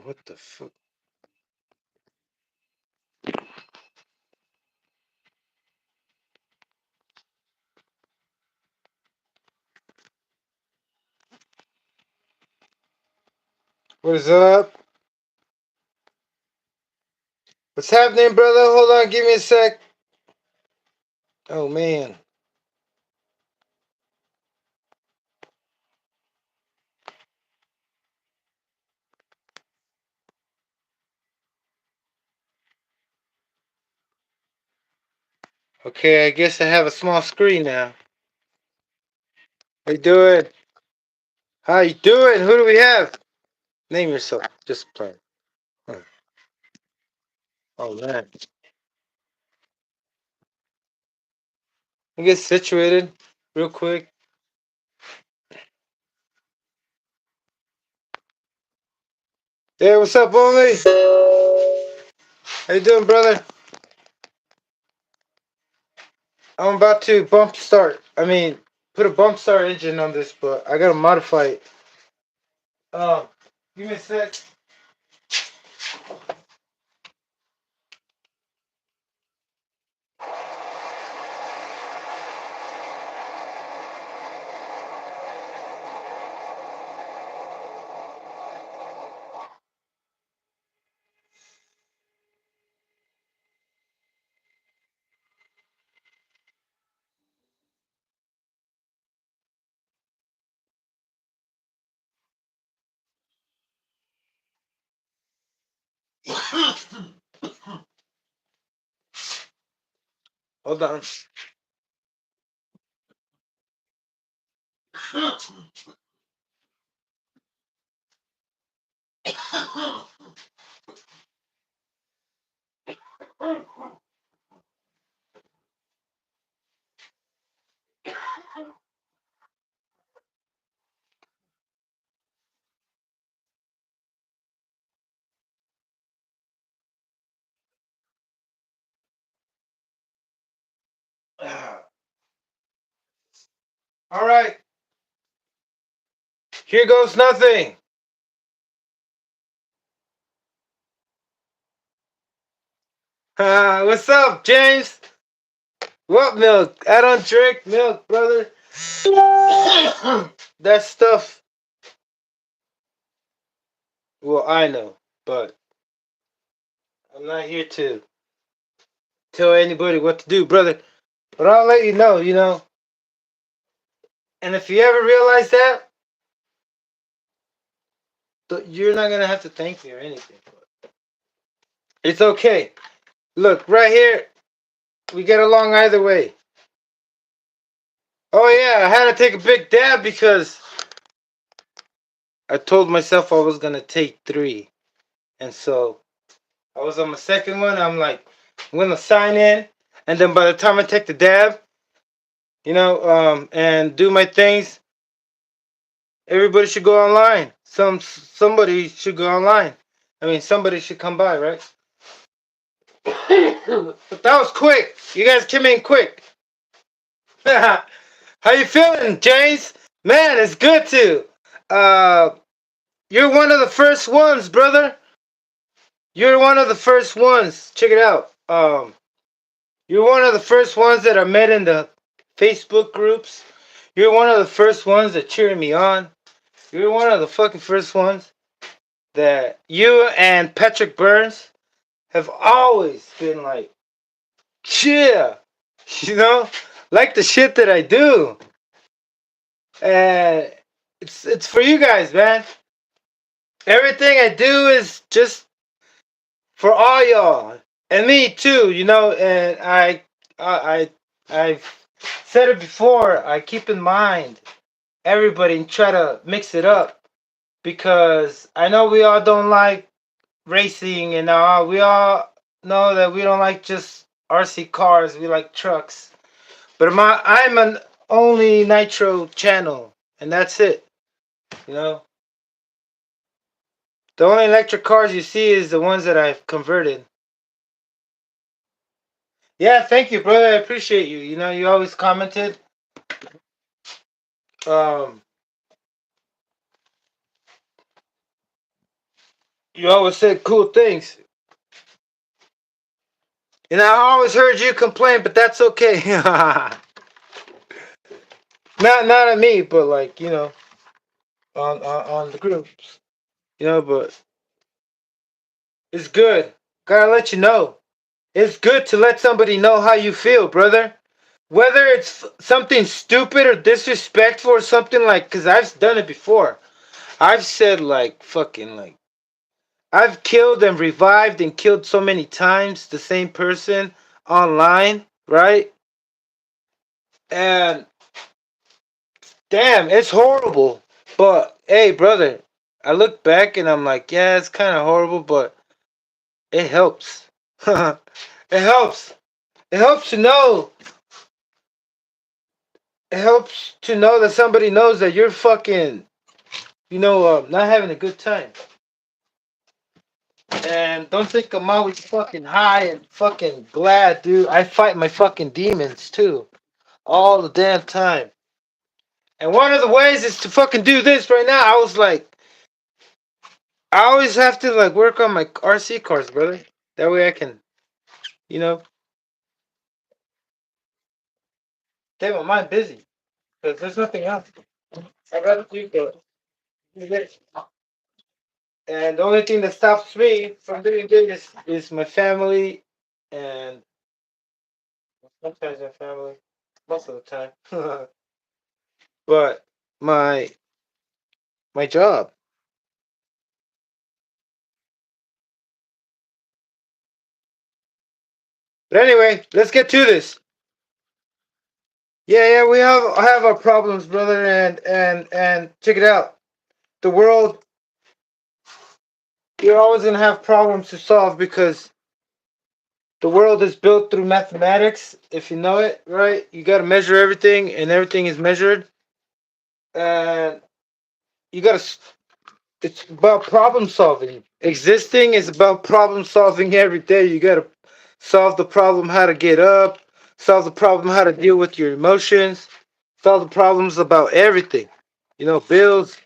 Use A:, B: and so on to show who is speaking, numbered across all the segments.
A: what the fuck? What is up? What's happening, brother? Hold on, give me a sec. Oh, man. Okay, I guess I have a small screen now. How you doing? How you doing? Who do we have? Name yourself. Just play. Oh, man. I get situated real quick. Hey, what's up, homie? How you doing, brother? I'm about to bump start. I mean, put a bump start engine on this, but I gotta modify it. Give me a sec. Hold on. All right. Here goes nothing. What's up, James? What milk? I don't drink milk, brother. That stuff. Well, I know, but I'm not here to tell anybody what to do, brother. But I'll let you know, And if you ever realize that, you're not gonna have to thank me or anything. It's okay. Look, right here, we get along either way. Oh yeah, I had to take a big dab because I told myself I was gonna take 3. And so I was on my second one. I'm like, I'm gonna sign in, and then by the time I take the dab, and do my things, everybody should go online. Somebody should go online. I mean, somebody should come by, right? But that was quick. You guys came in quick. How you feeling, James? Man, it's good to. You're one of the first ones, brother. You're one of the first ones. Check it out. You're one of the first ones that I met in the Facebook groups. You're one of the first ones that cheered me on. You're one of the fucking first ones that you and Patrick Burns have always been like, yeah, you know, like the shit that I do. And it's for you guys, man. Everything I do is just for all y'all and me too, And I've said it before. I keep in mind everybody and try to mix it up because I know we all don't like racing and we all know that we don't like just RC cars. We like trucks. But I'm an only nitro channel, and that's it. You know, the only electric cars you see is the ones that I've converted. Yeah, thank you, brother. I appreciate you. You always commented. Um, You always said cool things. And I always heard you complain, but that's okay. Not at me, but like, on the groups. But it's good. Gotta let you know. It's good to let somebody know how you feel, brother. Whether it's something stupid or disrespectful or something like, because I've done it before. I've said like fucking like I've killed and revived and killed so many times the same person online, right? And damn, it's horrible. But hey, brother, I look back and I'm like, yeah, it's kind of horrible, but it helps. It helps. It helps to know. It helps to know that somebody knows that you're fucking, not having a good time. And don't think I'm always fucking high and fucking glad, dude. I fight my fucking demons too, all the damn time. And one of the ways is to fucking do this right now. I was like, I always have to like work on my RC cars, brother. That way I can, you know, stay my mind busy. Because there's nothing else. I'd rather do this. And the only thing that stops me from doing this is my family and sometimes my family, most of the time. But my job. But anyway, let's get to this. Yeah, we have our problems, brother, and check it out. The world, you're always gonna have problems to solve because the world is built through mathematics. If you know it, right? You got to measure everything, and everything is measured. And you got to. It's about problem solving. Existing is about problem solving every day. You got to solve the problem how to get up, solve the problem how to deal with your emotions, solve the problems about everything. Bills.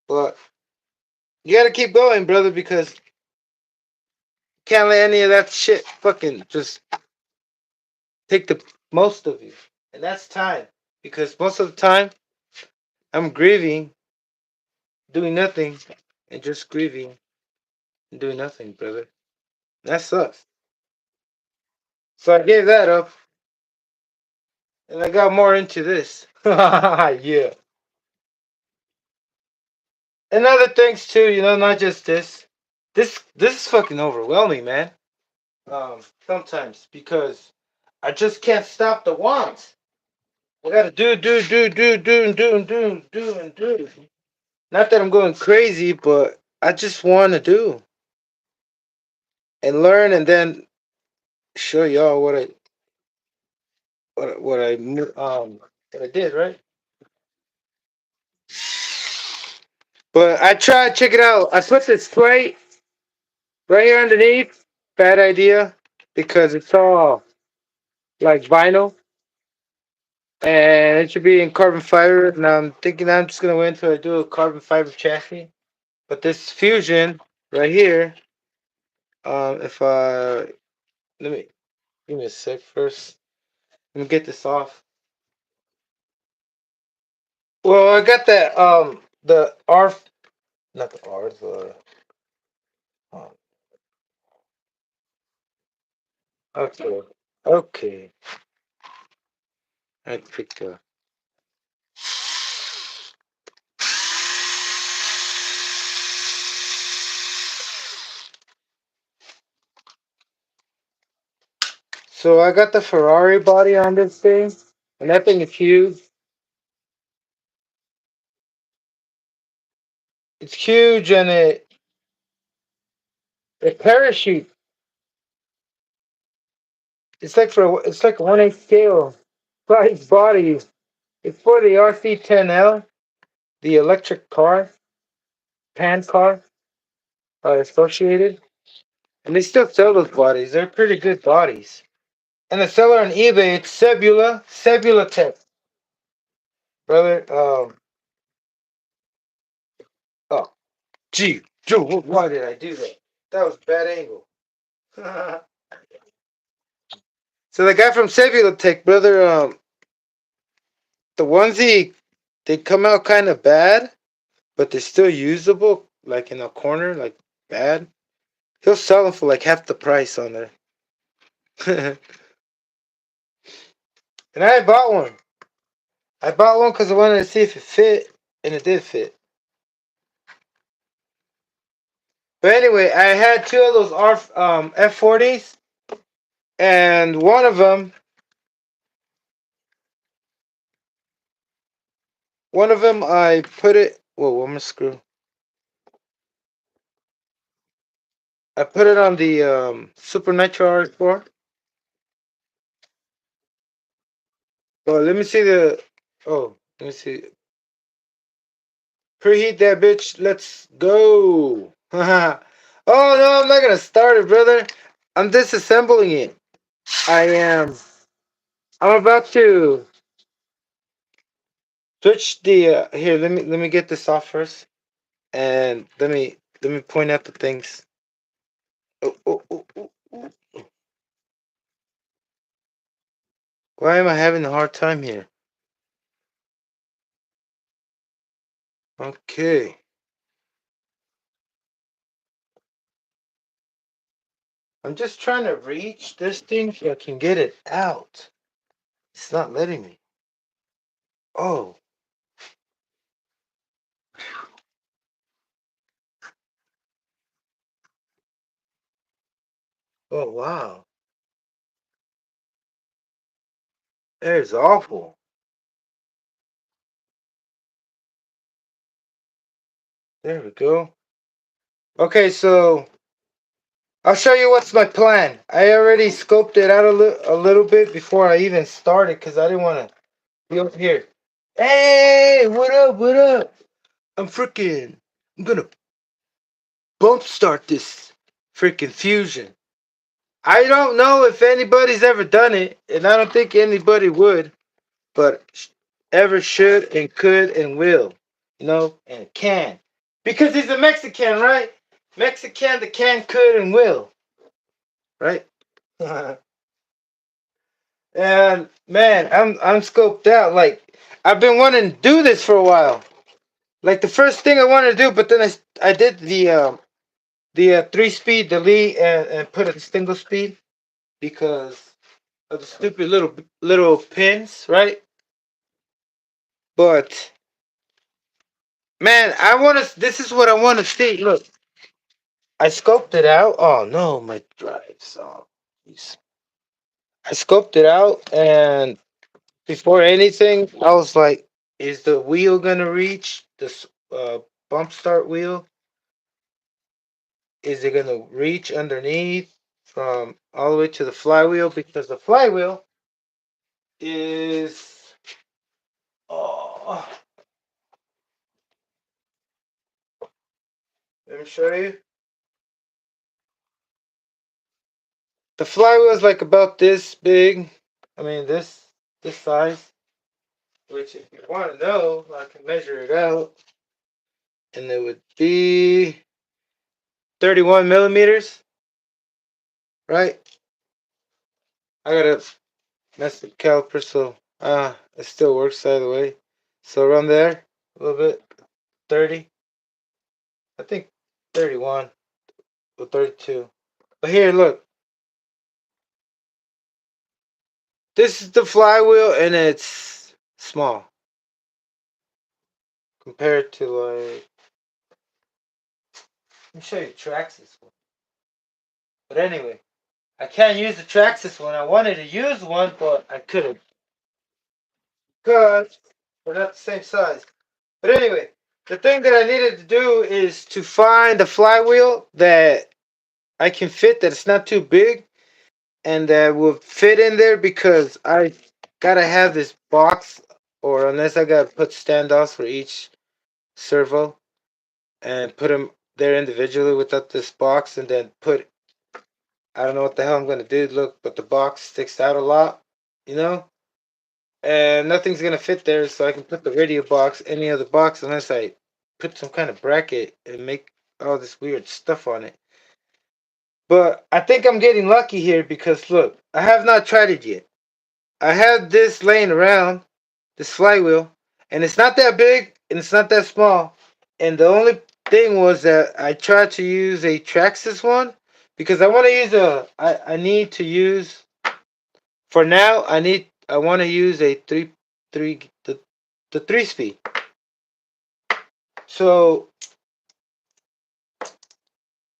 A: But you got to keep going, brother, because you can't let any of that shit fucking just take the most of you. And that's time. Because most of the time, I'm grieving, doing nothing, and just grieving and doing nothing, brother. That sucks. So I gave that up, and I got more into this. Yeah. And other things too, not just this. This is fucking overwhelming, man. Sometimes because I just can't stop the wants. I gotta do, and do, and do, and do, and do. Not that I'm going crazy, but I just want to do and learn, and then show y'all what I did, right? But I tried. Check it out. I put this plate right here underneath. Bad idea because it's all like vinyl and it should be in carbon fiber. And I'm thinking I'm just gonna wait until I do a carbon fiber chassis. But this fusion right here, if I let me give me a sec first. Let me get this off. Well, I got that the R, not the R, the um, okay, okay. I picked up. So I got the Ferrari body on this thing, and that thing is huge. It's huge, and it parachute. It's like a 1/8 scale size body. It's for the RC10L, the electric car, pan car, associated, and they still sell those bodies. They're pretty good bodies. And the seller on eBay, it's Sebula Tech, brother. Oh, gee. Joe, why did I do that? That was a bad angle. So the guy from Tech, brother, the onesie, they come out kind of bad, but they're still usable, like in a corner, like bad. He'll sell them for like half the price on there. And I bought one. I bought one because I wanted to see if it fit, and it did fit. But anyway, I had two of those F40s, and one of them, I put it. Whoa, one more screw. I put it on the Super Nitro R4. Well, let me see the. Oh, let me see. Preheat that bitch. Let's go. Oh no, I'm not gonna start it, brother. I'm disassembling it. I am. I'm about to switch the. Here, let me get this off first, and let me point out the things. Oh, oh, oh, oh, oh. Why am I having a hard time here? Okay. I'm just trying to reach this thing so I can get it out. It's not letting me. Oh, oh wow. That is awful. There we go. Okay, so I'll show you what's my plan. I already scoped it out a little bit before I even started because I didn't want to be over here. Hey, what up? What up? I'm gonna bump start this freaking fusion. I don't know if anybody's ever done it, and I don't think anybody would, but ever should and could and will, and can. Because he's a Mexican, right? Mexican that can, could, and will, right? And man, I'm scoped out. Like I've been wanting to do this for a while. Like the first thing I wanted to do, but then I did the 3-speed delete and put a single speed because of the stupid little pins, right? But man, I want to. This is what I want to see. Look, I scoped it out. Oh no, my drives. Oh, jeez. I scoped it out, and before anything, I was like, "Is the wheel gonna reach this bump start wheel? Is it gonna reach underneath from all the way to the flywheel? Because the flywheel is oh, let me show you. The flywheel is like about this big. I mean this size. Which, if you want to know, I can measure it out, and it would be 31 millimeters, right? I got a messed caliper, so it still works either way. So around there, a little bit, 30, I think 31 or 32. But here, look, this is the flywheel, and it's small compared to like. Let me show you Traxxas one. But anyway, I can't use the Traxxas one. I wanted to use one, but I couldn't because we're not the same size. But anyway, the thing that I needed to do is to find a flywheel that I can fit, that it's not too big, and that will fit in there because I gotta have this box, or unless I gotta put standoffs for each servo and put them there individually without this box, and then put. I don't know what the hell I'm gonna do. Look, but the box sticks out a lot, you know, and nothing's gonna fit there, so I can put the radio box any other box unless I put some kind of bracket and make all this weird stuff on it. But I think I'm getting lucky here because look, I have not tried it yet. I have this laying around, this flywheel, and it's not that big and it's not that small. And the only thing was that I tried to use a Traxxas one because I want to use I need to use for now. I want to use a three the 3 speed. So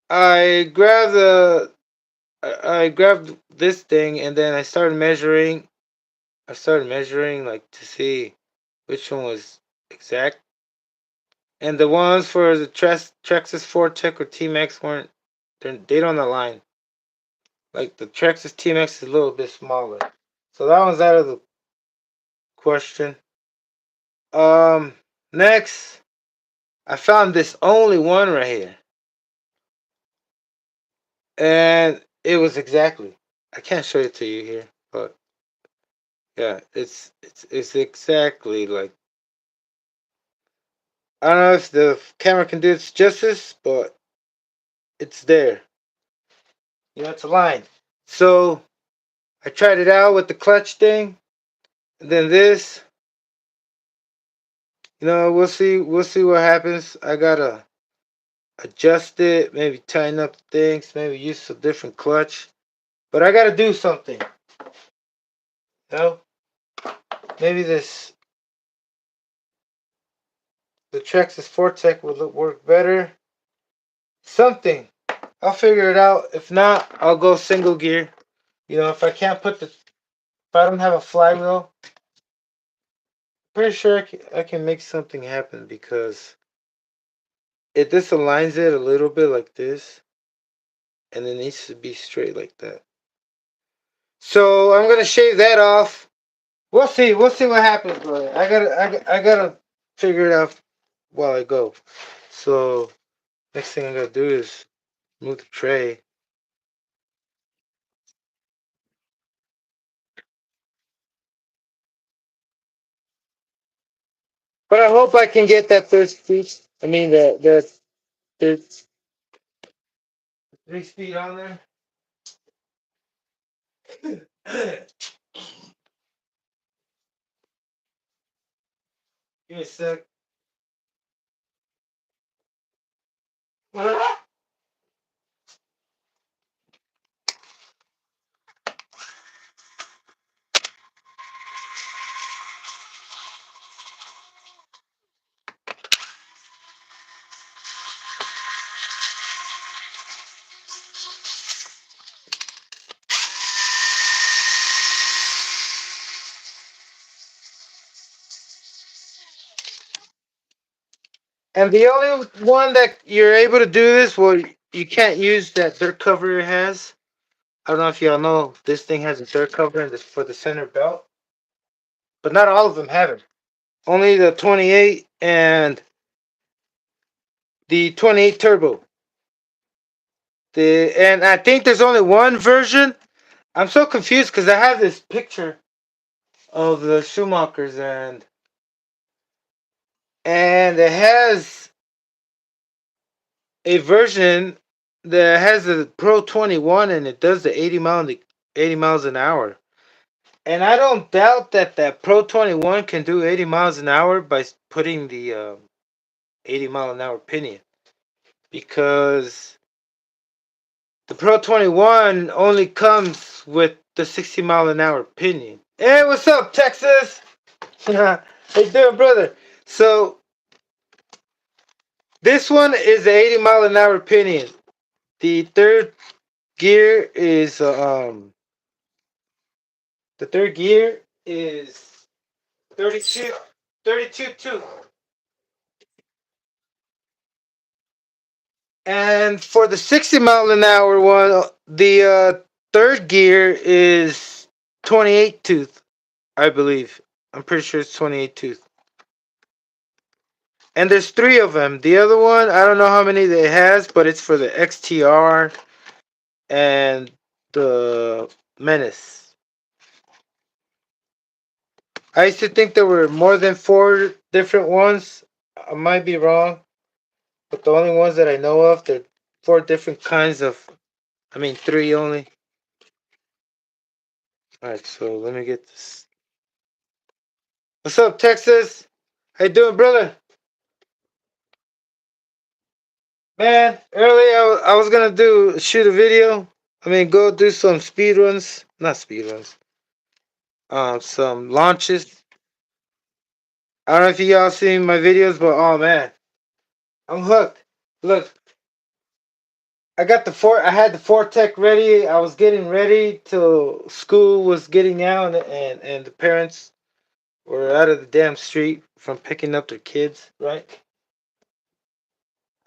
A: I grabbed I grabbed this thing and then I started measuring. I started measuring like to see which one was exact. And the ones for the Traxxas 4 Tech or T Max weren't they don't align. Like the Traxxas T Max is a little bit smaller. So that one's out of the question. Um Next I found this only one right here. And it was exactly. I can't show it to you here, but yeah, it's exactly like I don't know if the camera can do its justice, but it's there. You know, it's aligned. So I tried it out with the clutch thing, and then this. You know, we'll see. We'll see what happens. I gotta adjust it, maybe tighten up things, maybe use a different clutch. But I gotta do something. You know, maybe the Traxxas Fortec will work better. Something. I'll figure it out. If not, I'll go single gear. You know, if I can't if I don't have a flywheel, pretty sure I can make something happen because it this aligns it a little bit like this, and it needs to be straight like that. So I'm gonna shave that off. We'll see. We'll see what happens, but I gotta figure it out while I go. So next thing I gotta do is move the tray. But I hope I can get that third speed. I mean the 3 speed on there. Give me a sec. And the only one that you're able to do this, well, you can't use that dirt cover it has. I don't know if y'all know this thing has a dirt cover in this for the center belt, but not all of them have it. Only the 28 and the 28 turbo. And I think there's only one version. I'm so confused because I have this picture of the Schumachers and it has a version that has a Pro 21 and it does the 80 miles an hour. And I don't doubt that that Pro 21 can do 80 miles an hour by putting the 80 mile an hour pinion because the Pro 21 only comes with the 60 mile an hour pinion. Hey, what's up, Texas? How you doing, brother? So this one is the 80 mile an hour pinion. The third gear is the third gear is 32 32 2. And for the 60 mile an hour one, the third gear is 28 tooth, I believe. I'm pretty sure it's 28 tooth. And there's three of them. The other one, I don't know how many it has, but it's for the XTR and the Menace. I used to think there were more than four different ones. I might be wrong. but the only ones that I know of, they're four different kinds of. I mean, three only. All right, so let me get this. What's up, Texas? How you doing, brother? Man, earlier I was gonna shoot a video. I mean, go do some speed runs, not speed runs. Some launches. I don't know if y'all seen my videos, but oh man, I'm hooked. Look, I got the four. I had the Tech ready. I was getting ready till school was getting out, and the parents were out of the damn street from picking up their kids. Right.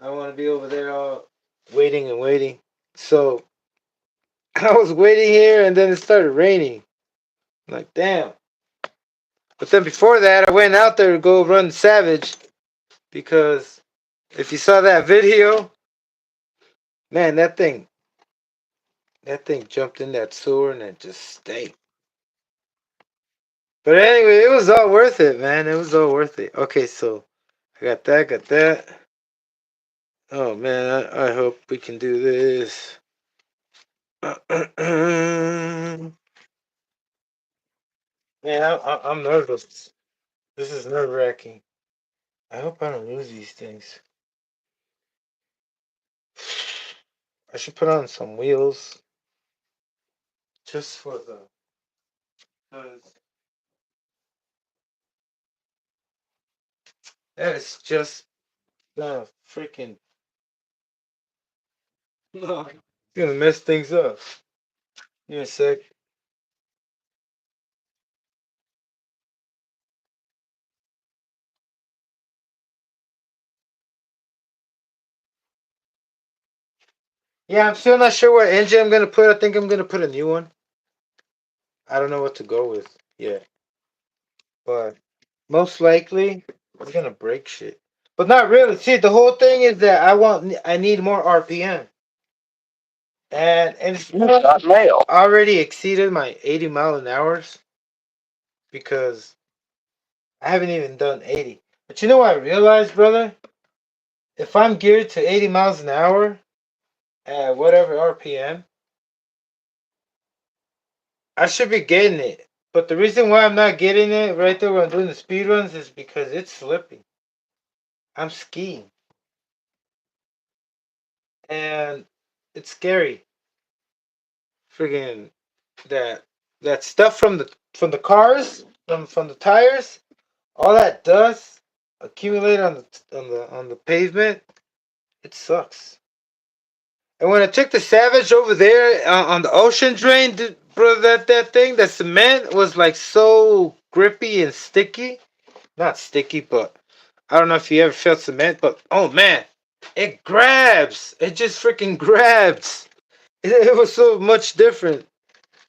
A: I want to be over there all waiting and waiting. So I was waiting here, and then it started raining. I'm like, damn. But then before that, I went out there to go run Savage because if you saw that video, man, that thing jumped in that sewer and it just stank. But anyway, it was all worth it, man. It was all worth it. Okay, so I got that, got that. Oh man, I hope we can do this. Man, I'm nervous. This is nerve wracking. I hope I don't lose these things. I should put on some wheels just for the. That is just gonna freaking. It's gonna mess things up. Give me a sec. Yeah, I'm still not sure what engine I'm gonna put. I think I'm gonna put a new one. I don't know what to go with yet, but most likely it's gonna break shit. But not really. See, the whole thing is that I need more RPM, and it's not male. Already exceeded my 80 mile an hours because I haven't even done 80. But you know what I realized, brother? If I'm geared to 80 miles an hour at whatever RPM, I should be getting it. But the reason why I'm not getting it right there when I'm doing the speed runs is because it's slipping. I'm skiing. And it's scary. Friggin' that that stuff from the cars, from the tires, all that dust accumulate on the pavement. It sucks. And when I took the Savage over there on the ocean drain, bro, that thing, that cement was like so grippy and sticky. Not sticky, but I don't know if you ever felt cement, but oh man, it grabs. It just freaking grabs. It was so much different.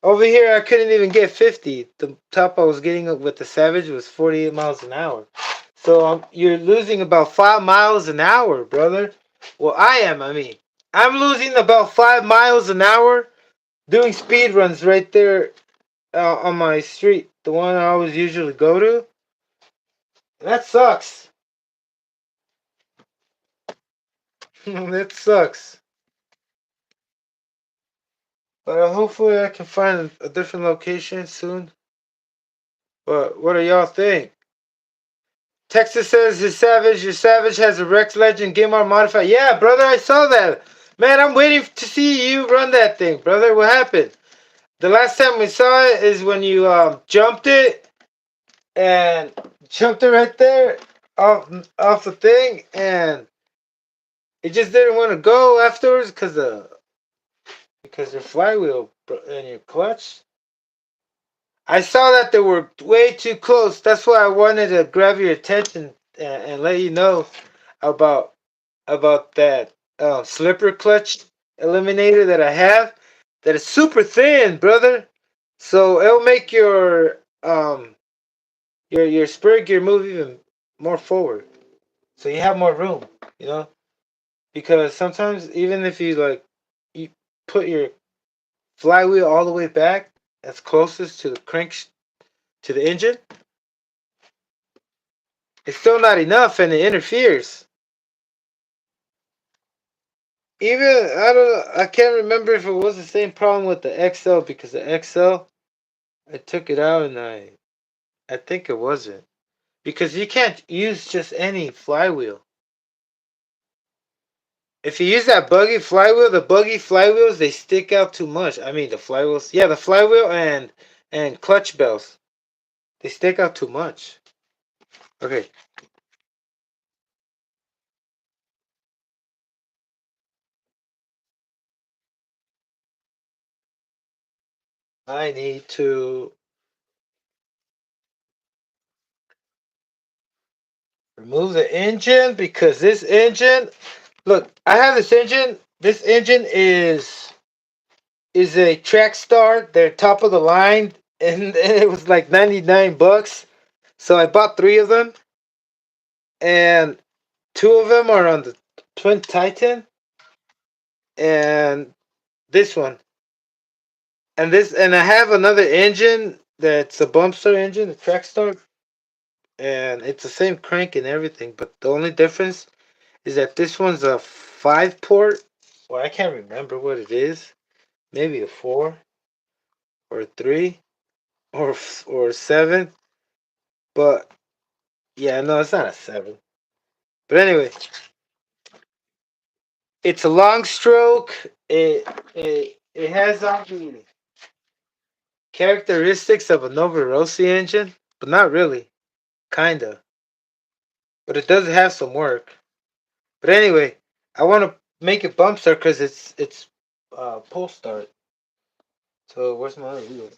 A: Over here, I couldn't even get 50. The top I was getting with the Savage was 48 miles an hour. So you're losing about 5 miles an hour, brother. Well, I am. I mean, I'm losing about 5 miles an hour doing speed runs right there on my street, the one I always usually go to. That sucks. That sucks. But hopefully I can find a different location soon. But what do y'all think? Texas says your Savage has a Rex Legend Game R modified. Yeah, brother, I saw that. Man, I'm waiting to see you run that thing, brother. What happened? The last time we saw it is when you jumped it and jumped it right there off the thing, and it just didn't want to go afterwards because your flywheel and your clutch. I saw that they were way too close. That's why I wanted to grab your attention and let you know about that slipper clutch eliminator that I have. That is super thin, brother. So it'll make your spur gear move even more forward. So you have more room, you know. Because sometimes even if you put your flywheel all the way back as closest to the to the engine, it's still not enough and it interferes. Even I don't know. I can't remember if it was the same problem with the XL because the XL I took it out and I think it wasn't because you can't use just any flywheel. If you use that buggy flywheel, the buggy flywheels they stick out too much. I mean the flywheels, yeah, the flywheel and clutch bells they stick out too much. Okay, I need to remove the engine because this engine. Look, I have this engine. This engine is a track star. They're top of the line, and it was like $99. So I bought three of them, and two of them are on the Twin Titan, and this one, and I have another engine that's a bump star engine, a track star, and it's the same crank and everything. But the only difference is that this one's a 5 port. Well, I can't remember what it is. Maybe a 4 or a 3 or 7. But yeah, no, it's not a 7. But anyway, it's a long stroke. It has all the characteristics of a Nova Rossi engine, but not really. Kinda. But it does have some work. But anyway, I want to make it bump start because it's pull start. So where's my other wheel?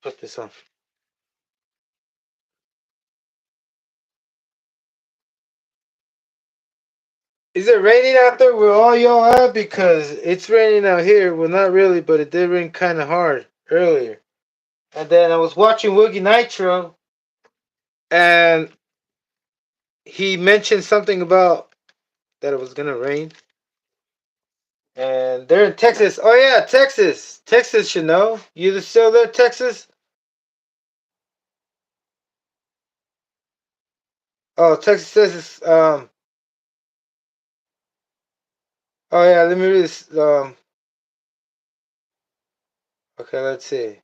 A: Put this on. Is it raining out there where all y'all at? Because it's raining out here. Well, not really, but it did rain kind of hard earlier. And then I was watching Woogie Nitro, and he mentioned something about that it was gonna rain. And they're in Texas. Oh yeah, Texas. Texas should know. You still there, Texas? Oh, Texas says it's Oh yeah, let me read this. Okay, let's see.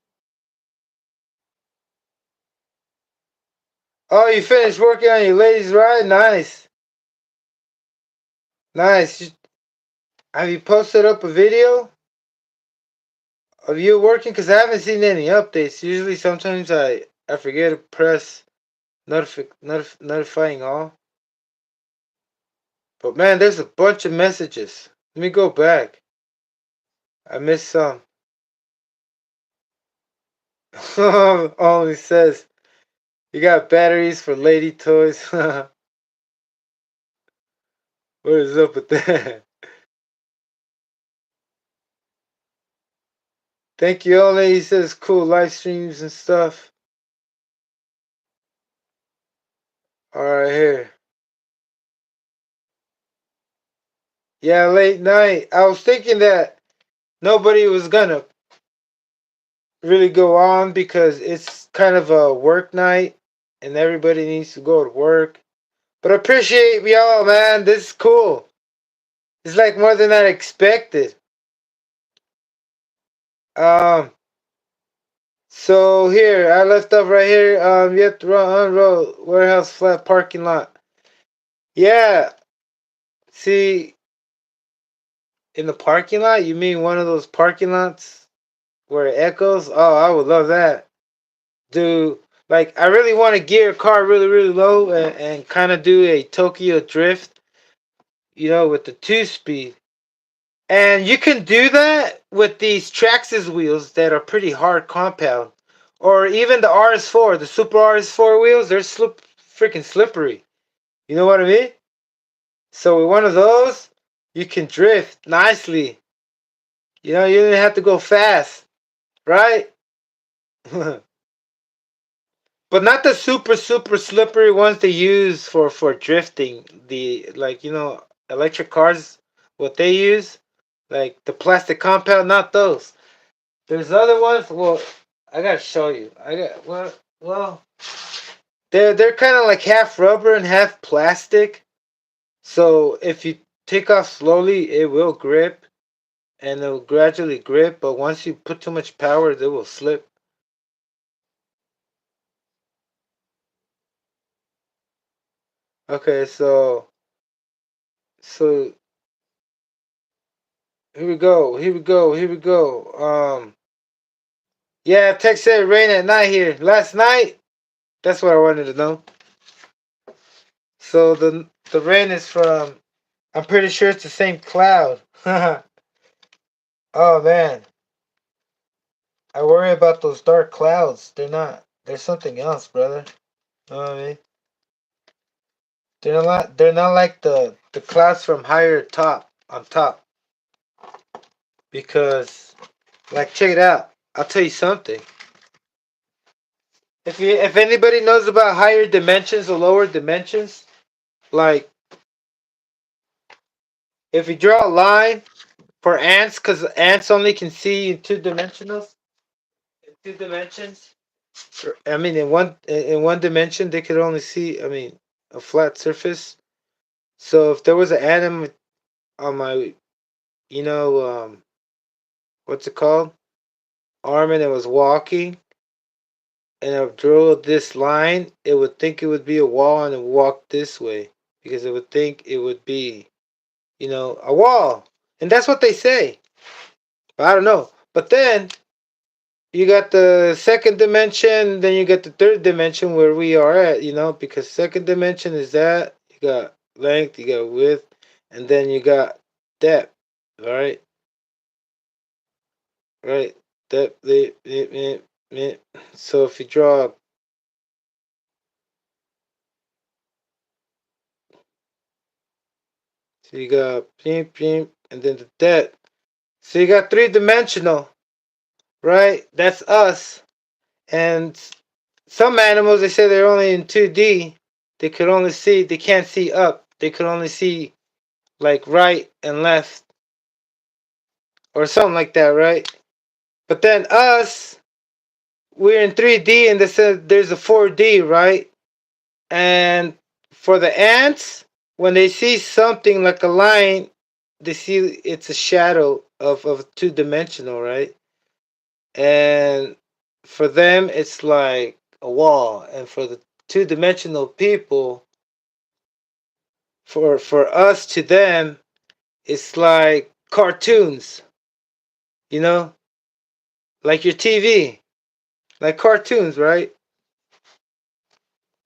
A: Oh, you finished working on your ladies' ride? Nice, nice. Have you posted up a video of you working? Cause I haven't seen any updates. Usually, sometimes I forget to press notifying all. But man, there's a bunch of messages. Let me go back. I missed some. All it says, you got batteries for lady toys. What is up with that? Thank you, Ole. He says cool live streams and stuff. All right, here. Yeah, late night. I was thinking that nobody was gonna really go on because it's kind of a work night and everybody needs to go to work. But I appreciate y'all, man. This is cool. It's like more than I expected. Um, so here I left off right here. You have to run road warehouse flat parking lot. Yeah. See, in the parking lot, you mean one of those parking lots where it echoes? Oh, I would love that. Do like I really want to gear a car really really low and kind of do a Tokyo drift, with the 2 speed. And you can do that with these Traxxas wheels that are pretty hard compound, or even the RS4, the Super RS4 wheels. They're freaking slippery. You know what I mean? So with one of those, you can drift nicely. You don't have to go fast, right? But not the super super slippery ones they use for drifting. The like electric cars, what they use, like the plastic compound. Not those. There's other ones. Well, I gotta show you. I got well. They're kind of like half rubber and half plastic. So if you take off slowly, it will grip and it will gradually grip. But once you put too much power, it will slip. Okay, so here we go. Here we go. Here we go. Yeah, Tech said it rained at night here last night. That's what I wanted to know. So the rain is from. I'm pretty sure it's the same cloud. Oh man, I worry about those dark clouds. They're not. They're something else, brother. You know what I mean? They're not like the clouds from higher top on top. Because, like, check it out. I'll tell you something. If anybody knows about higher dimensions or lower dimensions, like if you draw a line for ants, because ants only can see in two dimensions. I mean, in one dimension, they could only see. I mean, a flat surface. So if there was an ant on my, you know, what's it called, arm, and it was walking, and I drew this line, it would think it would be a wall and it would walk this way because it would think it would be, a wall. And that's what they say. But I don't know. But then you got the second dimension, then you got the third dimension where we are at, because second dimension is that you got length, you got width, and then you got depth, all right? Right? Depth, so if you draw, so you got and then the depth. So you got three dimensional, right? That's us. And some animals, they say they're only in 2D. They can't see up. They could only see like right and left or something like that, right? But then us, we're in 3D and they said there's a 4D, right? And for the ants, when they see something like a line, they see it's a shadow of two dimensional, right? And for them, it's like a wall. And for the two dimensional people, for us to them, it's like cartoons, you know, like your TV, like cartoons, right?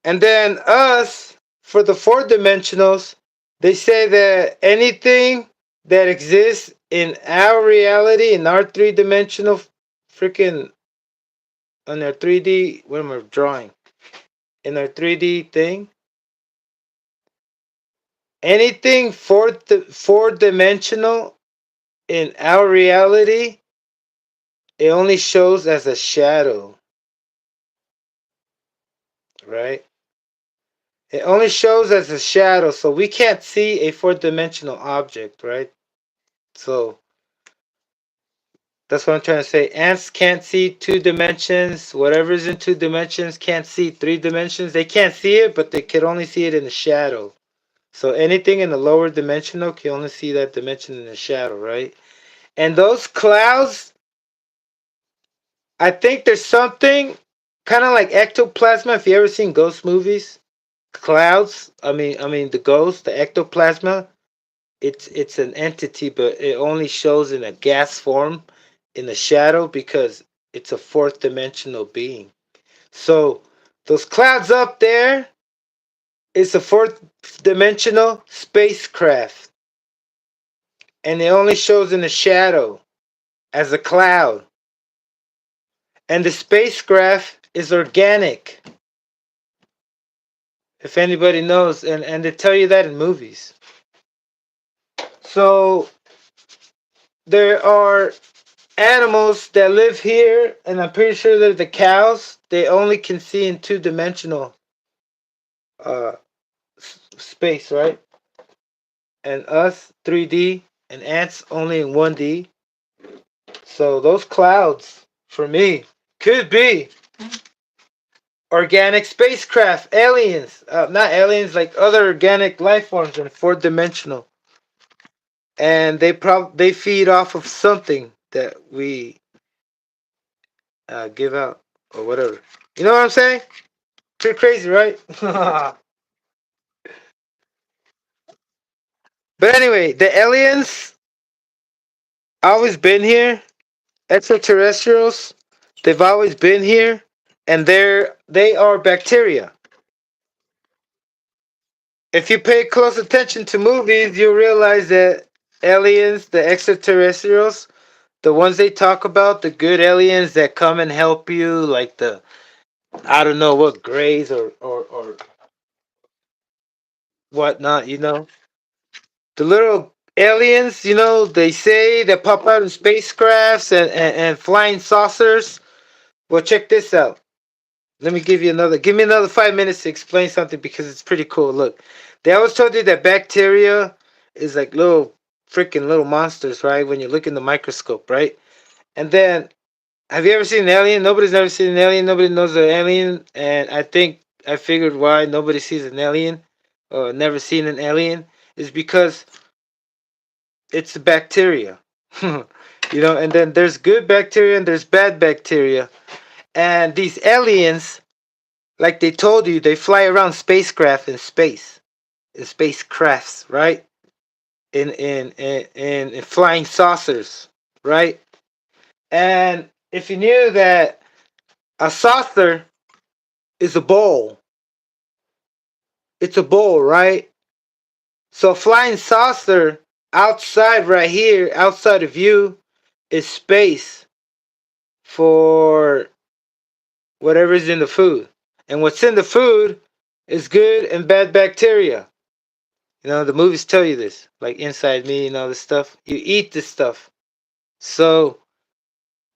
A: And then us, for the four dimensionals, they say that anything that exists in our reality, in our three dimensional freaking, on our 3D, when we're drawing, in our 3D thing, anything four dimensional in our reality, it only shows as a shadow, right? It only shows as a shadow, so we can't see a four-dimensional object, right? So that's what I'm trying to say. Ants can't see two dimensions. Whatever's in two dimensions can't see three dimensions. They can't see it, but they can only see it in the shadow. So anything in the lower dimensional can only see that dimension in the shadow, right? And those clouds, I think there's something kind of like ectoplasma. If you ever seen ghost movies, clouds. I mean the ghost, the ectoplasma. It's an entity, but it only shows in a gas form, in the shadow, because it's a fourth dimensional being. So those clouds up there is a fourth dimensional spacecraft, and it only shows in the shadow as a cloud. And the spacecraft is organic, if anybody knows, and they tell you that in movies. So there are animals that live here, and I'm pretty sure they're the cows. They only can see in two-dimensional uh, space, right? And us, 3D, and ants only in 1D. So those clouds, for me, could be organic spacecraft, aliens. Not aliens, like other organic life forms in four-dimensional. and they feed off of something that we give out or whatever. You know what I'm saying? Pretty crazy, right? But anyway, the aliens always been here. Extraterrestrials, they've always been here, and they are bacteria. If you pay close attention to movies, you'll realize that aliens, the extraterrestrials, the ones they talk about, the good aliens that come and help you, like the I don't know what grays or whatnot, the little aliens, they say that pop out in spacecrafts and flying saucers. Well, check this out. Let me give me another 5 minutes to explain something because it's pretty cool. Look, they always told you that bacteria is like little freaking little monsters, right? When you look in the microscope, right? And then, have you ever seen an alien? Nobody's ever seen an alien. Nobody knows an alien. And I figured why nobody sees an alien or never seen an alien is because it's a bacteria. And then there's good bacteria and there's bad bacteria. And these aliens, like they told you, they fly around spacecraft in spacecrafts, right? In flying saucers, right? And if you knew that a saucer is a bowl, it's a bowl, right? So a flying saucer outside right here, outside of you, is space for whatever's in the food. And what's in the food is good and bad bacteria. The movies tell you this, like Inside Me and all this stuff. You eat this stuff. So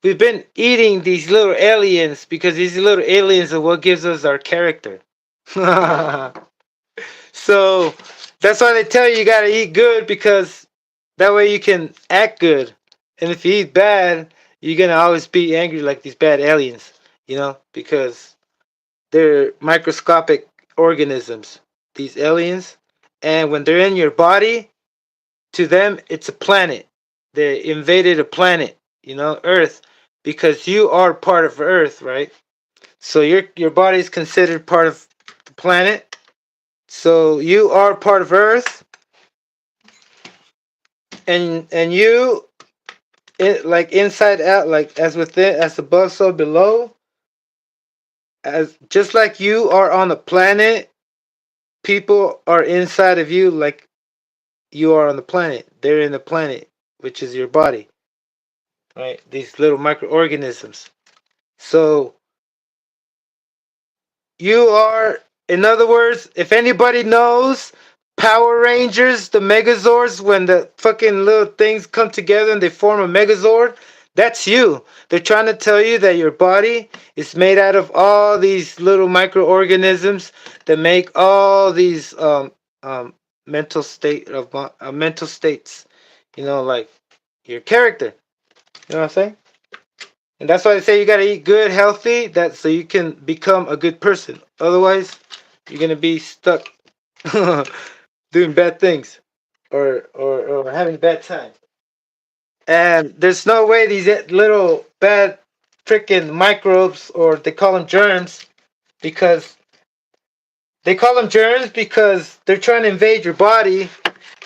A: we've been eating these little aliens because these little aliens are what gives us our character. So that's why they tell you gotta eat good because that way you can act good. And if you eat bad, you're gonna always be angry like these bad aliens, because they're microscopic organisms, these aliens. And when they're in your body, to them it's a planet. They invaded a planet, Earth, because you are part of Earth, right? So your body is considered part of the planet. So you are part of Earth, and you like inside out, like as within, as above, so below. As just like you are on the planet, people are inside of you, like you are on the planet. They're in the planet, which is your body, right? These little microorganisms. So you are, in other words, if anybody knows Power Rangers, the Megazords, when the fucking little things come together and they form a Megazord, that's you. They're trying to tell you that your body is made out of all these little microorganisms that make all these mental states. Like your character. You know what I'm saying? And that's why they say you gotta eat good, healthy, that so you can become a good person. Otherwise, you're gonna be stuck doing bad things or having a bad time. And there's no way these little bad freaking microbes, or they call them germs, because they're trying to invade your body,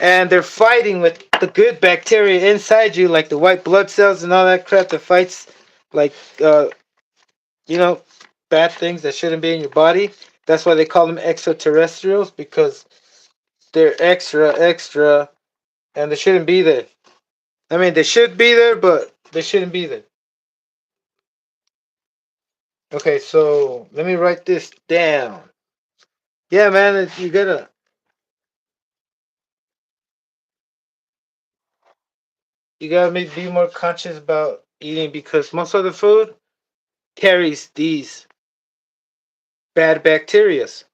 A: and they're fighting with the good bacteria inside you, like the white blood cells and all that crap that fights, like you know, bad things that shouldn't be in your body. That's why they call them extraterrestrials, because they're extra, and they shouldn't be there. I mean, they should be there, but they shouldn't be there. Okay, so let me write this down. Yeah, man, you gotta be more conscious about eating because most of the food carries these bad bacterias,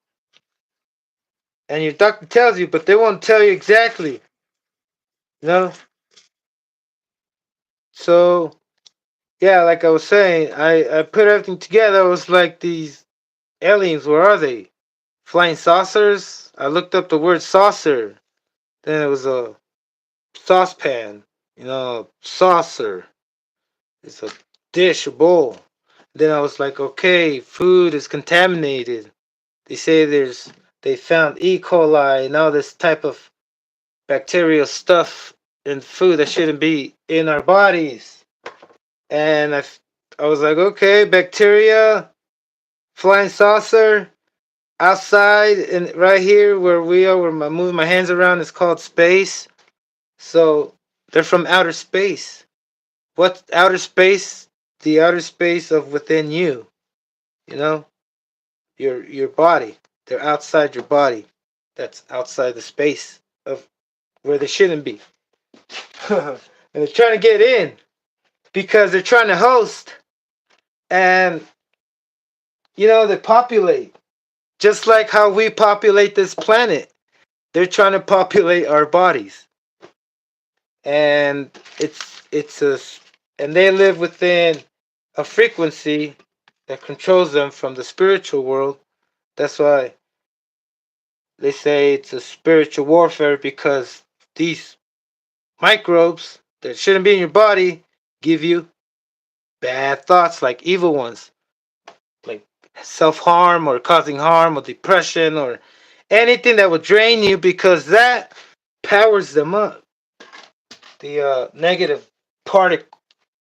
A: and your doctor tells you, but they won't tell you exactly. You know, so yeah, like I was saying, I put everything together. I was like, these aliens, where are they? Flying saucers? I looked up the word saucer. Then it was a saucepan, saucer. It's a dish, a bowl. Then I was like, okay, food is contaminated. They say they found E. coli and all this type of bacterial stuff in food that shouldn't be in our bodies. And I was like, okay, bacteria, flying saucer, outside and right here where we are, where I'm moving my hands around, is called space. So they're from outer space. What's outer space? The outer space of within you. You know, your body. They're outside your body. That's outside the space of where they shouldn't be. And they're trying to get in because they're trying to host, and they populate just like how we populate this planet. They're trying to populate our bodies, and it's a and they live within a frequency that controls them from the spiritual world. That's why they say it's a spiritual warfare, because these microbes that shouldn't be in your body give you bad thoughts, like evil ones, like self-harm or causing harm or depression or anything that will drain you, because that powers them up. The negative particle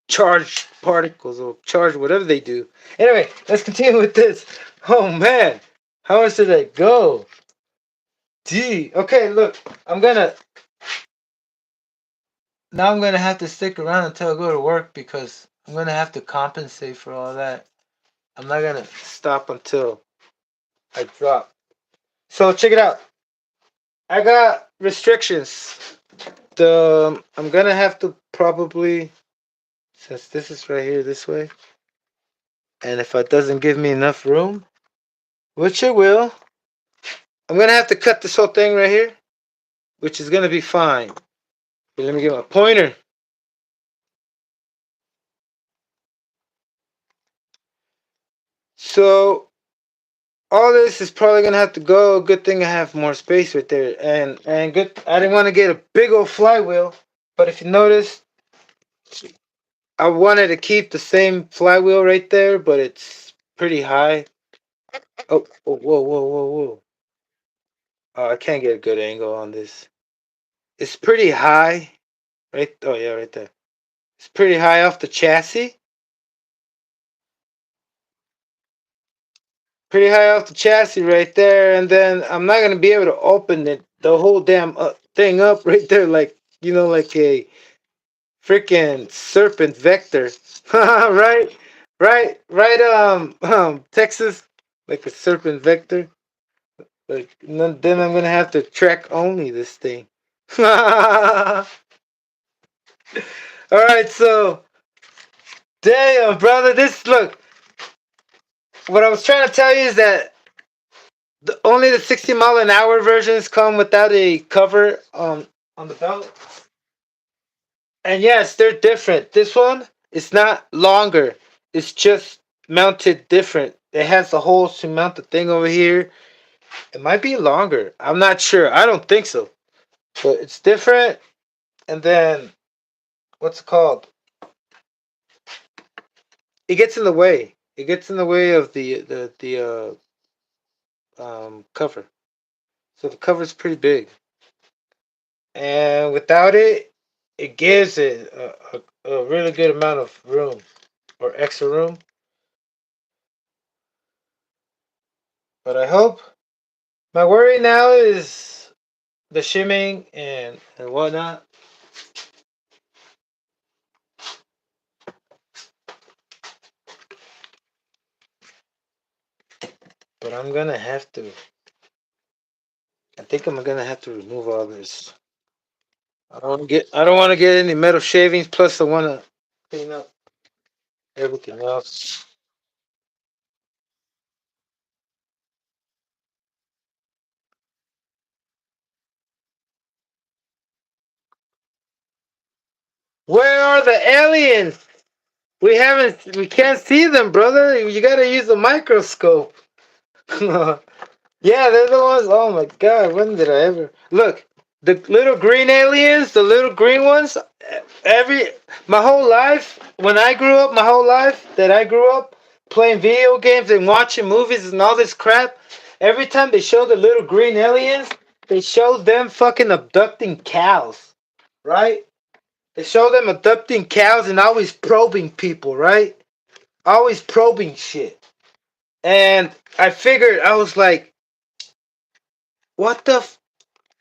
A: charged particles or charge, whatever they do. Anyway, let's continue with this. Oh man, how much did I go? Gee, okay, look, I'm gonna have to stick around until I go to work, because I'm gonna have to compensate for all that. I'm not gonna stop until I drop. So check it out. I got restrictions. I'm gonna have to probably, since this is right here this way, and if it doesn't give me enough room, which it will, I'm gonna have to cut this whole thing right here, which is gonna be fine. But let me get my pointer. So all this is probably gonna have to go. Good thing I have more space right there, and good. I didn't want to get a big old flywheel, but if you notice, I wanted to keep the same flywheel right there, but it's pretty high. Oh, whoa, whoa, whoa, whoa! Oh, I can't get a good angle on this. It's pretty high, right? Oh yeah, right there. It's pretty high off the chassis. Pretty high off the chassis right there, and then I'm not gonna be able to open the whole damn thing up right there, like like a freaking serpent vector, right, right, Texas, like a serpent vector. Like then I'm gonna have to track only this thing. All right, so damn, brother, this look. What I was trying to tell you is that only the 60-mile-an-hour versions come without a cover on the belt. And yes, they're different. This one is not longer. It's just mounted different. It has the holes to mount the thing over here. It might be longer. I'm not sure. I don't think so. But it's different. And then what's it called? It gets in the way. It gets in the way of the cover. So the cover's pretty big. And without it, it gives it a really good amount of room, or extra room. But I hope, my worry now is the shimming and whatnot. But I'm gonna have to. I think I'm gonna have to remove all this. I don't want to get any metal shavings. Plus, I want to clean up everything else. Where are the aliens? We haven't. We can't see them, brother. You gotta use a microscope. Yeah, they're the ones. Oh my god, when did I ever look? The little green aliens, the little green ones, every my whole life, when I grew up, my whole life that I grew up playing video games and watching movies and all this crap, every time they show the little green aliens, they show them fucking abducting cows, right? They show them abducting cows and always probing people, right? Always probing shit. And I figured, I was like, what the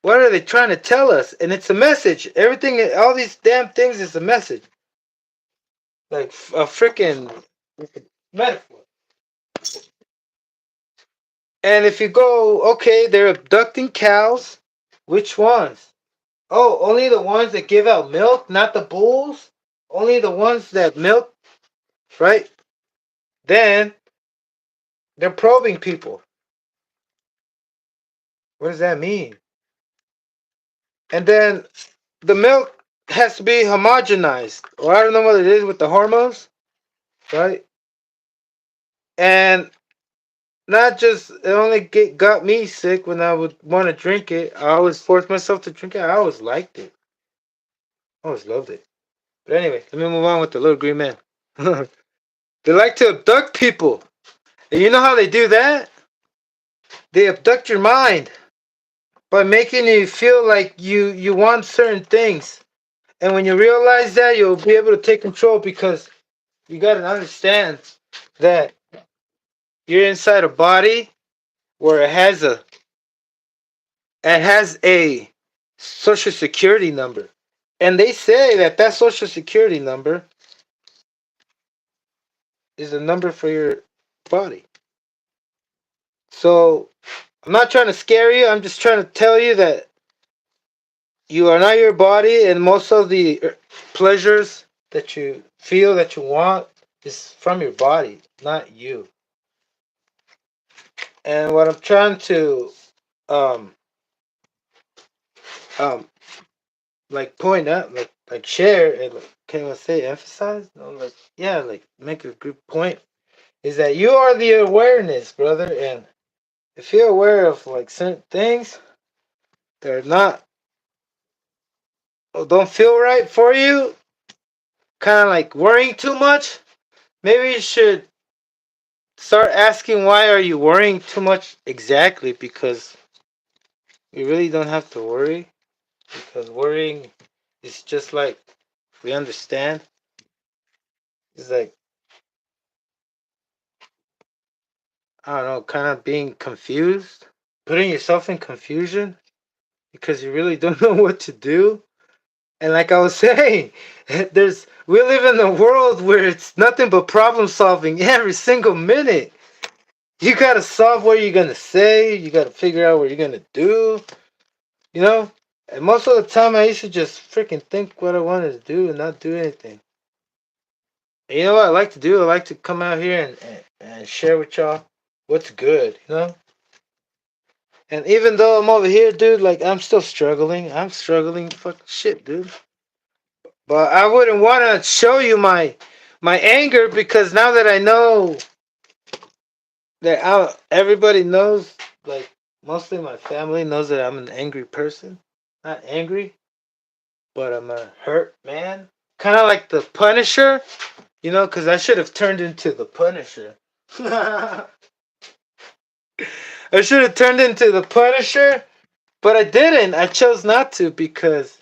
A: what are they trying to tell us? And it's a message. Everything, all these damn things is a message. Like a freaking metaphor. And if you go, okay, they're abducting cows. Which ones? Oh, only the ones that give out milk, not the bulls. Only the ones that milk, right? Then they're probing people. What does that mean? And then the milk has to be homogenized, or I don't know what it is with the hormones, right? And not just it only got me sick when I would want to drink it. I always forced myself to drink it. I always liked it. I always loved it. But anyway, let me move on with the little green man. They like to abduct people. And you know how they do that? They abduct your mind by making you feel like you want certain things. And when you realize that, you'll be able to take control because you got to understand that you're inside a body where it has a social security number. And they say that that social security number is a number for your body. So I'm not trying to scare you. I'm just trying to tell you that you are not your body, and most of the pleasures that you feel that you want is from your body, not you. And what I'm trying to um um like point out, like share, and like, can I say emphasize? No, like yeah, like make a good point is that you are the awareness, brother, and if you're aware of like certain things that are not or don't feel right for you, kind of like worrying too much, maybe you should start asking why are you worrying too much exactly, because you really don't have to worry, because worrying is just like we understand. It's like I don't know, kind of being confused, putting yourself in confusion because you really don't know what to do. And like I was saying, we live in a world where it's nothing but problem solving every single minute. You gotta solve what you're gonna say. You gotta figure out what you're gonna do. You know. And most of the time, I used to just freaking think what I wanted to do and not do anything. And you know what I like to do? I like to come out here and share with y'all what's good. You know. And even though I'm over here, dude, like I'm still struggling. I'm struggling fucking shit, dude. But I wouldn't want to show you my anger because now that I know that everybody knows, like mostly my family knows that I'm an angry person. Not angry, but I'm a hurt man. Kind of like the Punisher, you know, because I should have turned into the Punisher. I should have turned into the Punisher, but I didn't. I chose not to because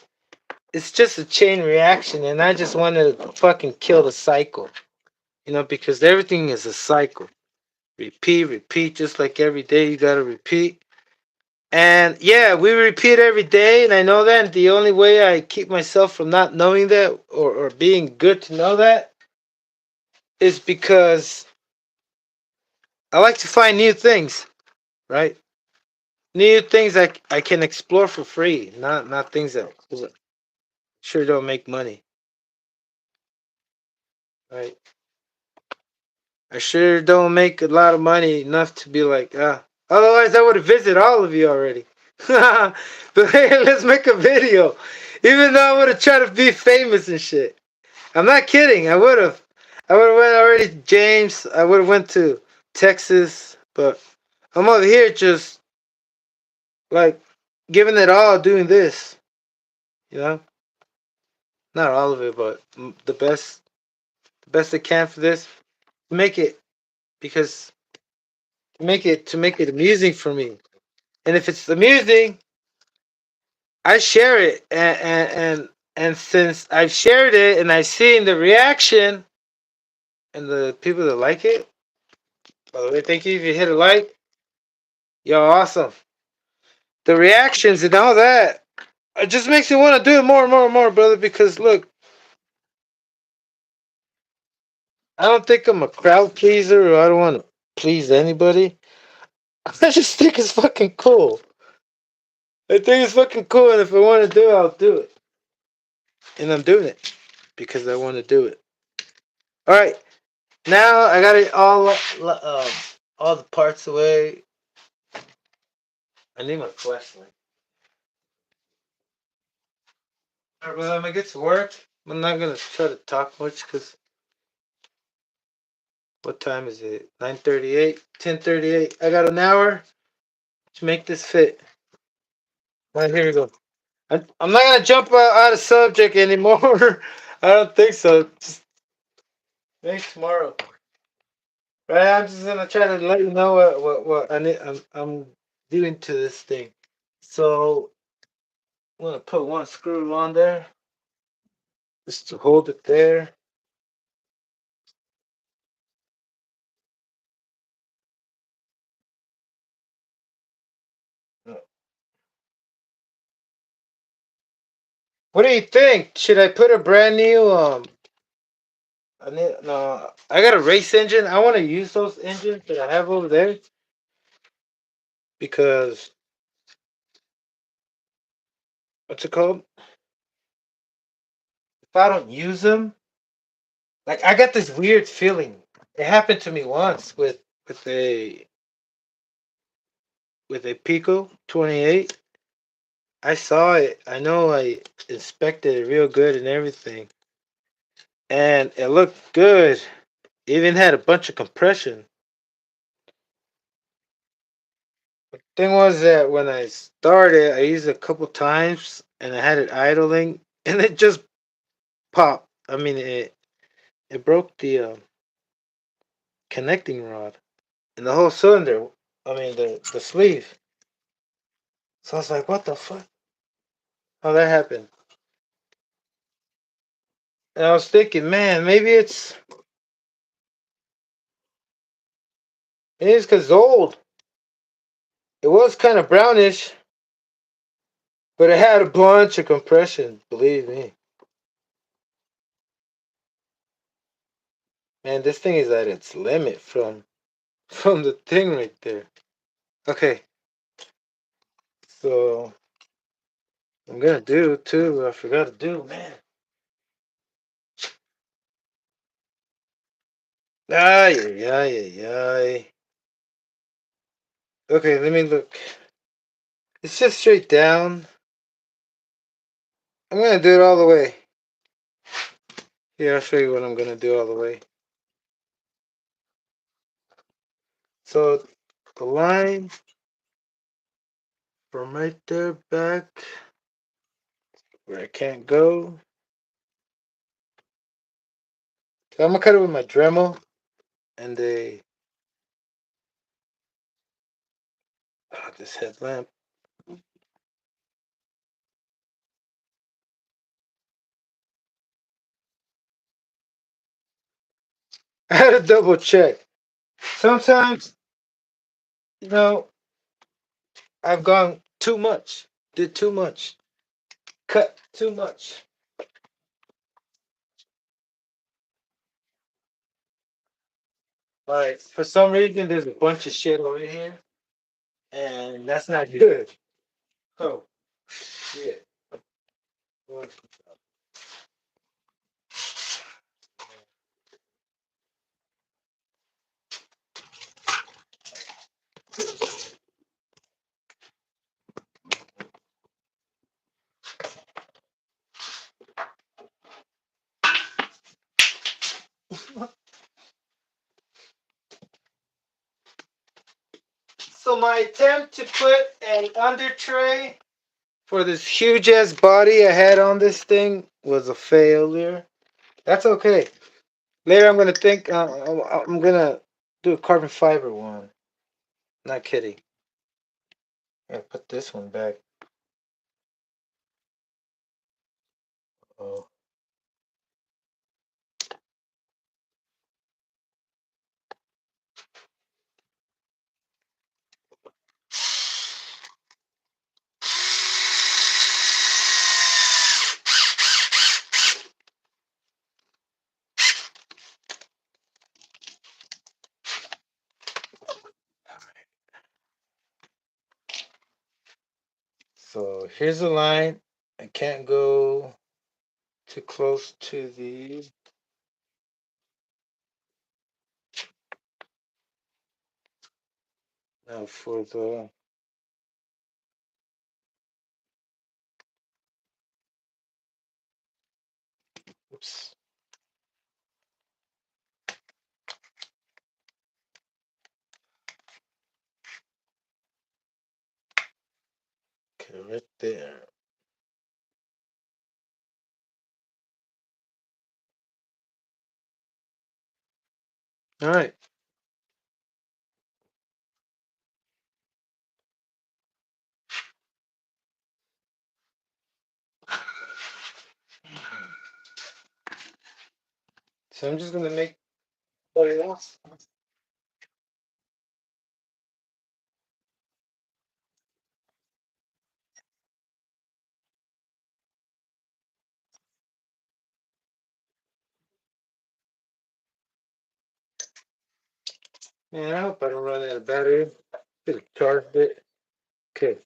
A: it's just a chain reaction, and I just wanted to fucking kill the cycle. You know, because everything is a cycle. Repeat, repeat, just like every day you gotta repeat. And yeah, we repeat every day, and I know that. And the only way I keep myself from not knowing that or being good to know that is because I like to find new things, right? New things I can explore for free, not things that sure don't make money, right? I sure don't make a lot of money enough to be like, ah. Otherwise, I would have visited all of you already. But hey, let's make a video. Even though I would have tried to be famous and shit. I'm not kidding. I would have. I would have went already to James. I would have went to Texas. But I'm over here just like giving it all doing this. You know, not all of it, but the best I can for this. Make it because to make it amusing for me. And if it's amusing, I share it, and since I've shared it and I've seen the reaction and the people that like it. By the way, thank you if you hit a like. Yo, awesome. The reactions and all that. It just makes me want to do it more and more and more, brother. Because look, I don't think I'm a crowd pleaser or I don't want to please anybody. I just think it's fucking cool. I think it's fucking cool, and if I want to do it, I'll do it. And I'm doing it because I want to do it. All right, now I got it all the parts away. I need my flashlight. All right, brother, I'm gonna get to work. I'm not gonna try to talk much because what time is it? 9:38, 10:38. I got an hour to make this fit. All right, here we go. I'm not gonna jump out of subject anymore. I don't think so. Just maybe tomorrow. Right, I'm just gonna try to let you know what I need. I'm doing to this thing. So I'm gonna put one screw on there just to hold it there. What do you think? Should I put a brand new I need no. I got a race engine. I want to use those engines that I have over there because what's it called? If I don't use them, like I got this weird feeling. It happened to me once with a Pico 28. I saw it. I know I inspected it real good and everything, and it looked good. Even had a bunch of compression. Thing was that when I started, I used it a couple times and I had it idling, and it just popped. I mean, it broke the connecting rod and the whole cylinder. I mean, the sleeve. So I was like, what the fuck? How that happened? And I was thinking, man, maybe it's because it's old. It was kind of brownish, but it had a bunch of compression. Believe me, man, this thing is at its limit from the thing right there. Okay, so I'm gonna do too. I forgot to do, man. Ay, ay, ay, ay, ay. Okay, let me look. It's just straight down. I'm gonna do it all the way. Here, I'll show you what I'm gonna do all the way. So the line from right there back where I can't go. So I'm gonna cut it with my Dremel and this headlamp. I had to double check. Sometimes, you know, I've gone too much, did too much, cut too much. Like for some reason, there's a bunch of shit over here, and that's not good. Oh shit! So my attempt to put an under tray for this huge ass body I had on this thing was a failure. That's okay. Later, I'm gonna think. I'm gonna do a carbon fiber one. Not kidding. I put this one back. Oh, so here's the line. I can't go too close to the. Now for the. Oops. Okay, right there. All right. So I'm just gonna make what it else. Man, I hope I don't run out of battery. Should have charged it. Okay.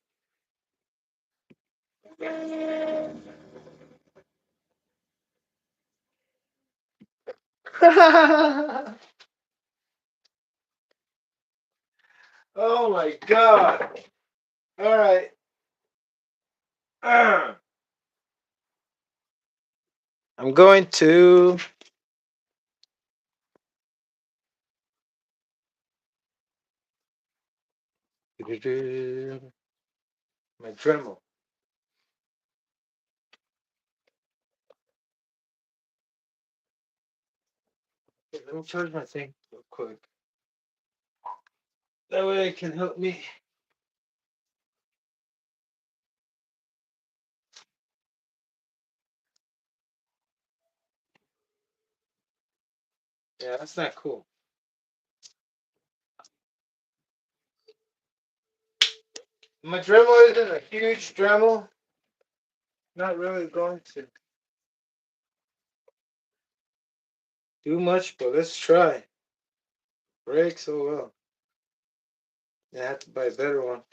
A: Oh my god. All right. I'm going to my Dremel. Okay, let me charge my thing real quick. That way it can help me. Yeah, that's not cool. My Dremel isn't a huge Dremel. Not really going to do much, but let's try. Breaks, oh well. I have to buy a better one.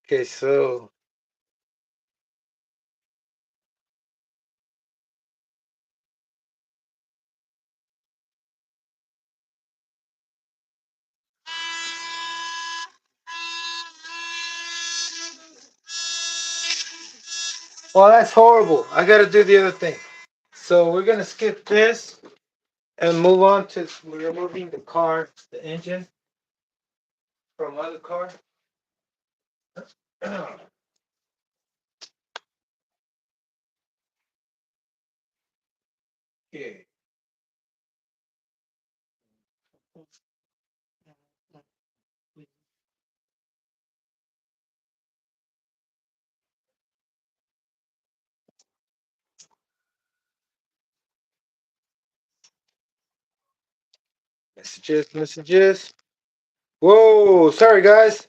A: Okay, so well, that's horrible. I gotta do the other thing. So we're gonna skip this and move on to removing the car, the engine from other car. Okay. Messages, messages. Whoa, sorry guys.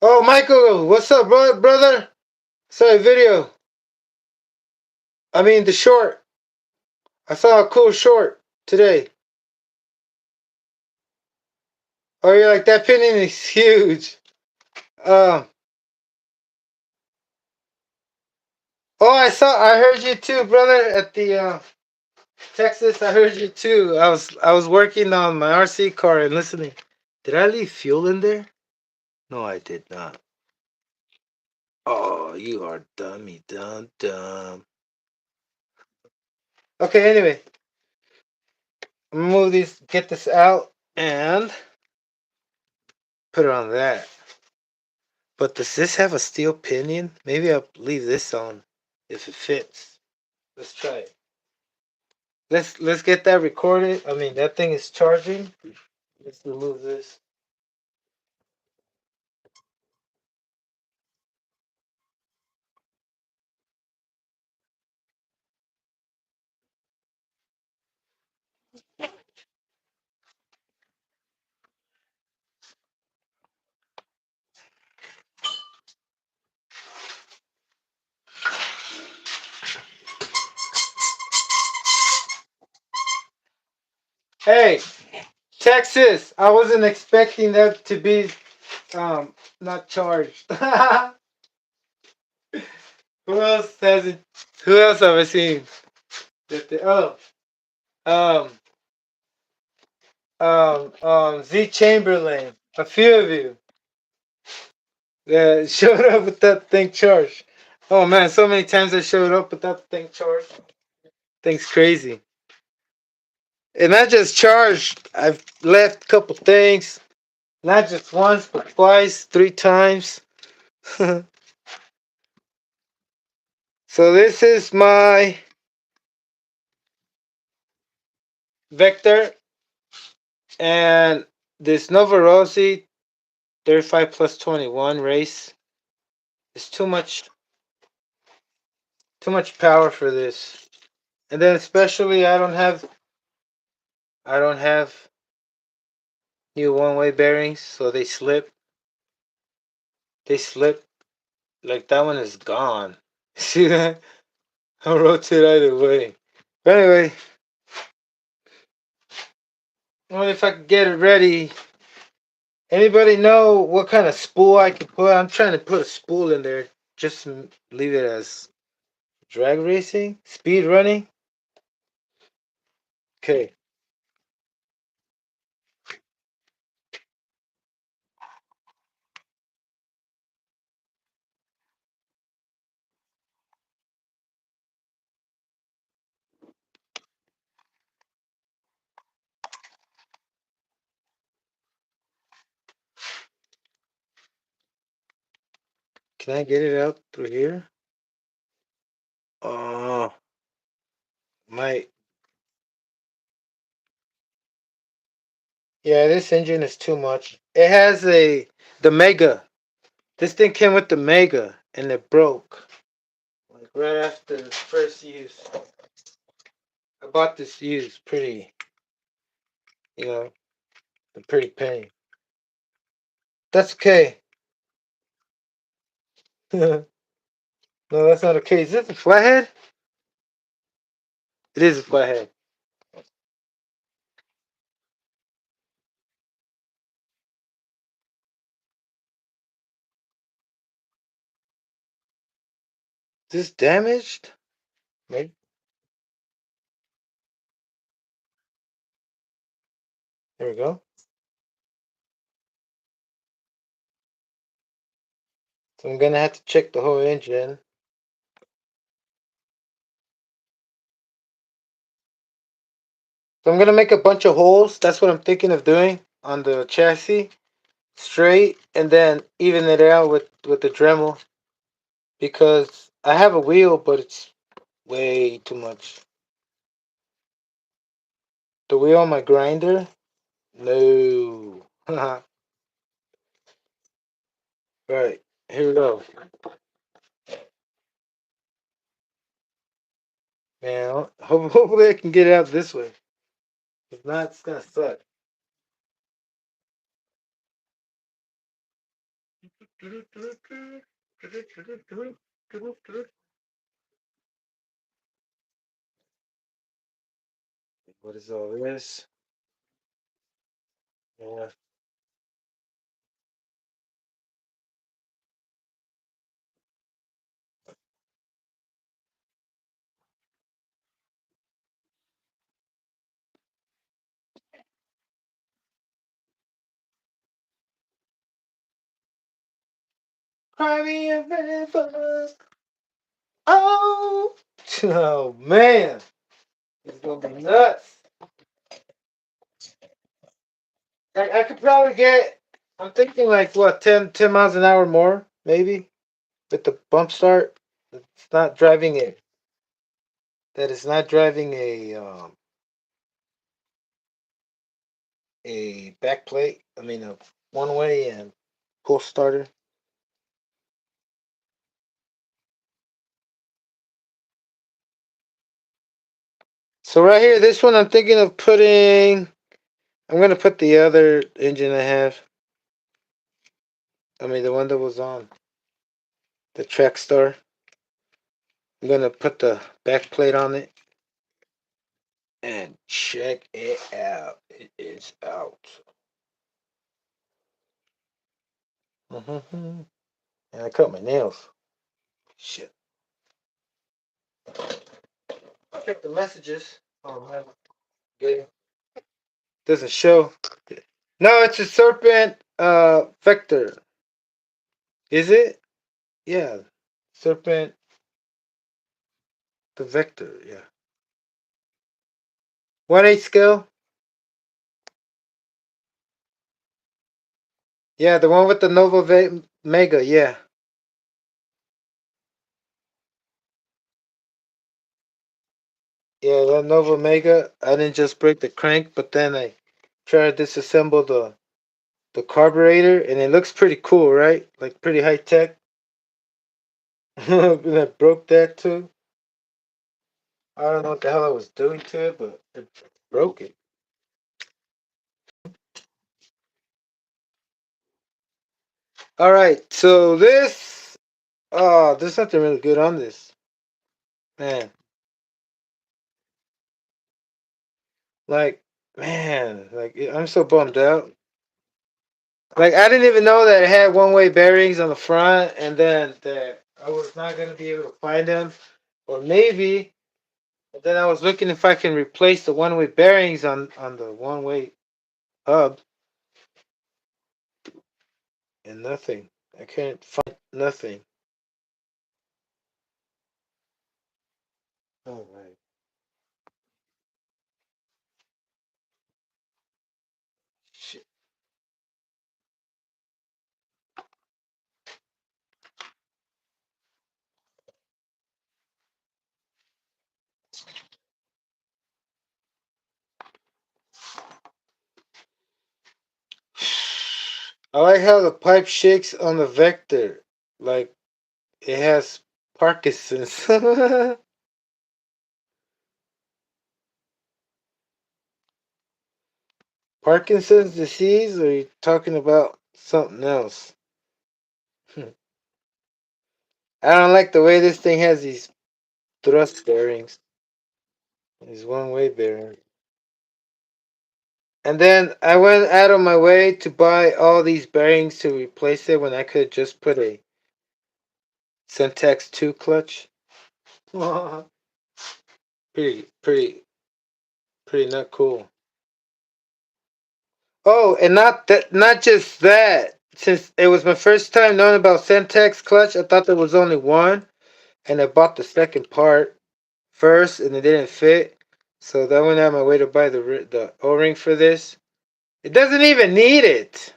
A: Oh, Michael, what's up, brother? Sorry, video. I mean, the short. I saw a cool short today. Oh, you're like, that pinning is huge. Um, I heard you too, brother, at the Texas. I heard you too. I was working on my RC car and listening. Did I leave fuel in there? No, I did not. Oh, you are dummy, dumb. Okay, anyway. I'm gonna move these, get this out, and put it on that. But does this have a steel pinion? Maybe I'll leave this on if it fits. Let's try it. Let's get that recorded. I mean, that thing is charging. Let's remove this. Hey, Texas! I wasn't expecting that to be not charged. Who else has it? Who else have I seen? Oh, um, Z Chamberlain. A few of you that showed up with that thing charged. Oh man, so many times I showed up with that thing charged. Thing's crazy. And not just charged. I've left a couple things. Not just once, but twice, three times. So this is my Vector and this Nova Rossi 35 plus 21 race. It's too much power for this. And then especially I don't have new one-way bearings, so they slip. They slip. Like that one is gone. See that? I'll rotate either way. But anyway, well, if I could get it ready. Anybody know what kind of spool I could put? I'm trying to put a spool in there. Just leave it as drag racing, speed running. Okay. Can I get it out through here? Oh, my. Yeah, this engine is too much. It has the Mega. This thing came with the Mega, and it broke. Like right after the first use. I bought this used, you know, a pretty penny. That's okay. No, that's not okay. Is this a flathead? It is a flathead. Is this damaged? Maybe. There we go. So I'm gonna have to check the whole engine. So I'm gonna make a bunch of holes. That's what I'm thinking of doing on the chassis, straight, and then even it out with the Dremel because I have a wheel, but it's way too much. The wheel on my grinder, no. Right, here we go. Man, hopefully I can get it out this way. If not, it's gonna suck. What is all this? Yeah. Cry me a river. Oh, oh man, it's gonna be nuts. I could probably get. I'm thinking like what 10 miles an hour more, maybe with the bump start. It's not driving it. That is not driving a back plate. I mean a one way and pull starter. So right here, this one I'm thinking of putting. I'm gonna put the other engine I have. I mean the one that was on the track star. I'm gonna put the back plate on it and check it out. It is out. And I cut my nails. Shit. I check the messages. Oh man, good. Doesn't show. No, it's a serpent vector. Is it? Yeah. Serpent the vector, yeah. 1/8 scale? Yeah, the one with the Mega, yeah. Yeah, that Nova Mega. I didn't just break the crank, but then I tried to disassemble the carburetor and it looks pretty cool, right? Like pretty high tech. And I broke that too. I don't know what the hell I was doing to it, but it broke it. All right, so this, oh, there's nothing really good on this, man. Like, man, like I'm so bummed out. Like I didn't even know that it had one-way bearings on the front, and then that I was not gonna be able to find them, or maybe. And then I was looking if I can replace the one-way bearings on the one-way hub, and nothing. I can't find nothing. All right. Shit. I like how the pipe shakes on the vector, like it has Parkinson's. Parkinson's disease, or are you talking about something else? I don't like the way this thing has these thrust bearings, these one-way bearings. And then I went out of my way to buy all these bearings to replace it when I could just put a Syntax 2 clutch. pretty, pretty, pretty not cool. Oh, and not just that. Since it was my first time knowing about Syntax clutch, I thought there was only one, and I bought the second part first, and it didn't fit. So then I went out of my way to buy the O-ring for this. It doesn't even need it,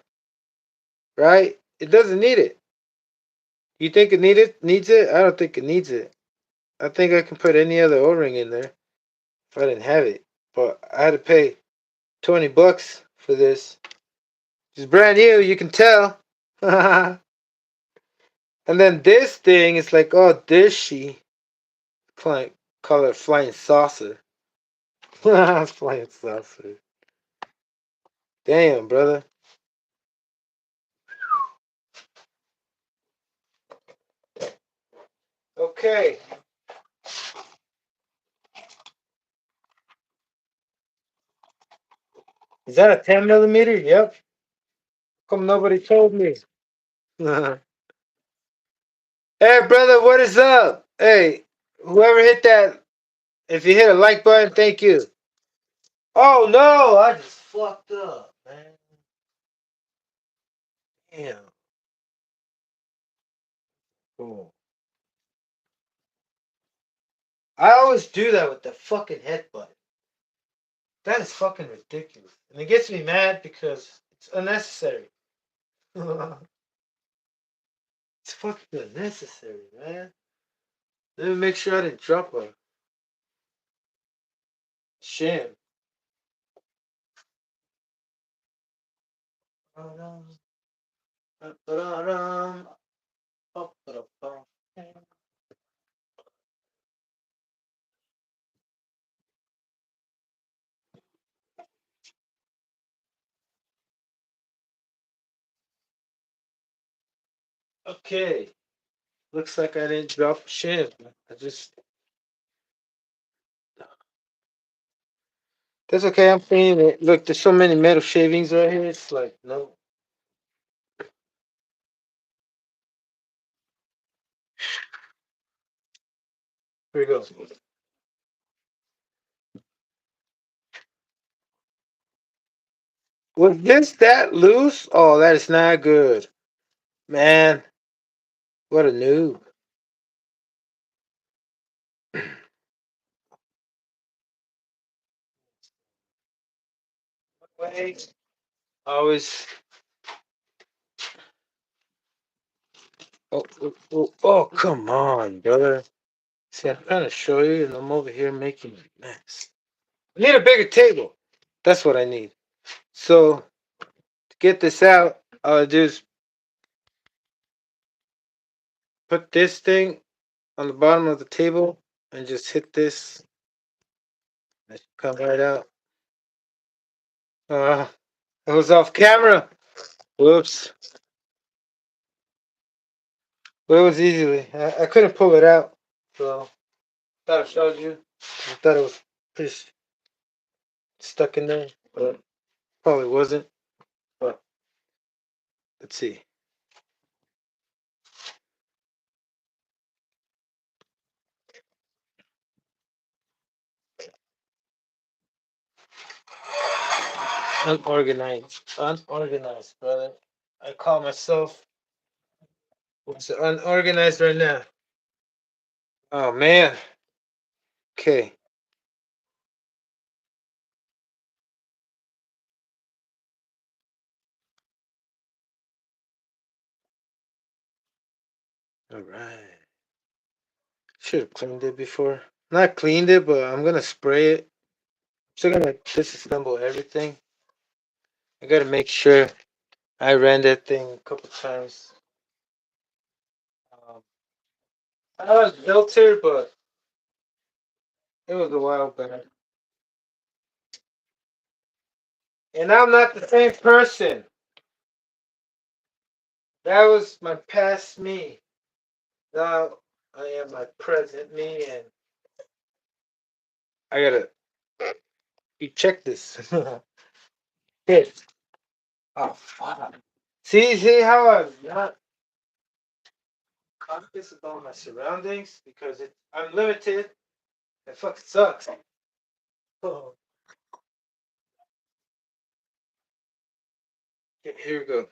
A: right? It doesn't need it. You think it needs it? I don't think it needs it. I think I can put any other O-ring in there if I didn't have it. But I had to pay $20 for this. It's brand new, you can tell. And then this thing is like all dishy. Flying, call it flying saucer. Flying saucer. Damn, brother. Okay. Is that a 10 millimeter? Yep. Come nobody told me. Hey, brother, what is up? Hey, whoever hit that, if you hit a like button, thank you. Oh no, I just fucked up, man. Damn. Cool. I always do that with the fucking head button. That is fucking ridiculous. And it gets me mad because It's unnecessary. It's fucking unnecessary, man. Let me make sure I didn't drop a shim. Okay. Looks like I didn't drop a shim. I just. That's okay. I'm cleaning it. Look, there's so many metal shavings right here. It's like, no. Here we go. Was this that loose? Oh, that is not good. Man, what a noob. Wait. Always. Oh, come on, brother. See, I'm trying to show you, and I'm over here making a mess. I need a bigger table. That's what I need. So, to get this out, I'll just put this thing on the bottom of the table and just hit this. That should come right out. Uh, it was off camera. Whoops. Well, it was easily. I couldn't pull it out. So, thought I showed you. I thought it was pretty stuck in there, but probably wasn't. But let's see. Unorganized. Unorganized, brother. I call myself what's unorganized right now. Oh man. Okay. All right. Should have cleaned it before. Not cleaned it, but I'm gonna spray it. Still gonna disassemble everything. I gotta make sure I ran that thing a couple times. Um, I know it's built here, but it was a while back. And I'm not the same person. That was my past me. Now I am my present me, and I gotta you check this. Hit. Oh fuck. See how I'm not conscious about my surroundings because I'm limited. It fucking sucks. Oh, okay, here we go.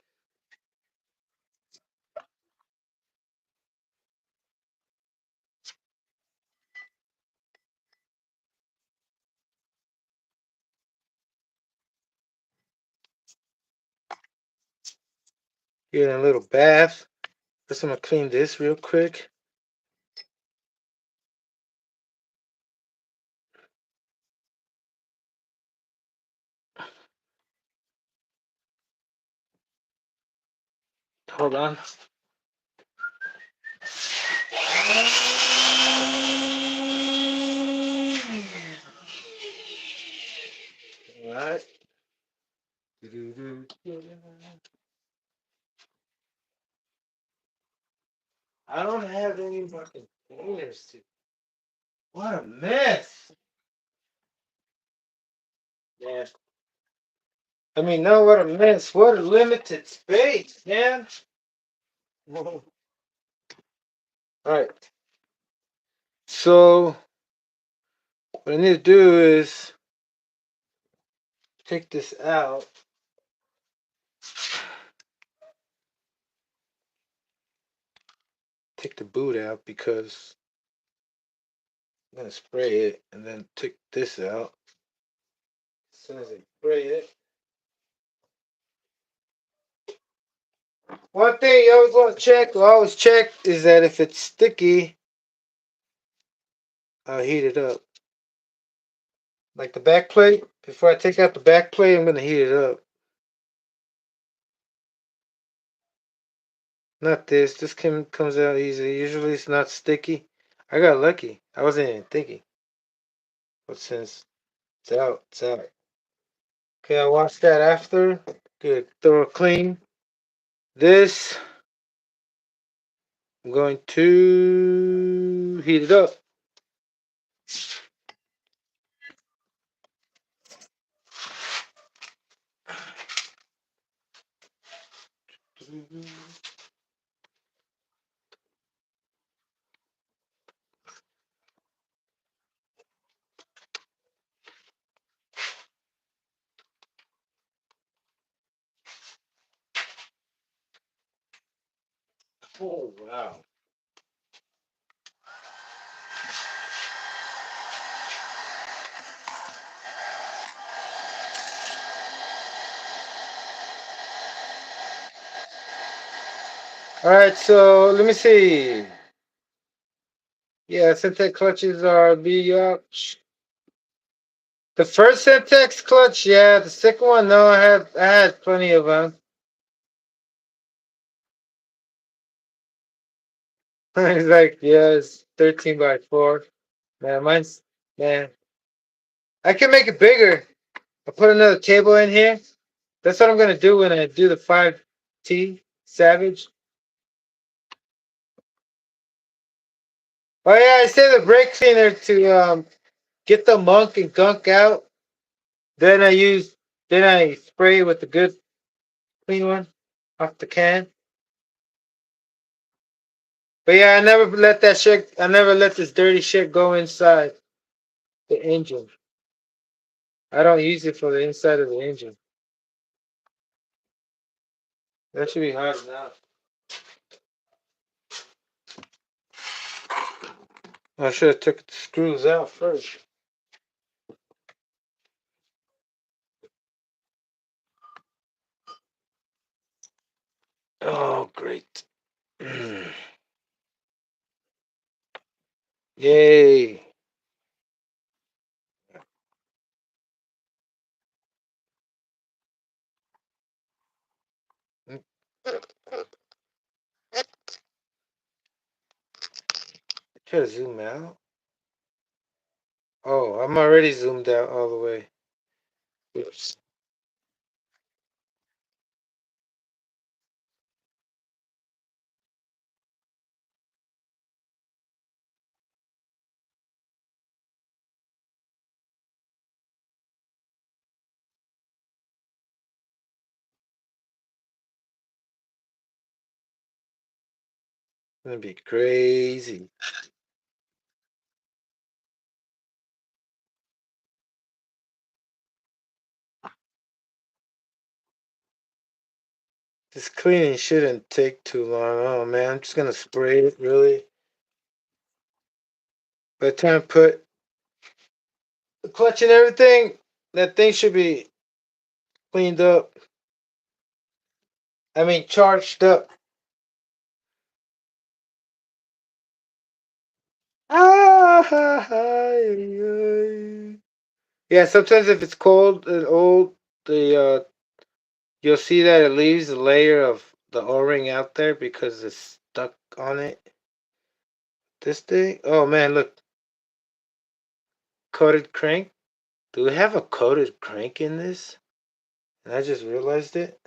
A: Getting a little bath. First, I'm gonna clean this real quick. Hold on. All right. I don't have any fucking cleaners to. What a mess. Yeah. I mean, no, what a mess. What a limited space, man. All right. So, what I need to do is take this out. Take the boot out because I'm going to spray it and then take this out. As soon as I spray it, One thing you always want to check, or always check, is that if it's sticky, I'll heat it up. Like the back plate, before I take out the back plate, I'm going to heat it up. Not this. This comes out easy. Usually it's not sticky. I got lucky. I wasn't even thinking. But since it's out, it's out. Okay, I wash that after. Good. Throw it clean. This, I'm going to heat it up. Oh, wow. All right, so let me see. Yeah, Syntex clutches are B up. The first Syntex clutch, yeah. The second one, no, I had plenty of them. It's like, yeah, it's 13 by 4. Man, man. I can make it bigger. I'll put another table in here. That's what I'm gonna do when I do the 5T Savage. Oh yeah, I say the brake cleaner to get the monk and gunk out. Then I spray with the good clean one off the can. But yeah, I never let this dirty shit go inside the engine. I don't use it for the inside of the engine. That should be hard enough. I should have took the screws out first. Oh, great. Yay. Try to zoom out. Oh, I'm already zoomed out all the way. Oops. Gonna be crazy. This cleaning shouldn't take too long. Oh man, I'm just gonna spray it really. By the time I put the clutch and everything, that thing should be cleaned up. I mean, charged up. Yeah, sometimes if it's cold and old, the you'll see that it leaves a layer of the O-ring out there because it's stuck on it. This thing, oh man, look, coated crank. Do we have a coated crank in this? And I just realized it.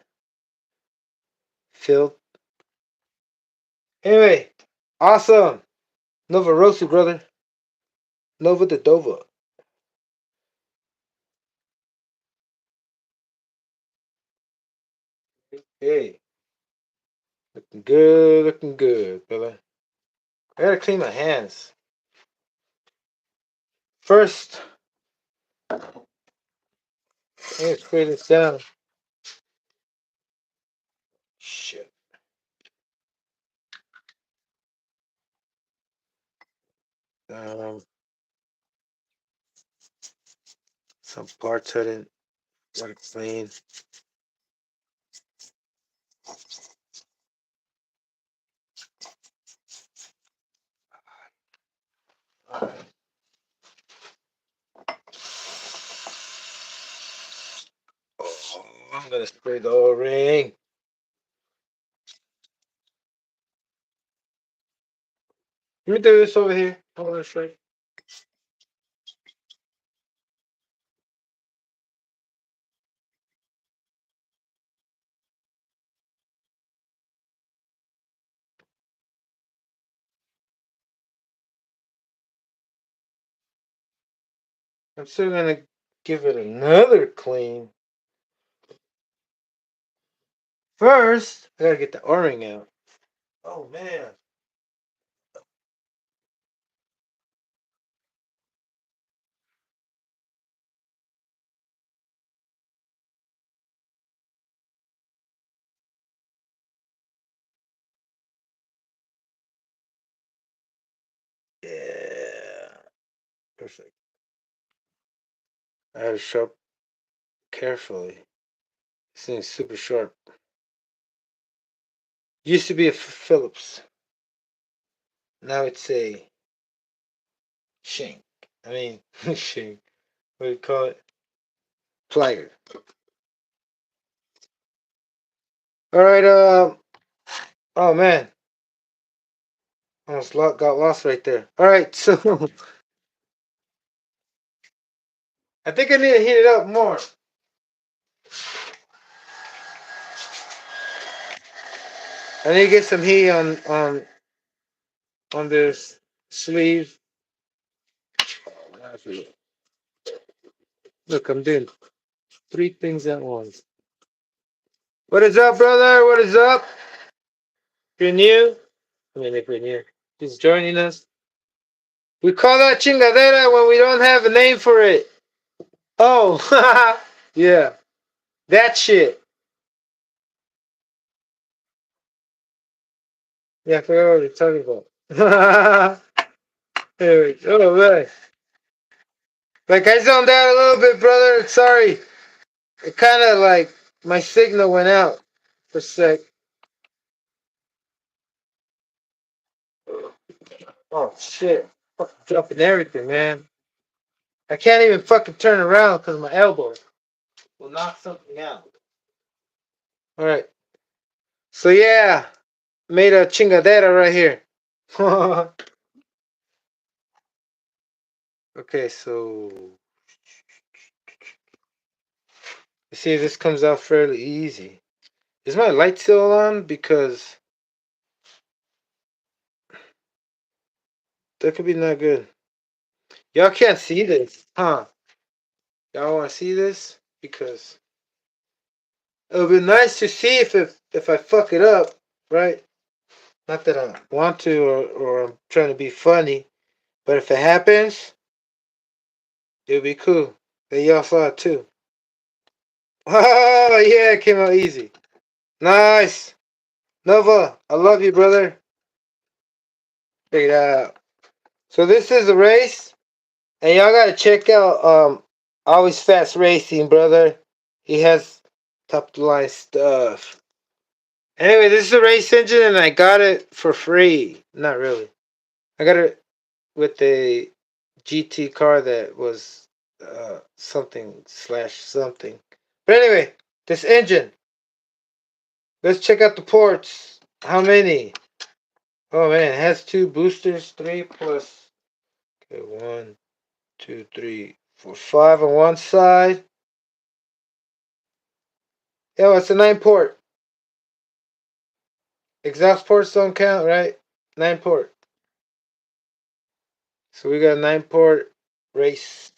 A: Phil. Anyway, awesome. Nova Rossi, brother. Nova the Dova. Hey, looking good, brother. I gotta clean my hands. First, let's spray this down. Shit. Um, some parts I didn't want to clean. Alright. Oh, I'm gonna spray the O-ring. Let me do this over here. Hold on a sec. I'm still gonna give it another clean. First, I gotta get the O-ring out. Oh man. Yeah. Perfect. I had to sharp carefully. This thing's super sharp. Used to be a Phillips. Now it's a shank. I mean, shank. What do you call it? Plier. All right. Oh man, almost got lost right there. All right. So I think I need to heat it up more. I need to get some heat on this sleeve. Look, I'm doing three things at once. What is up, brother? What is up? If you're new, I mean, if you're new, just joining us. We call that chingadera when we don't have a name for it. Oh, yeah, that shit. Yeah, I forgot what you're talking about. Anyway, oh man. Like I zoned out a little bit, brother. Sorry. It kind of like my signal went out for a sec. Oh shit! Fucking dropping everything, man. I can't even fucking turn around because my elbow will knock something out. All right. So yeah, made a chingadera right here. Okay, so you see this comes out fairly easy. Is my light still on? Because that could be not good. Y'all can't see this, huh? Y'all want to see this? Because it would be nice to see if I fuck it up, right? Not that I want to or I'm trying to be funny, but if it happens, it would be cool. That y'all saw it too. Oh yeah, it came out easy. Nice. Nova, I love you, brother. Check it out. So this is a race, and y'all gotta check out Always Fast Racing, brother. He has top of the line stuff. Anyway, this is a race engine, and I got it for free. Not really. I got it with a GT car that was something slash something. But anyway, this engine. Let's check out the ports. How many? Oh man, it has two boosters, three plus. Okay, one, two, three, four, five on one side. Yeah, well, it's a 9 port. Exhaust ports don't count, right? 9 port. So we got a 9 port race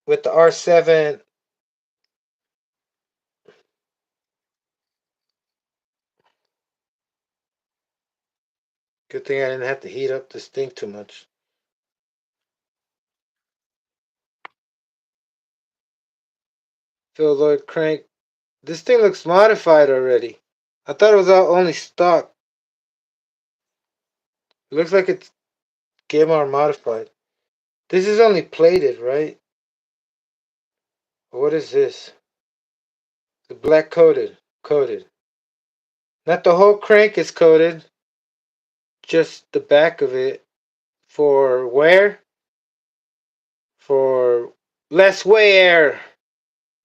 A: with the R7. Good thing I didn't have to heat up this thing too much. Phil Lloyd crank. This thing looks modified already. I thought it was all only stock. It looks like it's GMR modified. This is only plated, right? What is this? The black coated. Coated. Not the whole crank is coated. Just the back of it. for wear, for less wear,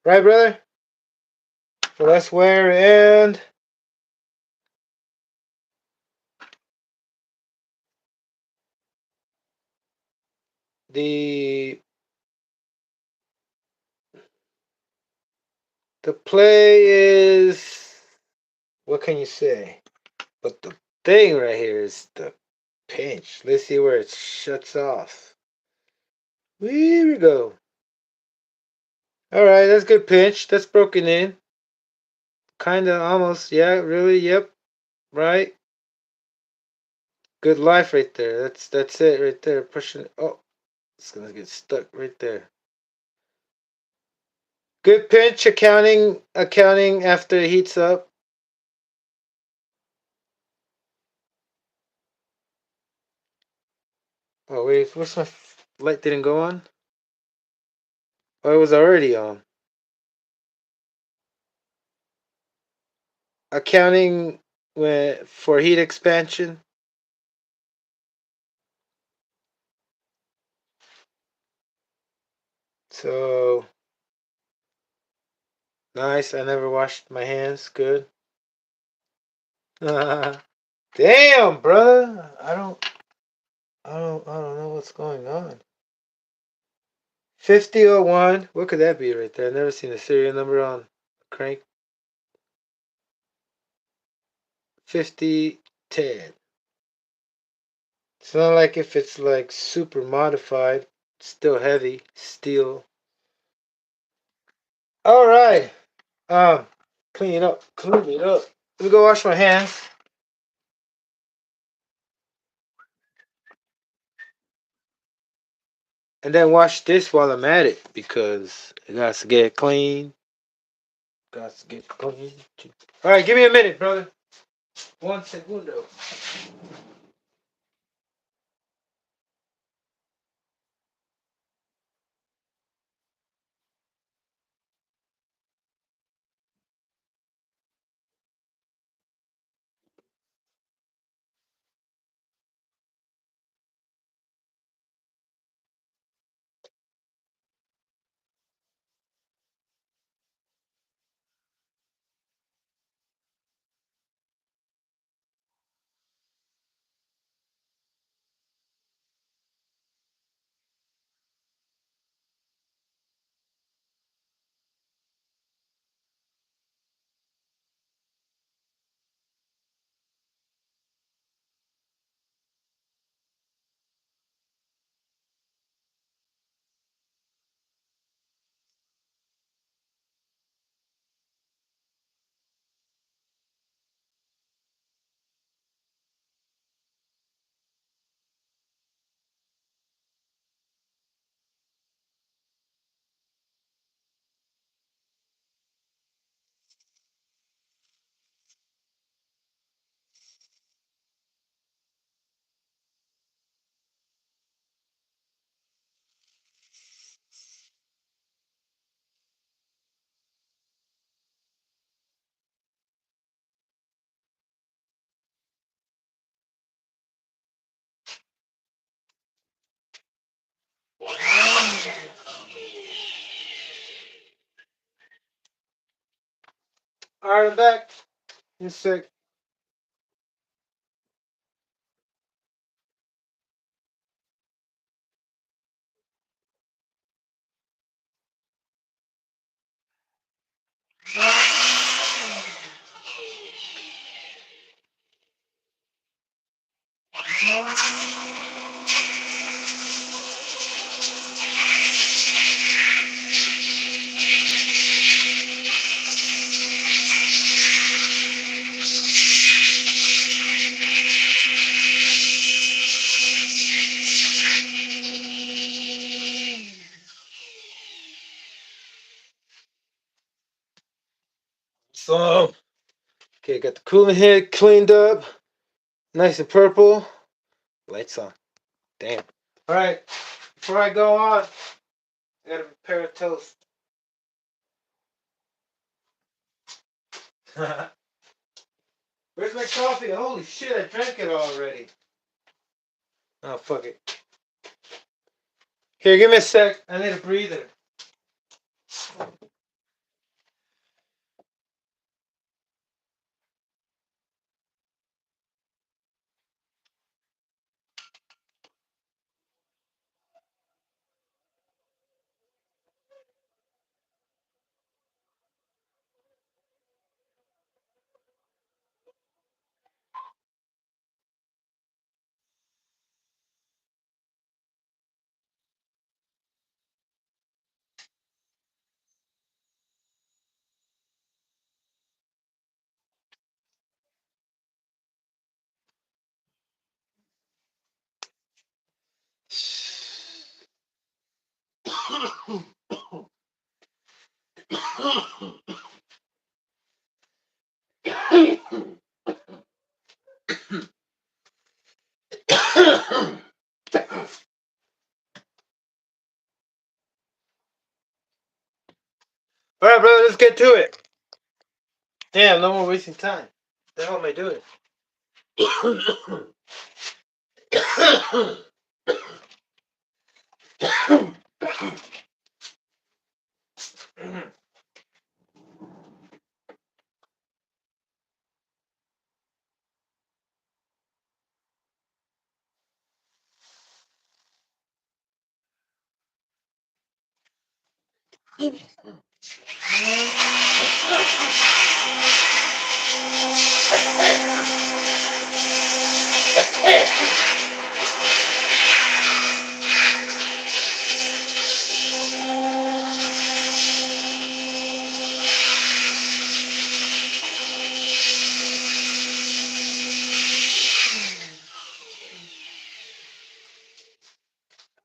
A: right, brother? For less wear and the the play is, what can you say? But the thing right here is the pinch. Let's see where it shuts off. Here we go. All right, that's good pinch. That's broken in. Kind of, almost. Yeah, really. Yep. Right. Good life right there. That's it right there. Pushing it. Oh, it's gonna get stuck right there. Good pinch accounting after it heats up. Oh wait, what's my light didn't go on? Oh, it was already on. Accounting for heat expansion. So nice. I never washed my hands. Good. Damn, brother. I don't know what's going on. 5001. What could that be right there? I've never seen a serial number on a crank. 5010. It's not like if it's like super modified. Still heavy. Steel. All right. Um, clean it up. Clean it up. Let me go wash my hands. And then wash this while I'm at it because it got to get clean. Got to get clean. All right, give me a minute, brother. 1 segundo. All right, I'm back. In a sec. So, okay, got the cooling head cleaned up. Nice and purple. Lights on. Damn. All right, before I go on, I gotta prepare a toast. Where's my coffee? Holy shit, I drank it already. Oh, fuck it. Here, give me a sec. I need a breather. All right, brother, let's get to it. Damn, no more wasting time. What the hell am I doing?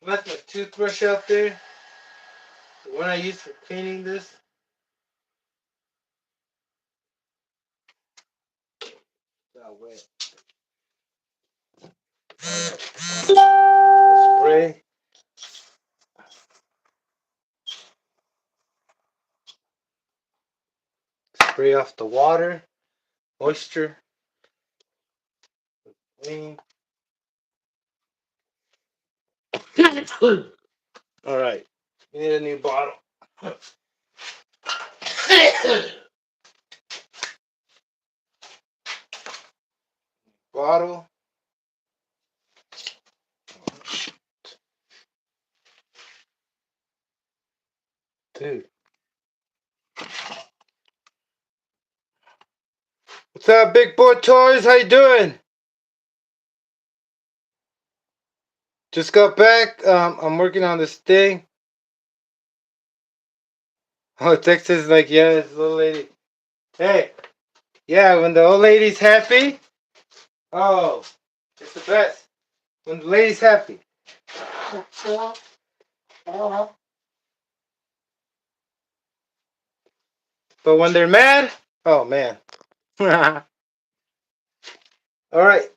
A: Left my toothbrush out there. The one I used for cleaning this. Got wet. Spray. Spray off the water. Moisture. Clean. Alright. You need a new bottle. Bottle. Dude. What's up, big boy toys? How you doing? Just got back. I'm working on this thing. Oh, Texas, like, yeah, it's a little lady. Hey, yeah, when the old lady's happy, oh, it's the best. When the lady's happy. But when they're mad, oh man. All right.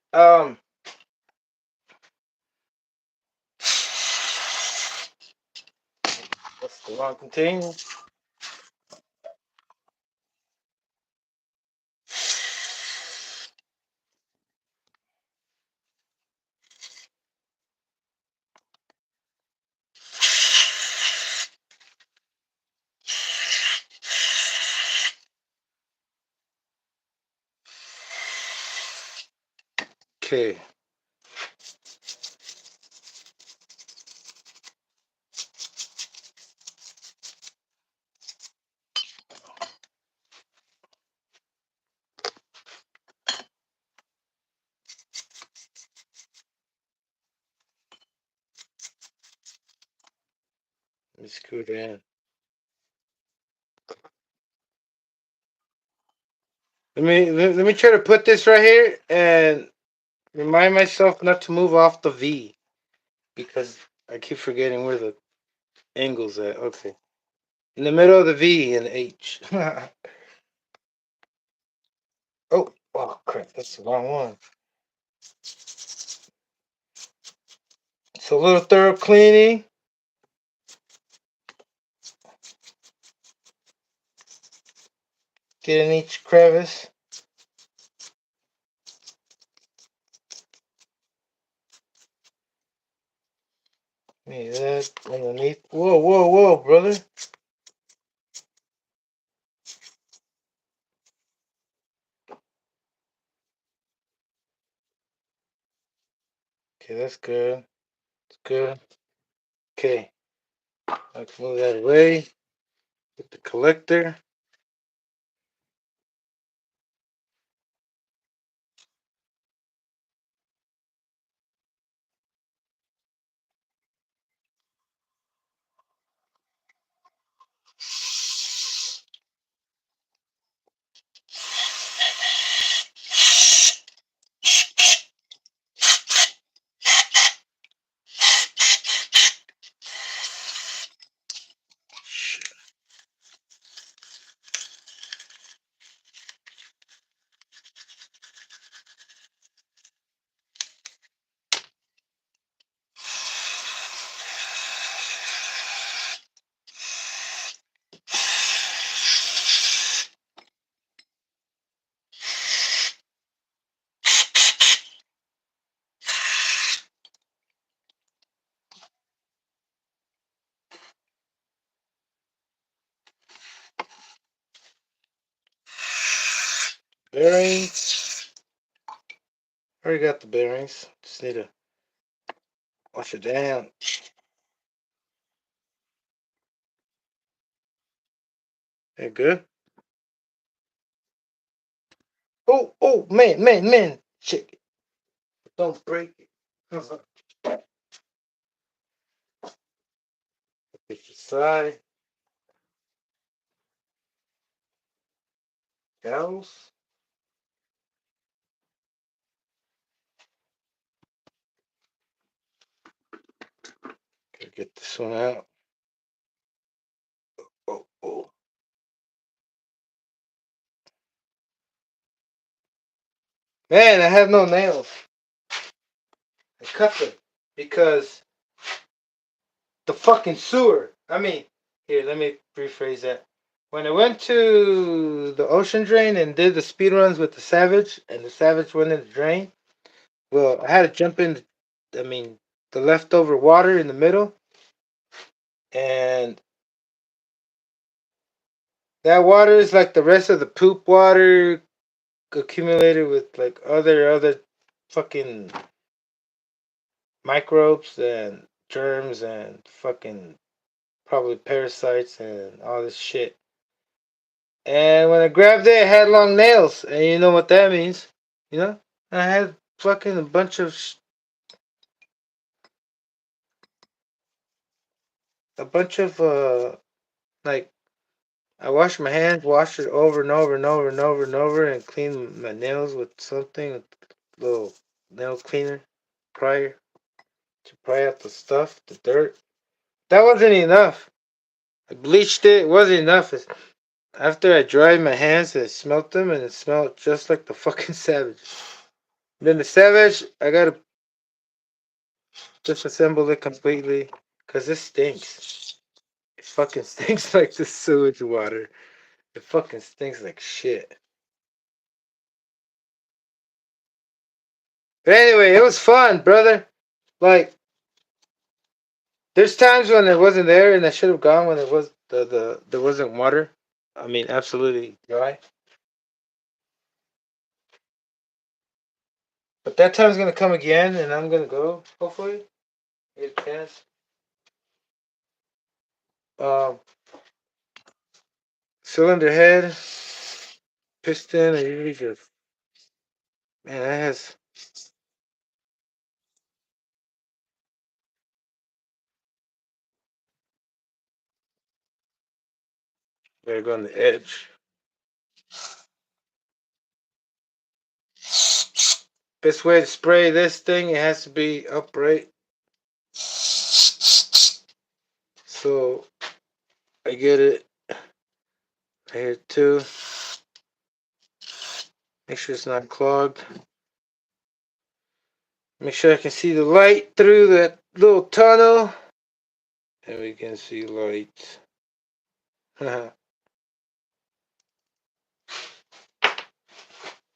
A: That's the wrong container. Okay. Let me screw it in. Let me try to put this right here and remind myself not to move off the V because I keep forgetting where the angle's at. Okay. In the middle of the V and H. Oh crap, that's the wrong one. So a little thorough cleaning. Get in each crevice. Need that underneath. Whoa, whoa, whoa, brother. Okay, that's good. It's good. Okay, let's move that away. Get the collector. Bearings. Already got the bearings. Just need to wash it down. Okay, good. Oh, oh, man, man, man. Check it. Don't break it. Get the side. Gals. Gotta get this one out. Oh, oh. Man, I have no nails. I cut them because the fucking sewer. I mean, here, let me rephrase that. When I went to the ocean drain and did the speed runs with the Savage, and the Savage went in the drain, well, I had to jump in, I mean, the leftover water in the middle, and that water is like the rest of the poop water accumulated with like other fucking microbes and germs and fucking probably parasites and all this shit. And when I grabbed it, it had long nails, and you know what that means, you know? I had fucking a bunch of like I washed my hands, washed it over and over and over and over and over, and cleaned my nails with something, with a little nail cleaner, prior to pry out the stuff, the dirt. That wasn't enough. I bleached it. It wasn't enough. After I dried my hands, I smelt them, and it smelled just like the fucking Savage. Then the Savage, I gotta disassemble it completely, cause it stinks. It fucking stinks like the sewage water. It fucking stinks like shit. But anyway, it was fun, brother. Like, there's times when it wasn't there, and I should have gone when it was there wasn't water. I mean, absolutely dry. But that time's gonna come again, and I'm gonna go. Hopefully, get a chance. Um, Cylinder head, piston. I usually just man, that has gotta go on the edge. Best way to spray this thing, it has to be upright. So I get it here too. Make sure it's not clogged. Make sure I can see the light through that little tunnel. And we can see light.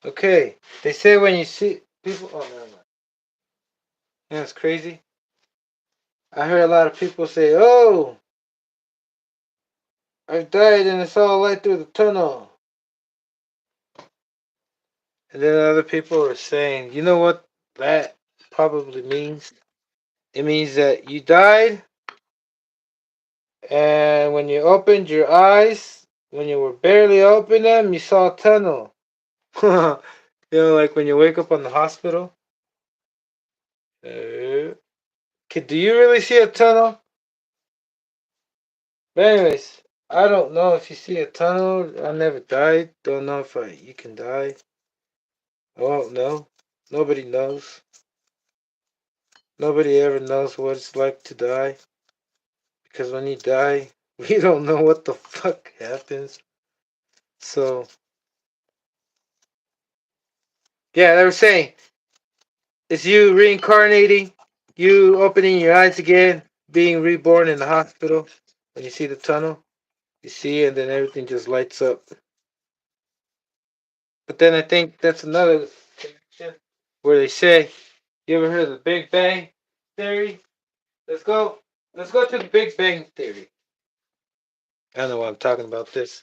A: Okay. They say when you see people. Oh, no, no. Yeah, it's crazy. I heard a lot of people say, "Oh, I died and it's all light through the tunnel." And then other people are saying, "You know what that probably means? It means that you died, and when you opened your eyes, when you were barely open them, you saw a tunnel." Like when you wake up on the hospital. Uh, do you really see a tunnel? But anyways, I don't know if you see a tunnel. I never died. Don't know if you can die. I won't know. Nobody knows. Nobody ever knows what it's like to die. Because when you die, we don't know what the fuck happens. So, yeah, they were saying, it's you reincarnating, you opening your eyes again, being reborn in the hospital. When you see the tunnel, you see it, and then everything just lights up. But then I think that's another connection where they say, you ever heard of the Big Bang Theory? Let's go. Let's go to the Big Bang Theory. I don't know why I'm talking about this.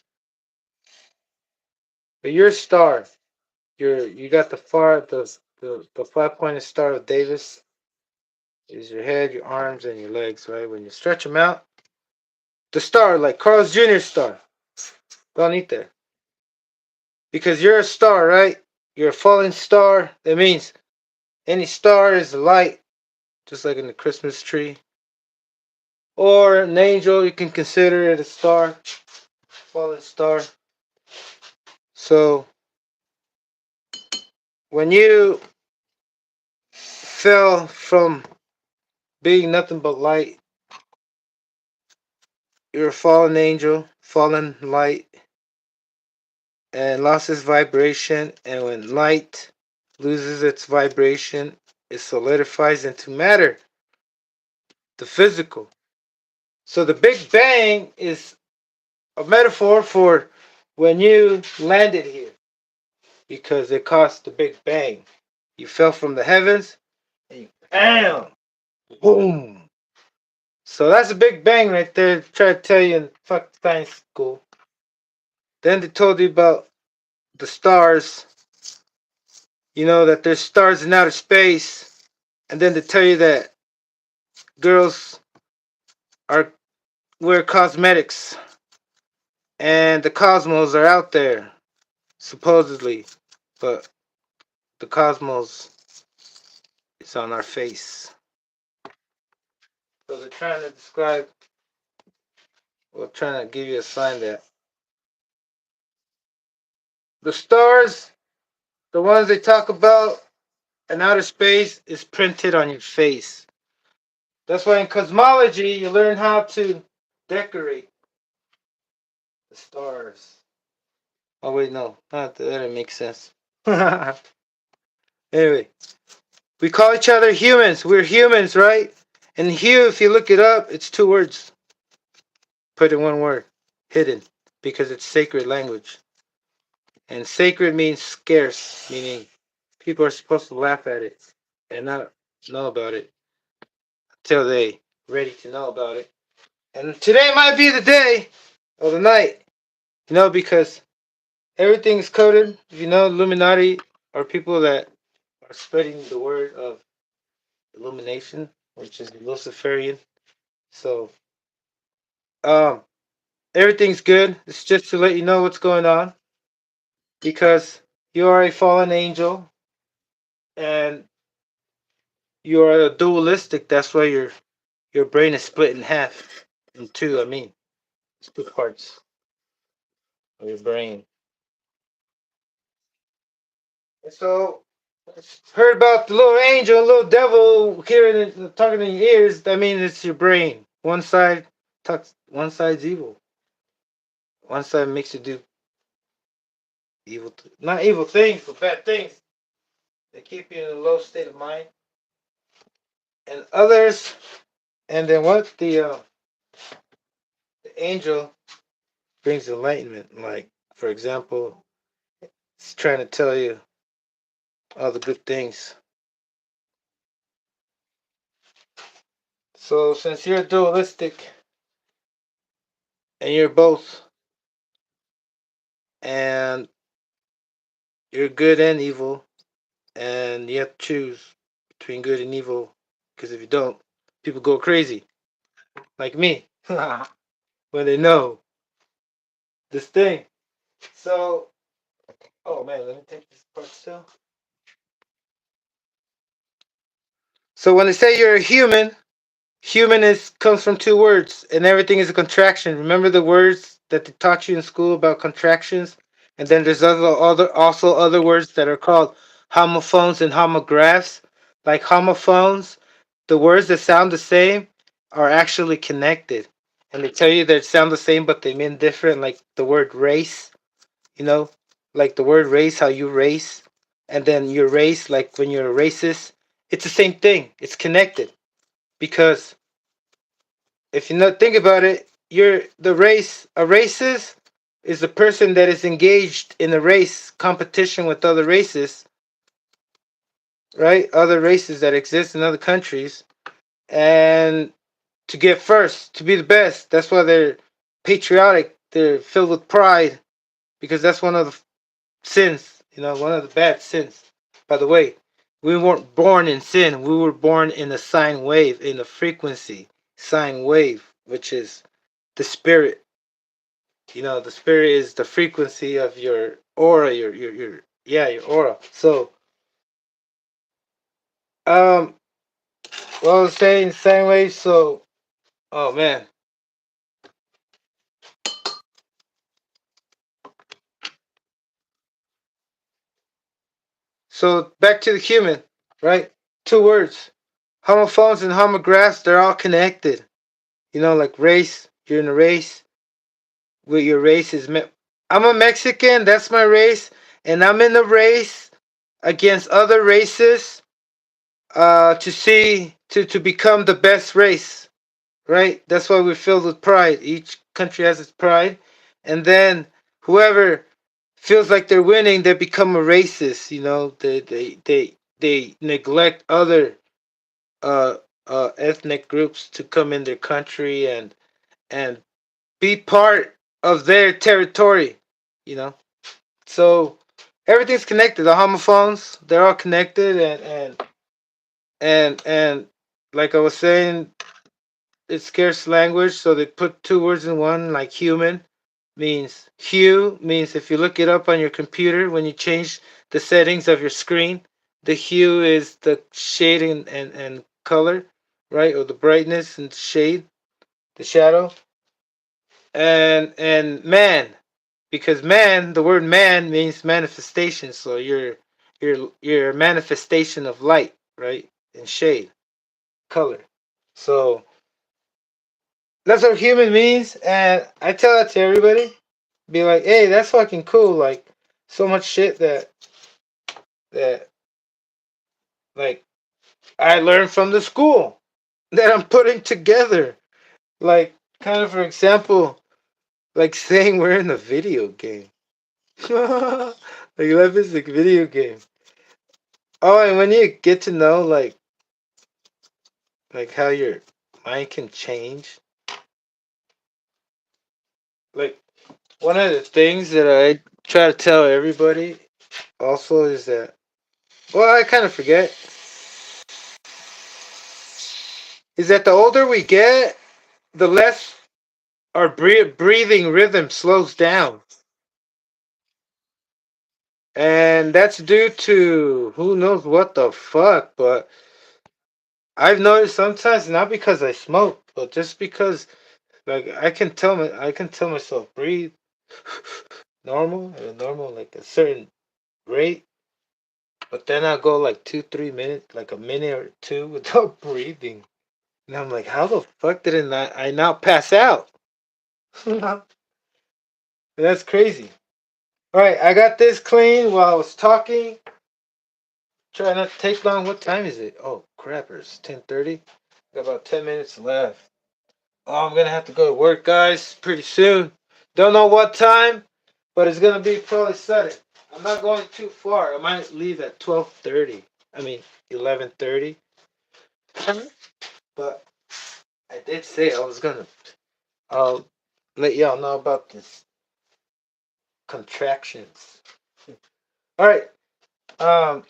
A: But you're a star. You got the 5 pointed star of Davis. Is your head, your arms, and your legs, right? When you stretch them out, the star, like Carl's Jr. star. Don't eat that. Because you're a star, right? You're a falling star. That means any star is a light, just like in the Christmas tree. Or an angel, you can consider it a star, fallen star. So when you fell from being nothing but light, you're a fallen angel, fallen light, and lost its vibration. And when light loses its vibration, it solidifies into matter, the physical. So the Big Bang is a metaphor for when you landed here, because it caused the Big Bang. You fell from the heavens and you bam, boom. So that's a Big Bang right there. Try to tell you in fuck science school. Then they told you about the stars. You know that there's stars in outer space, and then they tell you that girls are wear cosmetics, and the cosmos are out there supposedly, but the cosmos is on our face. So they're trying to describe, well, trying to give you a sign that the stars, the ones they talk about in outer space, is printed on your face. That's why in cosmology you learn how to decorate the stars. Oh wait, no, not that didn't make sense. Anyway, we call each other humans. We're humans, right? And Hugh, if you look it up, it's 2 words. Put in 1 word. Hidden. Because it's sacred language. And sacred means scarce, meaning people are supposed to laugh at it and not know about it until they ready to know about it. And today might be the day or the night, because everything's coded. Illuminati are people that are spreading the word of illumination, which is Luciferian. So, um, everything's good. It's just to let you know what's going on, because you are a fallen angel and you are a dualistic. That's why your brain is split in half, in two. I mean, it's 2 parts of your brain. And so, heard about the little angel, little devil hearing it, talking in your ears. That means it's your brain. One side talks. One side's evil. One side makes you do not evil things, but bad things. They keep you in a low state of mind. And others, and then what? The angel brings enlightenment. Like, for example, it's trying to tell you all the good things. So since you're dualistic and you're both, and you're good and evil, and you have to choose between good and evil, because if you don't, people go crazy, like me, when they know this thing. So, oh man, let me take this part still. So when they say you're a human, human is comes from two words, and everything is a contraction. Remember the words that they taught you in school about contractions, and then there's other words that are called homophones and homographs. Like homophones, the words that sound the same are actually connected, and they tell you they sound the same but they mean different. Like the word race, you know, like the word race, how you race, and then your race, like when you're a racist, it's the same thing. It's connected because if you not think about it, you're the race. A racist is a person that is engaged in a race competition with other races, right? Other races that exist in other countries, and to get first, to be the best. That's why they're patriotic. They're filled with pride because that's one of the sins. You know, one of the bad sins. By the way, we weren't born in sin. We were born in a sine wave, in a frequency sine wave, which is the spirit. You know, the spirit is the frequency of your aura, your yeah, your aura. So, um, well, I was saying same way. So, oh man. So back to the human, right? Two words, homophones and homographs. They're all connected. You know, like race. You're in a race. With your race is I'm a Mexican. That's my race, and I'm in a race against other races. To see to become the best race, right? That's why we're filled with pride. Each country has its pride, and then whoever feels like they're winning, they become a racist. You know, they neglect other uh ethnic groups to come in their country and be part of their territory. You know, so everything's connected. The homophones, they're all connected, and like I was saying, it's scarce language, so they put two words in one, like human means hue, means if you look it up on your computer, when you change the settings of your screen, the hue is the shade and color, right? Or the brightness and shade, the shadow. And man, because man, the word man means manifestation, so you're a manifestation of light, right? And shade, color. So that's what human means, and I tell that to everybody. Be like, hey, that's fucking cool. Like, so much shit that like I learned from the school that I'm putting together. Like, kind of for example, like saying we're in a video game. Like life is a video game. Oh, and when you get to know like how your mind can change, like one of the things that I try to tell everybody also is that, well, I kind of forget, is that the older we get, the less our breathing rhythm slows down. And that's due to who knows what the fuck, but I've noticed sometimes not because I smoke, but just because like I can tell myself breathe normal at a normal like a certain rate, but then I go like 2 3 minutes, like a minute or two without breathing. And I'm like, how the fuck did I now pass out? That's crazy. All right, I got this clean while I was talking. Try not to take long. What time is it? Oh, crappers. 10:30. Got about 10 minutes left. Oh, I'm going to have to go to work, guys, pretty soon. Don't know what time, but it's going to be probably sudden. I'm not going too far. I might leave at 12:30. I mean, 11:30. But I did say I was gonna let y'all know about this contractions. All right. Um,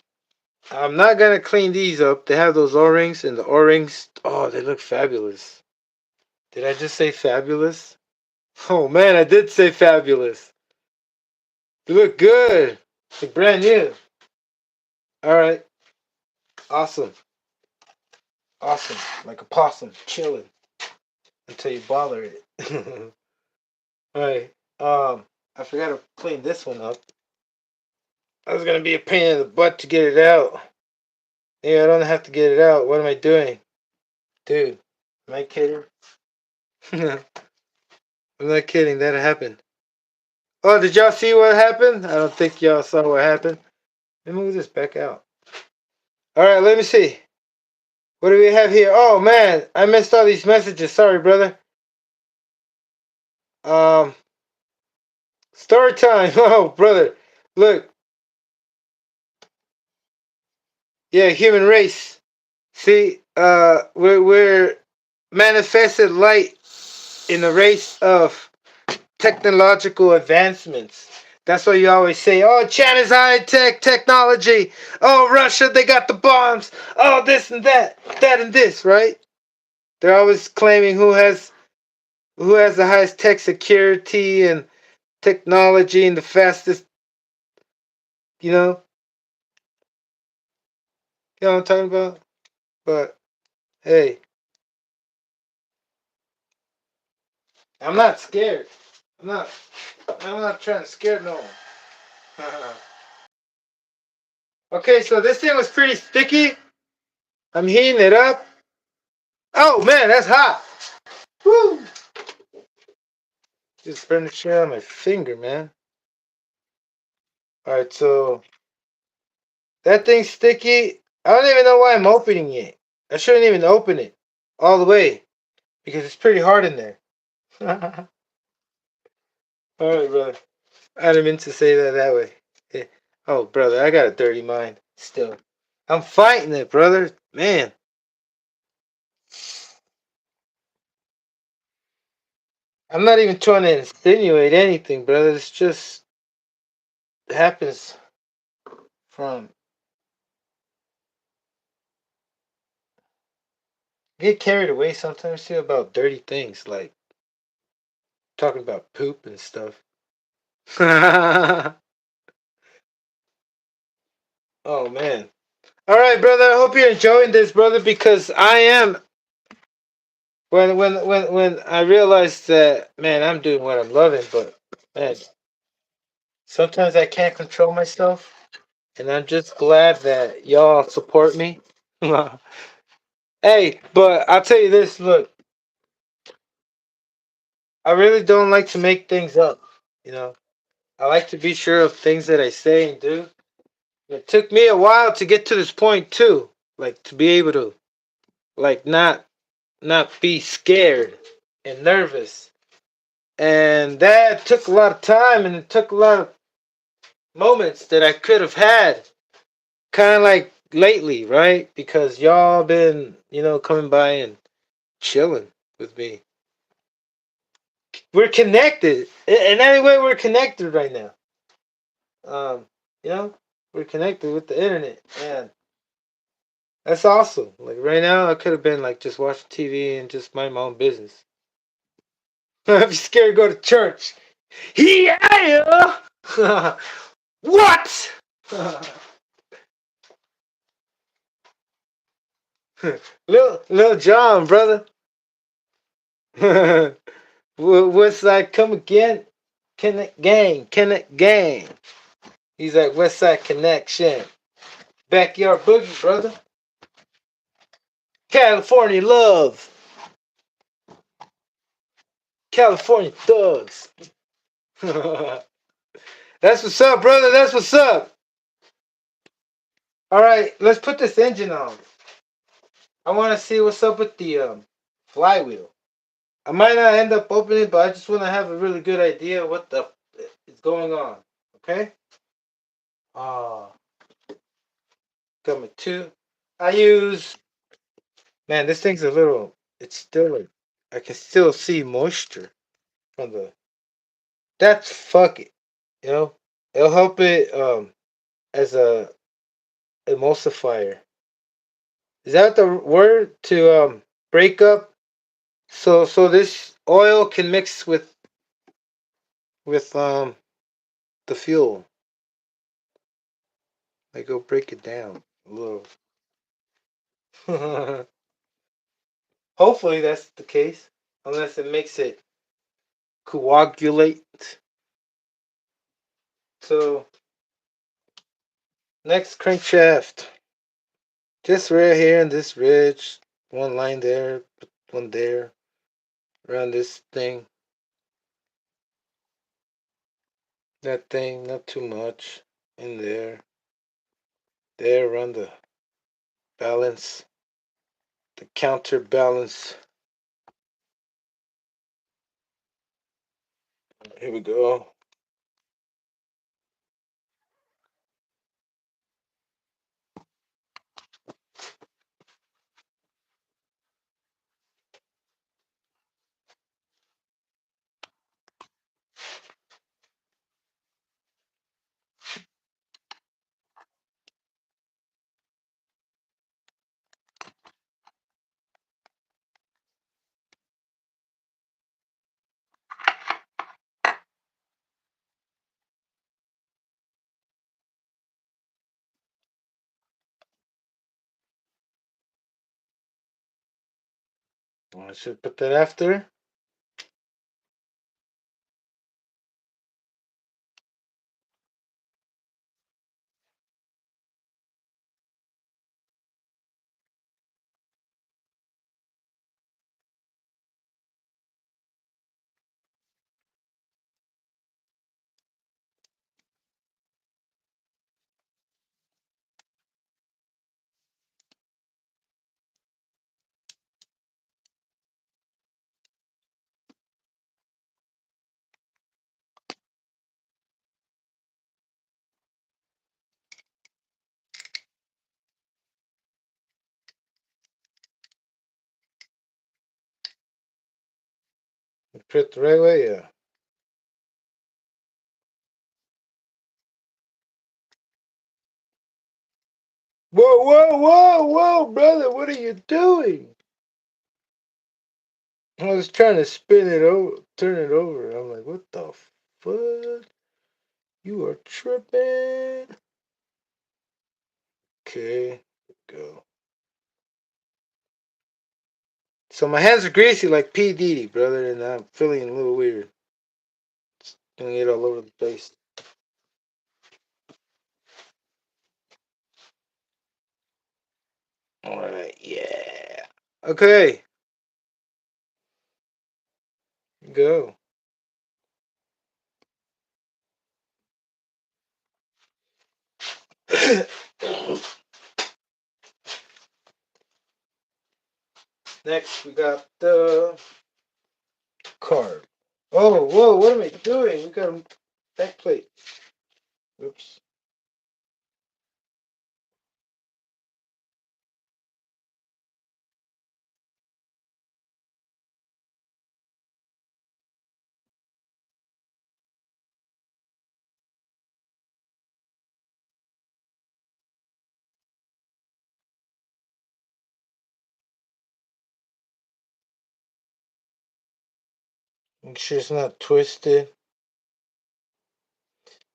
A: I'm not gonna clean these up. They have those O-rings, and the O-rings, oh, they look fabulous. Did I just say fabulous? Oh man, I did say fabulous. They look good. They're brand new. All right. Awesome. Awesome. Like a possum, chilling until you bother it. All right. I forgot to clean this one up. That was gonna be a pain in the butt to get it out. Yeah, I don't have to get it out. What am I doing? Dude, am I kidding? I'm not kidding. That happened. Oh, did y'all see what happened? I don't think y'all saw what happened. Let me move this back out. All right, let me see. What do we have here? Oh man, I missed all these messages. Sorry, brother. Um, story time. Oh, brother. Look, yeah, human race. See, we're manifested light in the race of technological advancements. That's why you always say, oh, China's high tech technology. Oh, Russia, they got the bombs. Oh, this and that, that and this, right? They're always claiming who has the highest tech security and technology and the fastest, you know, you know what I'm talking about? But hey, I'm not scared. I'm not I'm not trying to scare no one. Okay, so this thing was pretty sticky. I'm heating it up. Oh man, that's hot. Woo! Just burn the shit out of my finger, man. Alright, so that thing's sticky. I don't even know why I'm opening it. I shouldn't even open it all the way because it's pretty hard in there. Alright, brother. I didn't mean to say that way. Eh, oh, brother, I got a dirty mind still. I'm fighting it, brother. Man, I'm not even trying to insinuate anything, brother. It's just happens from get carried away sometimes too about dirty things like talking about poop and stuff. Oh man. All right, brother. I hope you're enjoying this, brother, because I am. When I realized that, man, I'm doing what I'm loving, but man, sometimes I can't control myself, and I'm just glad that y'all support me. Hey, but I'll tell you this. Look, I really don't like to make things up. You know, I like to be sure of things that I say and do. It took me a while to get to this point too, like to be able to, like not be scared and nervous, and that took a lot of time, and it took a lot of moments that I could have had, kind of like lately, right? Because y'all been, coming by and chilling with me. We're connected in any way. We're connected right now. Um, you know, we're connected with the internet, and that's awesome. Like right now, I could have been like just watching TV and just mind my own business. I'd be scared to go to church. Yeah. What? Little John, brother. West side come again? Connect gang, connect gang. He's like West Side Connection. Backyard boogie, brother. California love. California thugs. That's what's up, brother. That's what's up. All right, let's put this engine on. I want to see what's up with the flywheel. I might not end up opening it, but I just want to have a really good idea of what the is going on. Okay? Ah, coming two. I use, man, this thing's a little. It's still like I can still see moisture from the. That's fuck it. You know, it'll help it as a emulsifier. Is that the word to break up? So this oil can mix with the fuel. Like go break it down a little. Hopefully that's the case, unless it makes it coagulate. So next crankshaft, just right here in this ridge, one line there, one there, around this thing, that thing, not too much in there, there around the balance, the counterbalance. Here we go. I should put that after. Put it the right way, yeah. Whoa, whoa, whoa, whoa, brother, what are you doing? I was trying to spin it over, turn it over. I'm like, what the fuck? You are tripping. Okay, go. So my hands are greasy like P. Diddy, brother, and I'm feeling a little weird. Doing it all over the place. Alright, yeah. Okay, go. Next, we got the card. Oh, whoa, what am I doing? We got a back plate. Oops. Make sure it's not twisted.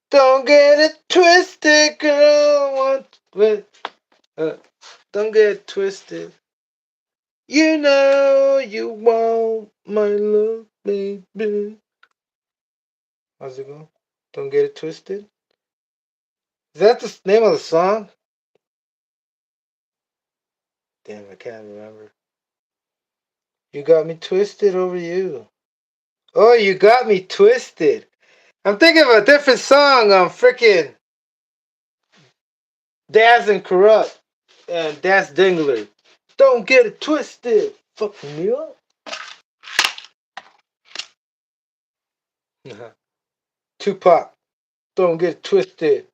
A: Don't get it twisted, girl. Uh, don't get it twisted. You know you want my love, baby. How's it go? Don't get it twisted. Is that the name of the song? Damn, I can't remember. You got me twisted over you. Oh, you got me twisted. I'm thinking of a different song on freaking Daz and Corrupt and Daz Dingler. Don't get it twisted. Fuck me up. Tupac. Don't get it twisted.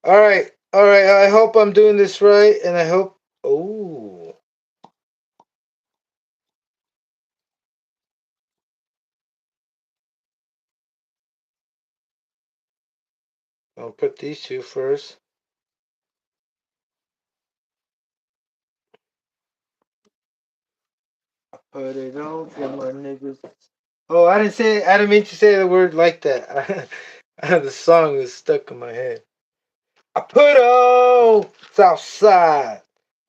A: All right. All right, I hope I'm doing this right, and I hope. Oh, I'll put these two first. Put it on for my niggas. Oh, I didn't say. I didn't mean to say the word like that. The song is stuck in my head. I put on South Side.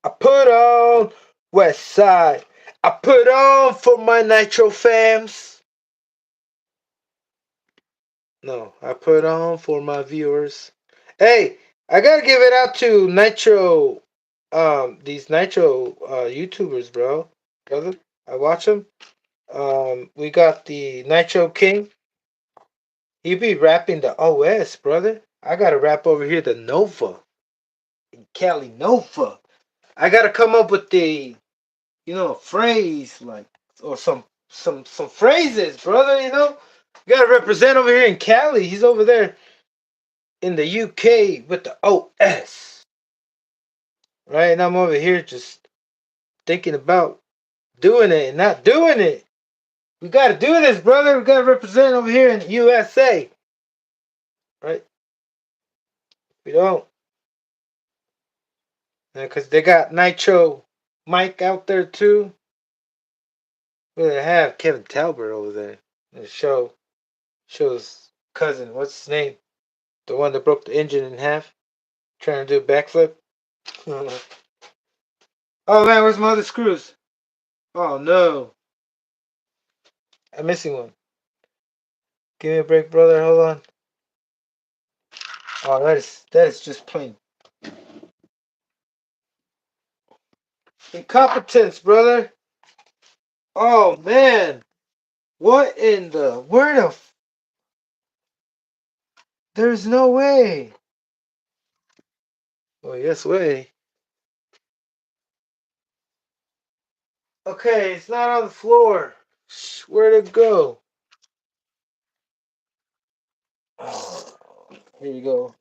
A: I put on West Side. I put on for my Nitro fams. No, I put on for my viewers. Hey, I gotta give it out to Nitro. These Nitro YouTubers, brother. I watch them. We got the Nitro King. He be rapping the OS, brother. I gotta rap over here the Nova in Cali Nova. I gotta come up with the a phrase like or some phrases, brother. You gotta represent over here in Cali. He's over there in the UK with the OS, right? And I'm over here just thinking about doing it and not doing it. We gotta do this, brother. We gotta represent over here in the USA, right? We don't, because they got Nitro Mike out there too. We have Kevin Talbert over there. The shows cousin. What's his name? The one that broke the engine in half, trying to do a backflip. Oh man, where's my other screws? Oh no, I'm missing one. Give me a break, brother. Hold on. Oh, that is just plain incompetence, brother. Oh man, what in the where the? There's no way. Oh yes, way. Okay, it's not on the floor. Where'd it go? Oh, here you go.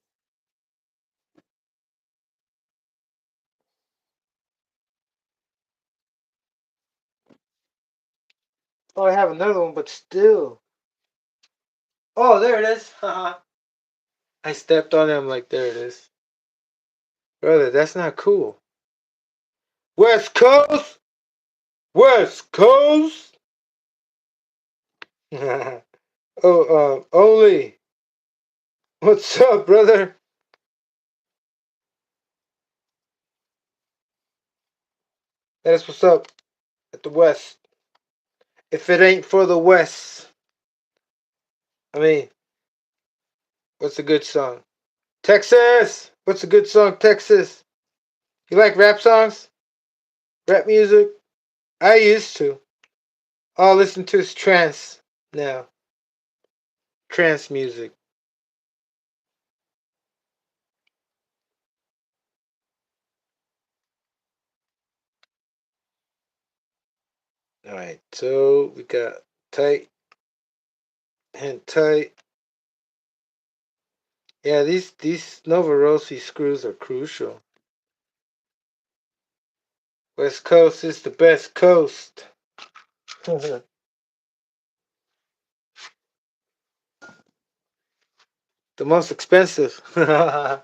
A: Oh, I have another one, but still. Oh, there it is. Haha. I stepped on him like there it is. Brother, that's not cool. West Coast! West Coast! Only. What's up, brother? That's what's up at the West. If it ain't for the West, I mean, what's a good song? Texas! What's a good song, Texas? You like rap songs? Rap music? I used to. All I listen to is trance now. Trance music. Alright, so we got tight and tight. Yeah, these Nova Rossi screws are crucial. West Coast is the best coast. The most expensive. I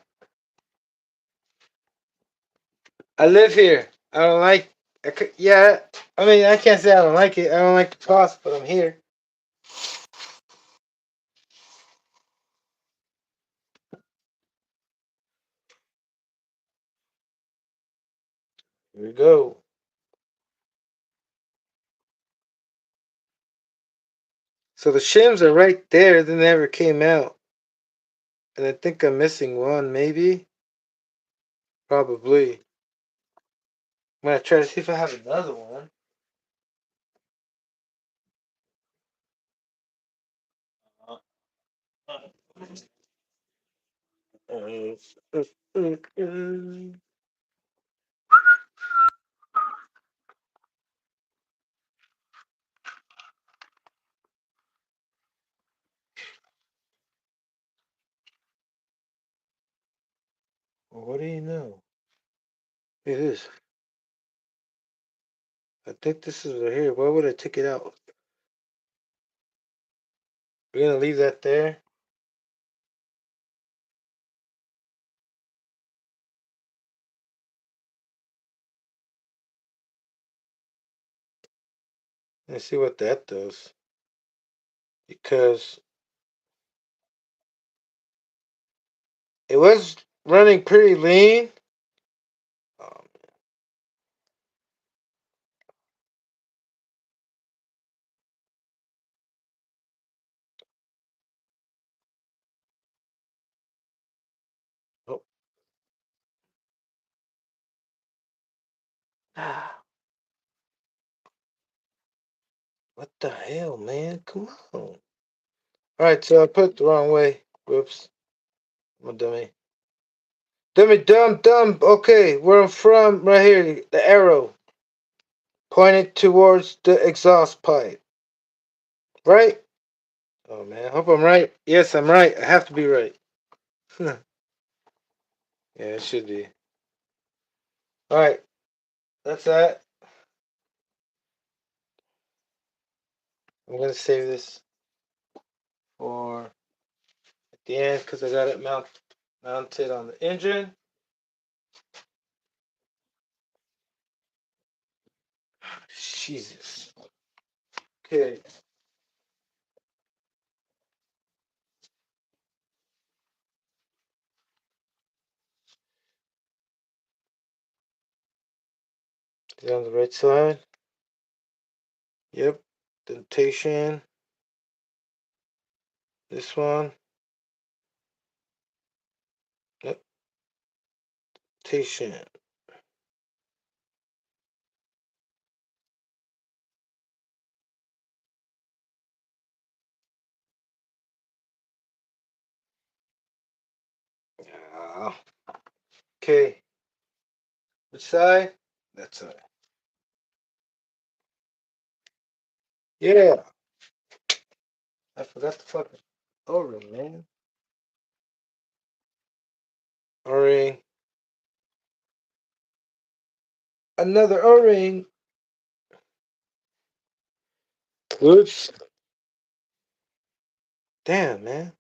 A: live here. I don't like. Yeah, I mean, I can't say I don't like it. I don't like the cost, but I'm here. Here we go. So the shims are right there. They never came out, and I think I'm missing one. Maybe, probably. I'm gonna try to see if I have another one. It is. I think this is right here. Why would I take it out? We're gonna leave that there. Let's see what that does. Because it was running pretty lean. Um, oh. Ah, what the hell, man? Come on. Alright, so I put it the wrong way. Whoops. I'm a dummy. Dummy, dumb. Okay, where I'm from, right here, the arrow pointed towards the exhaust pipe. Right? Oh, man. I hope I'm right. Yes, I'm right. I have to be right. Yeah, it should be. Alright, that's that. I'm going to save this for at the end because I got it mounted on the engine. Jesus. Okay. Is it on the right side? Yep. Dentation. This one. Yep. Dentation. Ah. Okay. Which side? That side. Yeah. I forgot the fucking O-ring, man. O-ring. Another O-ring. Oops. Damn, man.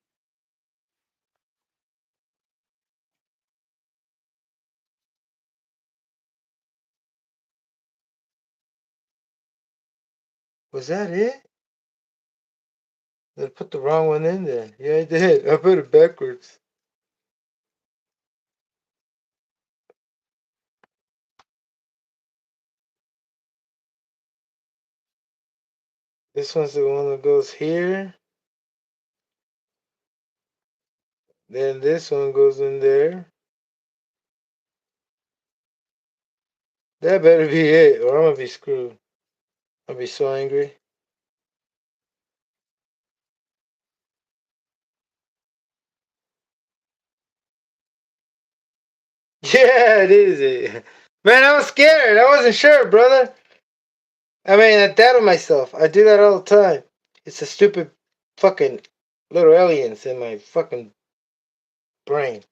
A: Was that it? I put the wrong one in there. Yeah, I did. I put it backwards. This one's the one that goes here. Then this one goes in there. That better be it, or I'm gonna be screwed. I'll be so angry. Yeah, it is it. Man, I was scared. I wasn't sure, brother. I mean, I doubted myself. I do that all the time. It's a stupid fucking little aliens in my fucking brain.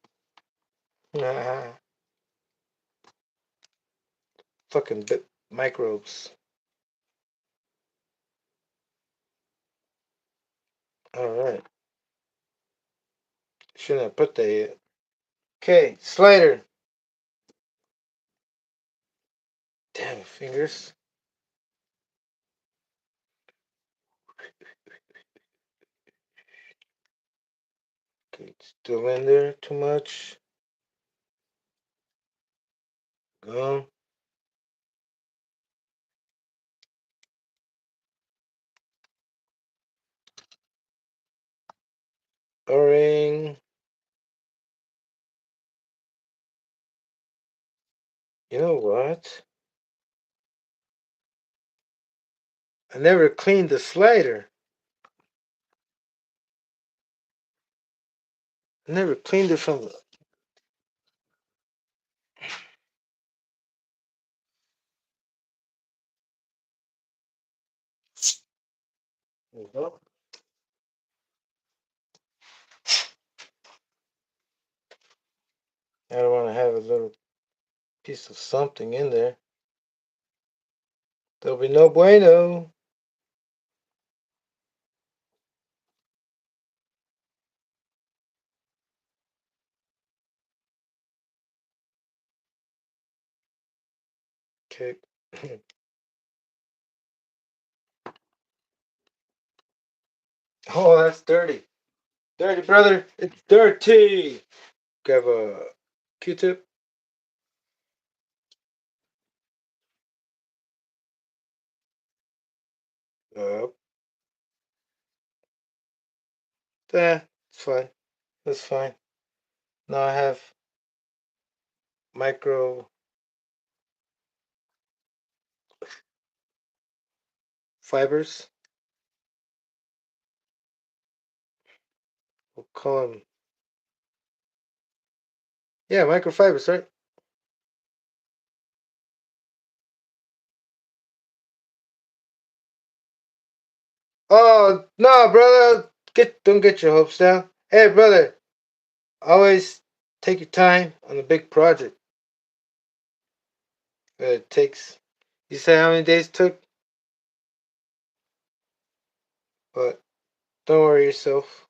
A: Fucking microbes. Alright. Shouldn't have put that yet. Okay, slider. Damn fingers. Okay, still in there too much. Gum. O-ring. You know what? I never cleaned the slider. I never cleaned it from the. Mhm. I don't want to have a little piece of something in there. There'll be no bueno. Okay. Oh, that's dirty. Dirty, brother. It's dirty. Grab a Q-tip. Up. There. It's fine. That's fine. Now I have micro fibers. We'll call them. Yeah, microfibers, right? Oh no, brother. Don't get your hopes down. Hey, brother. Always take your time on a big project. It takes. You say how many days it took, but don't worry yourself.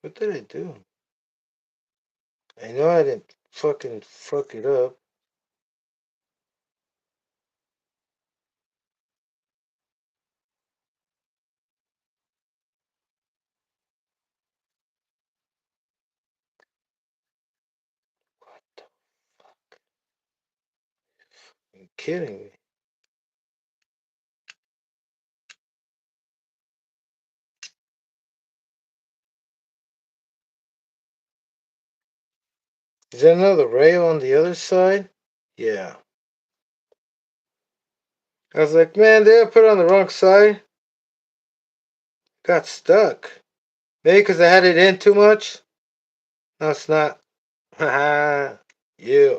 A: What did I do? I know I didn't fucking fuck it up. What the fuck? You kidding me? Is there another rail on the other side? Yeah. I was like, man, did I put it on the wrong side? Got stuck. Maybe because I had it in too much? No, it's not. Haha. Yeah.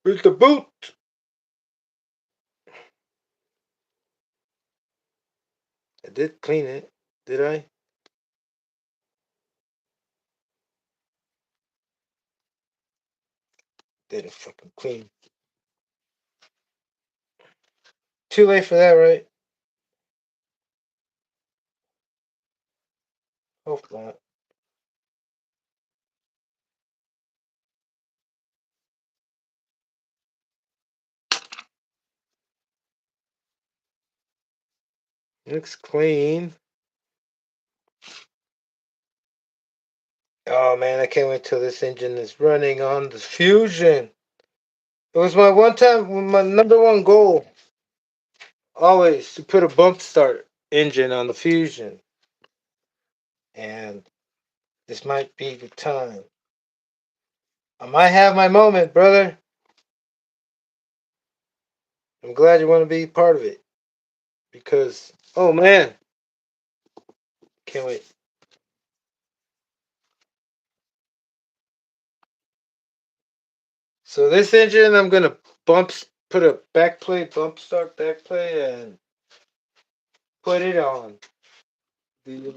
A: Where's the boot? I did clean it. Did I? Didn't fucking clean. Too late for that, right? Hope not. Looks clean. Oh man, I can't wait till this engine is running on the Fusion. It was my number one goal, always to put a bump start engine on the Fusion. And this might be the time. I might have my moment, brother. I'm glad you want to be part of it. Because, oh man, can't wait. So this engine, I'm gonna put a back plate, bump start back plate, and put it on the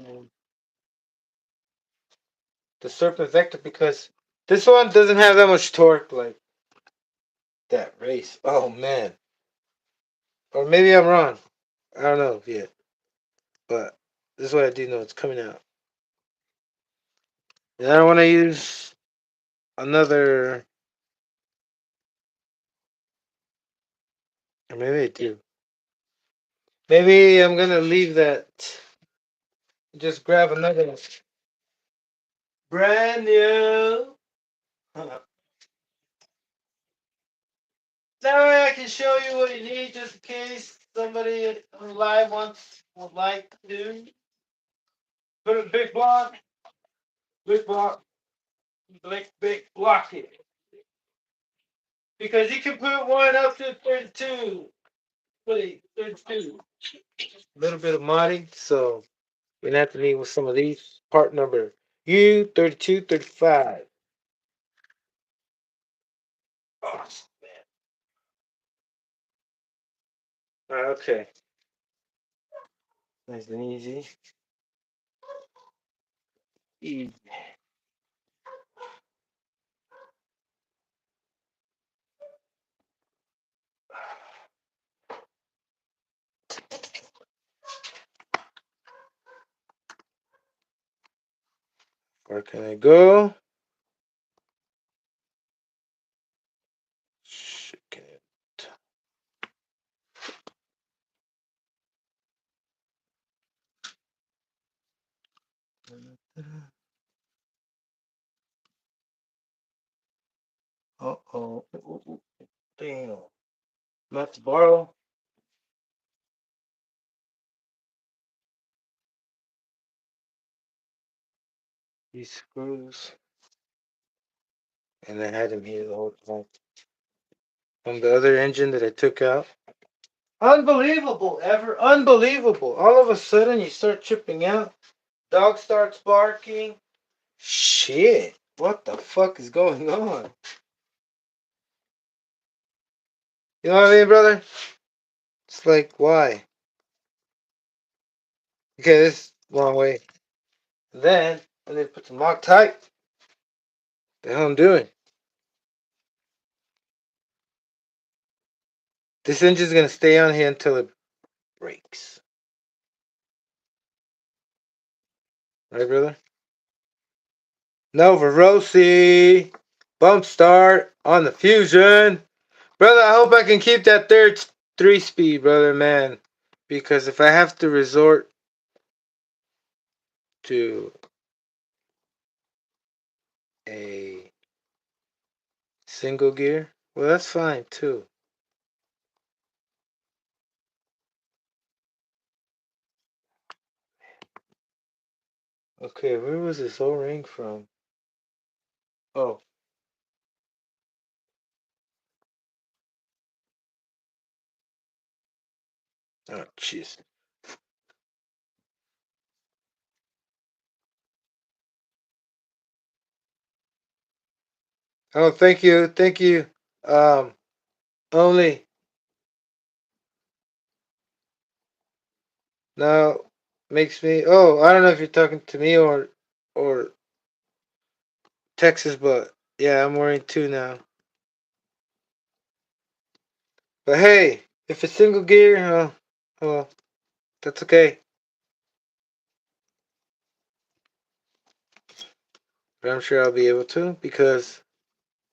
A: the Serpent Vector because this one doesn't have that much torque like that race. Oh man, or maybe I'm wrong. I don't know yet, but this is what I do know. It's coming out, and I don't want to use another. Or maybe I do. Maybe I'm gonna leave that. Just grab another brand new. That way I can show you what you need just in case somebody on live would like to put a big block, big block here. Because you can put one up to 32. Wait, 32. A little bit of modding, so we're gonna have to need with some of these. Part number U32, 35. Oh, Okay. Nice and easy. Easy. Where can I go? Chicken it. Uh-oh. Damn. Let's borrow these screws. And I had them here the whole time. From the other engine that I took out. Unbelievable, ever. Unbelievable. All of a sudden you start tripping out. Dog starts barking. Shit. What the fuck is going on? You know what I mean, brother? It's like, why? Okay, this is the wrong way. Then, I need to put some Loctite. The hell I'm doing? This engine's gonna stay on here until it breaks. Right, brother? Nova Rossi. Bump start on the Fusion. Brother, I hope I can keep that third 3-speed, brother, man. Because if I have to resort to a single gear, well, that's fine too. Okay, where was this O-ring from? Oh. Oh, jeez. Oh, thank you. Thank you. Um, only. Now makes me. Oh, I don't know if you're talking to me or Texas, but yeah, I'm wearing two now. But hey, if it's single gear, well, that's okay. But I'm sure I'll be able to because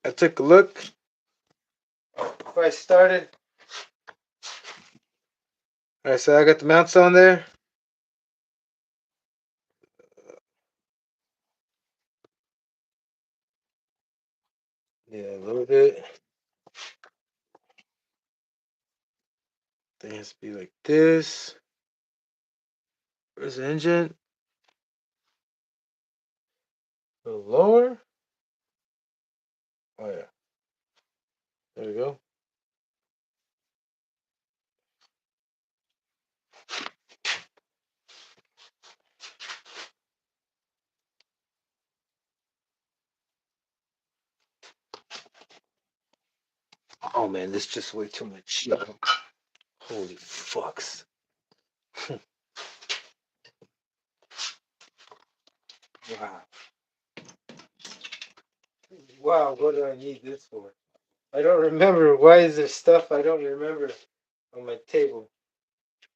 A: I took a look. If I started, all right. So I got the mounts on there. Yeah, a little bit. It has to be like this. Where's the engine? A little lower. Oh yeah. There we go. Oh man, this just way too much. Holy fucks. Wow. Wow, what do I need this for? I don't remember. Why is there stuff I don't remember on my table?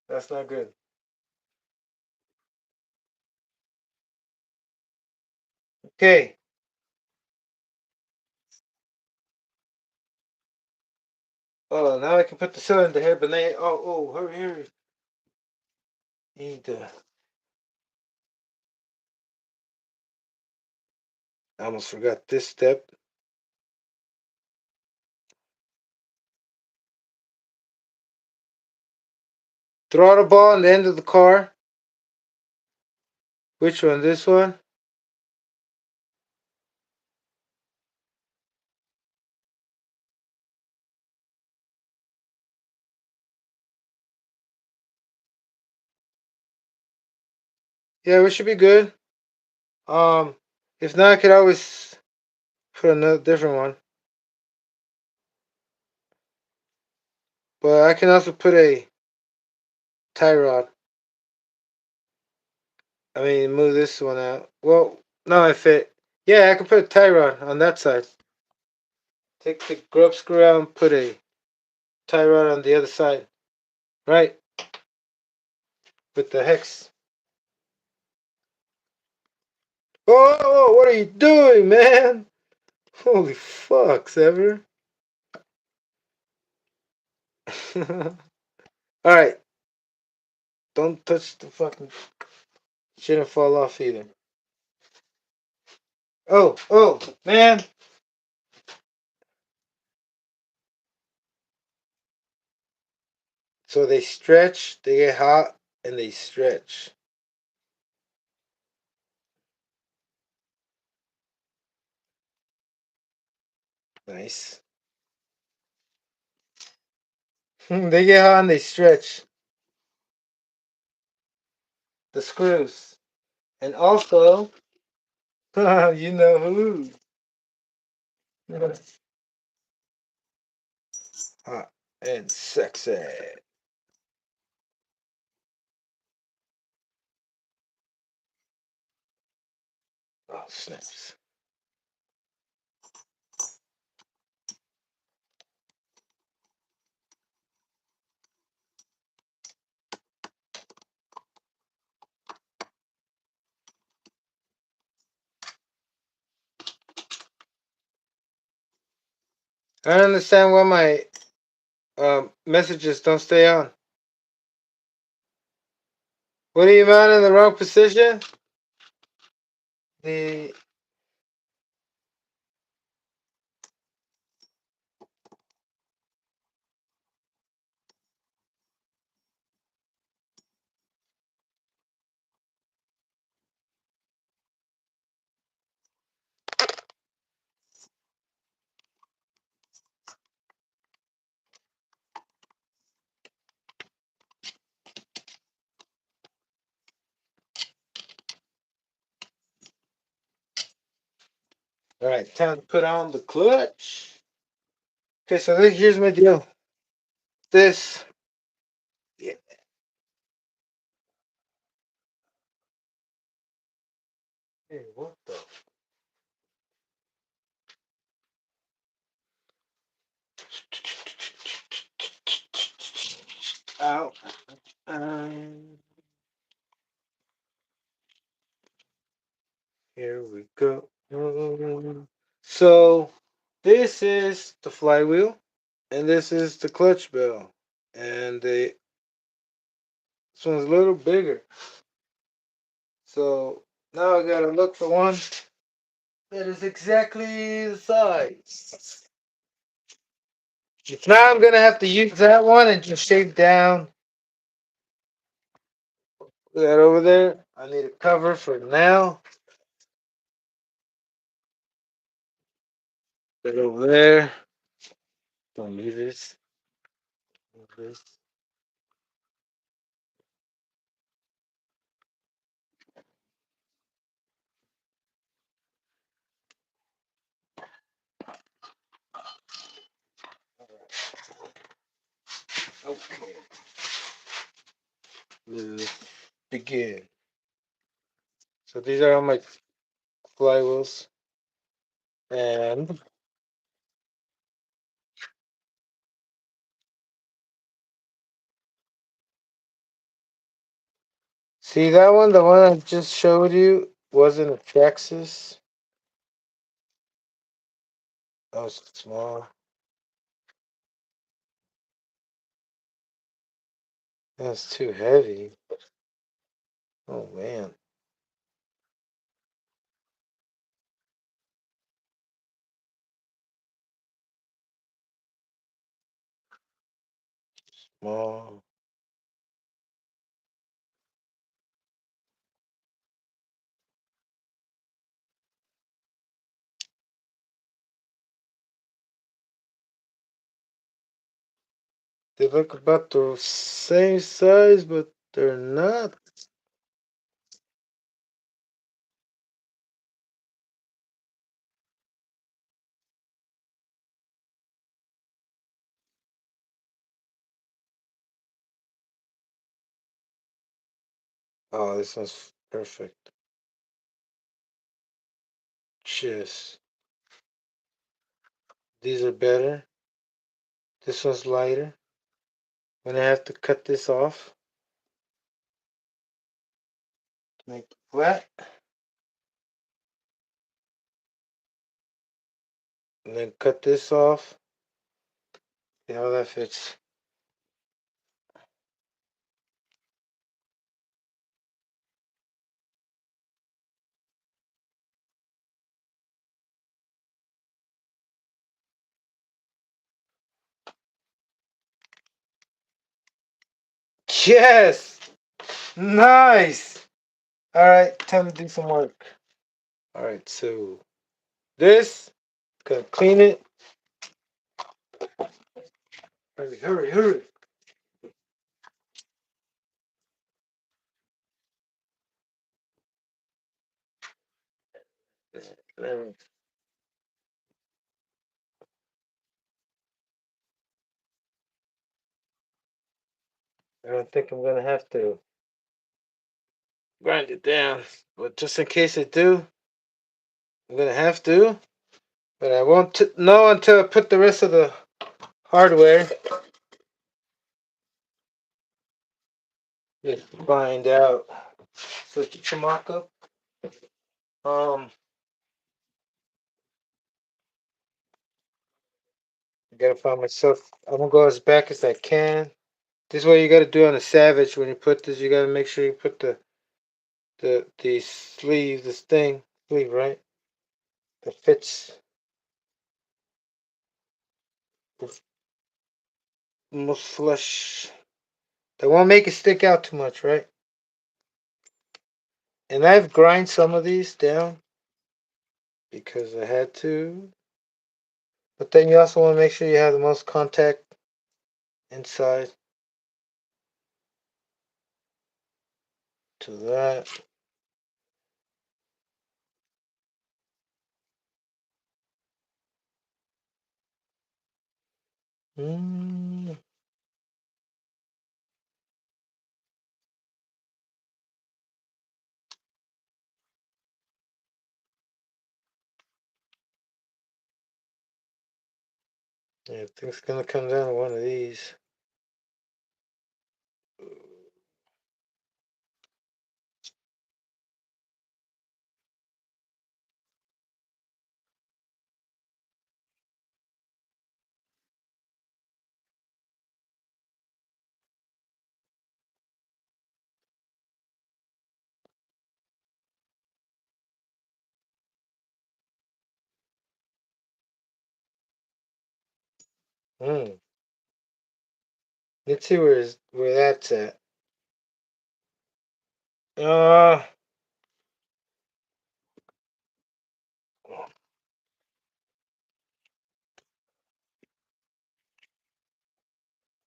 A: That's not good. Okay. Oh, now I can put the cylinder here, but now, hurry, hurry. Need to. I almost forgot this step. Throttle ball on the end of the car. Which one? This one? Yeah, we should be good. Um, if not, I could always put another different one. But I can also put a tie rod. I mean, move this one out. Well, no, it fit. Yeah, I can put a tie rod on that side. Take the grub screw out and put a tie rod on the other side. Right, with the hex. Oh, what are you doing, man? Holy fuck, Sever. Alright, don't touch the fucking. Shouldn't fall off either. Oh, man. So they stretch, they get hot, and they stretch. Nice. They get hot and they stretch the screws. And also, you know who. Hot and sexy. Oh, snaps. I don't understand why my messages don't stay on. What are you man in the wrong position? The all right, time to put on the clutch. Okay, so here's my deal. This, yeah. Hey, what the? Out. Um, Here we go. So this is the flywheel, and this is the clutch bell, and this one's a little bigger. So now I gotta look for one that is exactly the size. Now I'm gonna have to use that one and just shave down that over there. I need a cover for now. That over there. Don't need this. Move this. Okay. Let's begin. So these are all my flywheels. And see that one, the one I just showed you, wasn't a Traxxas. That was small. That's too heavy. Oh man. Small. They look about the same size, but they're not. Oh, this one's perfect. Cheers. These are better. This one's lighter. I'm gonna have to cut this off. Make it flat. And then cut this off. See how that fits. Yes! Nice! Alright, time to do some work. Alright, so this, gonna clean it. Hurry, hurry, hurry. I don't think I'm gonna have to grind it down, but just in case I do, I'm gonna have to. But I won't know until I put the rest of the hardware. Just find out. So Schumacher, um, I gotta find myself. I'm gonna go as back as I can. This is what you gotta do on a Savage when you put this. You gotta make sure you put the sleeve, this thing sleeve right. That fits almost flush. That won't make it stick out too much, right? And I've grind some of these down because I had to. But then you also want to make sure you have the most contact inside to that. Mm. Yeah, I think it's gonna come down to one of these. Mm. Let's see where that's at. Uh,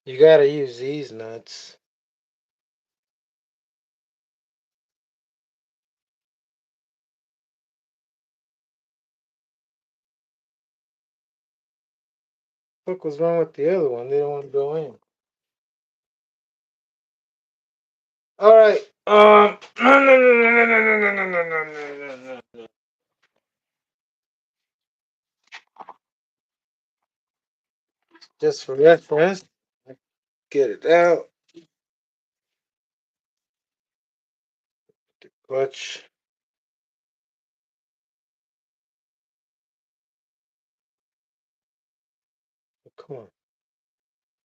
A: you gotta use these nuts. What was wrong with the other one? They don't want to go in. All right. No, no, no, no, no, no, no, no, no, no, no, no, no. Just for reference, get it out. Clutch. Come on.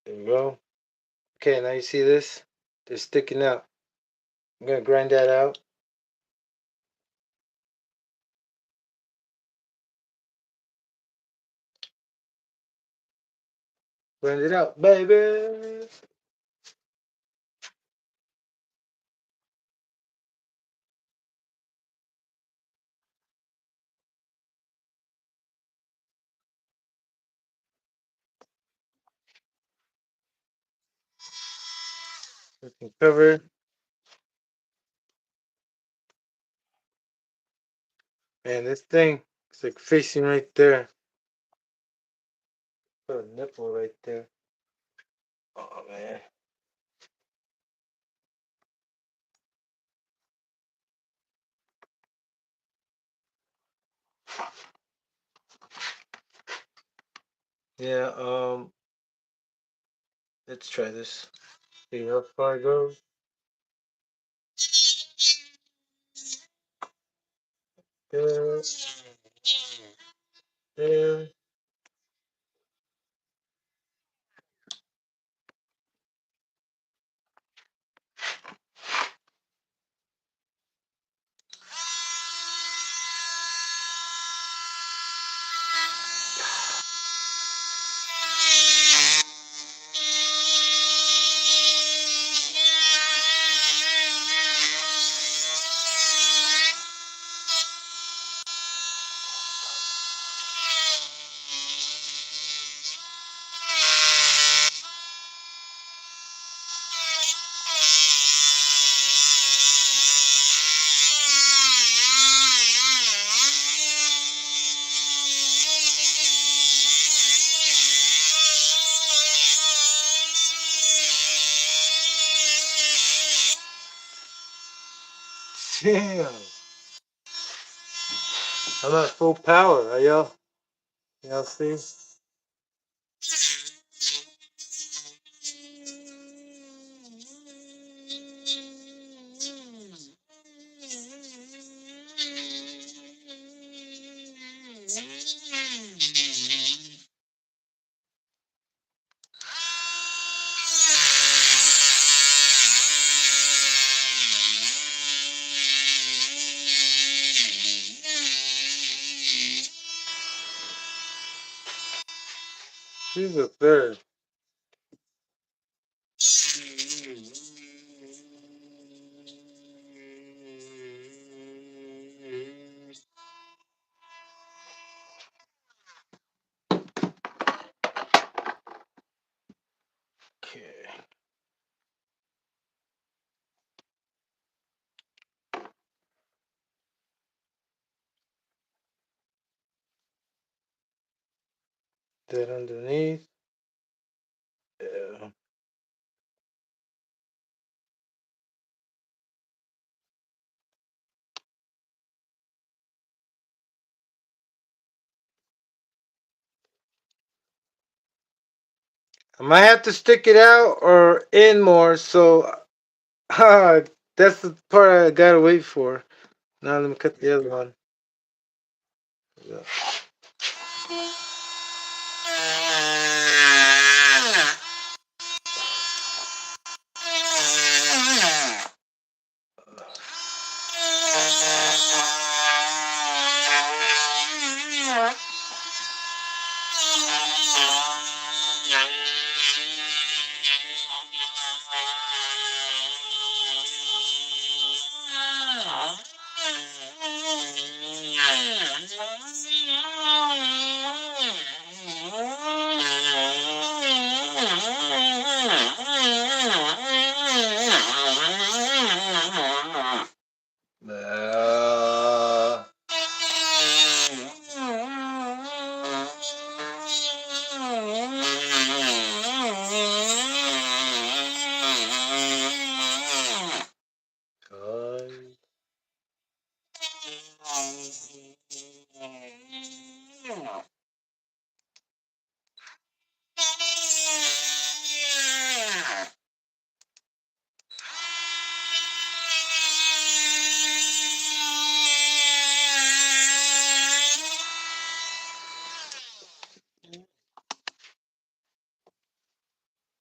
A: There we go. Okay, now you see this? They're sticking out. I'm gonna grind that out. Grind it out, baby. We can cover. Man, this thing is like facing right there. Put a nipple right there. Oh man. Yeah, let's try this. See how far it goes. There, there. Damn. I'm at full power. Are y'all? Y'all see? She's a third. Okay. That underneath. Yeah. I might have to stick it out or in more. So that's the part I gotta wait for. Now let me cut the other one. Yeah. Uh, God.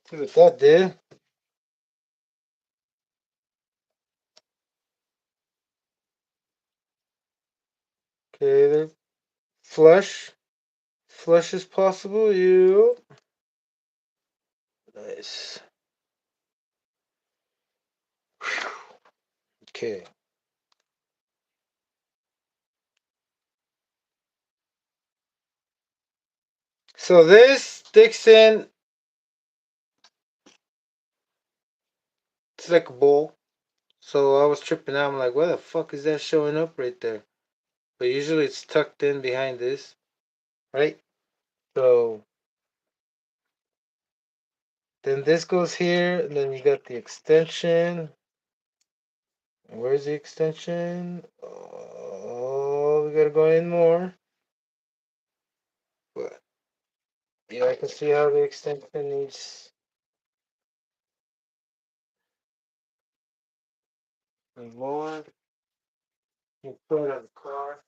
A: See what that did. Okay, there. Flush. Flush is possible. You. Nice. Okay. So this sticks in. It's like a bowl. So I was tripping out. I'm like, why the fuck is that showing up right there? But usually it's tucked in behind this, right? So then this goes here, and then you got the extension. Where's the extension? Oh, we gotta go in more. What? Yeah, I can see how the extension needs more. You put it on the car.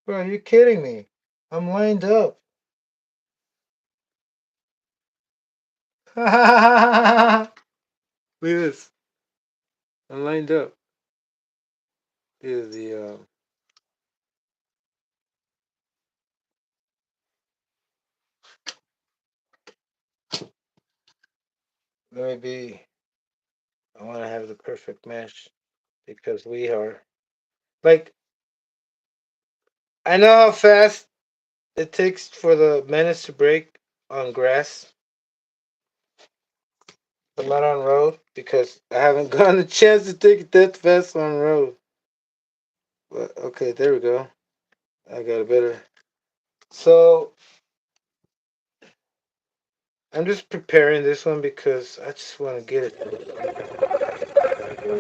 A: Bro, you're kidding me. I'm lined up. Look at this. I'm lined up. Here's the let me be. I want to have the perfect mesh because we are like I know how fast it takes for the menace to break on grass, but not on road because I haven't gotten a chance to take it that fast on road. But okay, there we go. I got it better. So I'm just preparing this one because I just want to get it.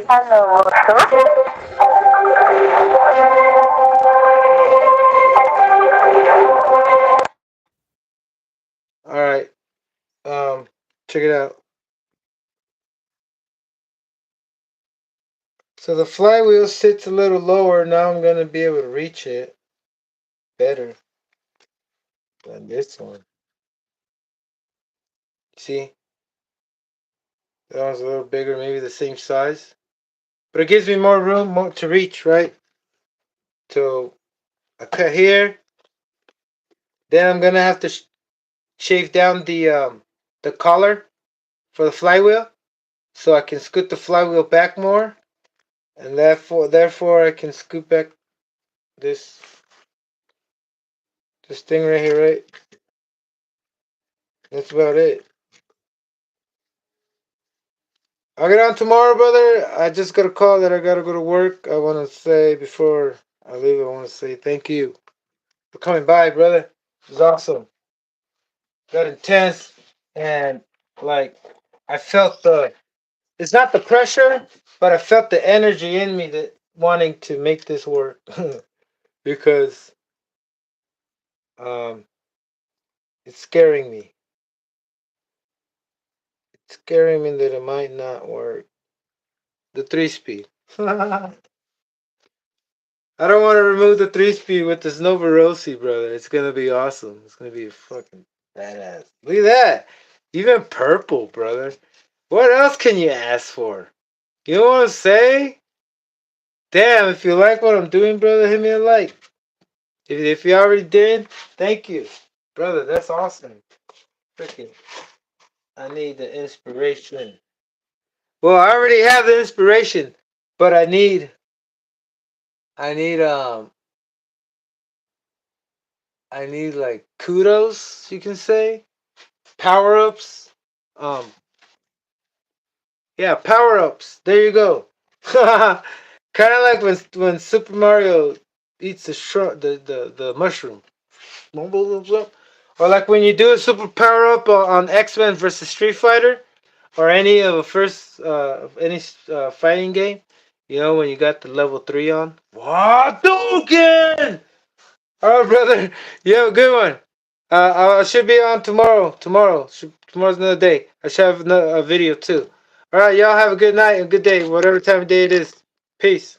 A: Hello, all right. Check it out. So the flywheel sits a little lower. Now I'm gonna be able to reach it better than this one. See, that one's a little bigger, maybe the same size, but it gives me more room to reach, right? So I cut here. Then I'm gonna have to shave down the collar for the flywheel, so I can scoot the flywheel back more, and therefore I can scoot back this this thing right here, right? That's about it. I'll get on tomorrow, brother. I just got a call that I gotta go to work. I want to say before I leave, I want to say thank you for coming by, brother. It was awesome. Got intense, and like I felt the. It's not the pressure, but I felt the energy in me that wanting to make this work because um, it's scaring me. It's scaring me that it might not work. The 3-speed. I don't want to remove the 3-speed with this Nova Rossi, brother. It's gonna be awesome. It's gonna be fucking badass. Look at that. Even purple, brother. What else can you ask for? You know what I'm saying? Damn, if you like what I'm doing, brother, hit me a like. If you already did, thank you. Brother, that's awesome. Freaking, I need the inspiration. Well, I already have the inspiration, but I need, I need like kudos, you can say. Power ups. Um, yeah, power ups. There you go. Kind of like when Super Mario eats the mushroom, or like when you do a super power up on X-Men versus Street Fighter, or any of the first any fighting game. You know when you got the level 3 on. What again? All right, brother. You have a good one. I should be on tomorrow. Tomorrow's another day. I should have a video too. All right, y'all have a good night and good day, whatever time of day it is. Peace.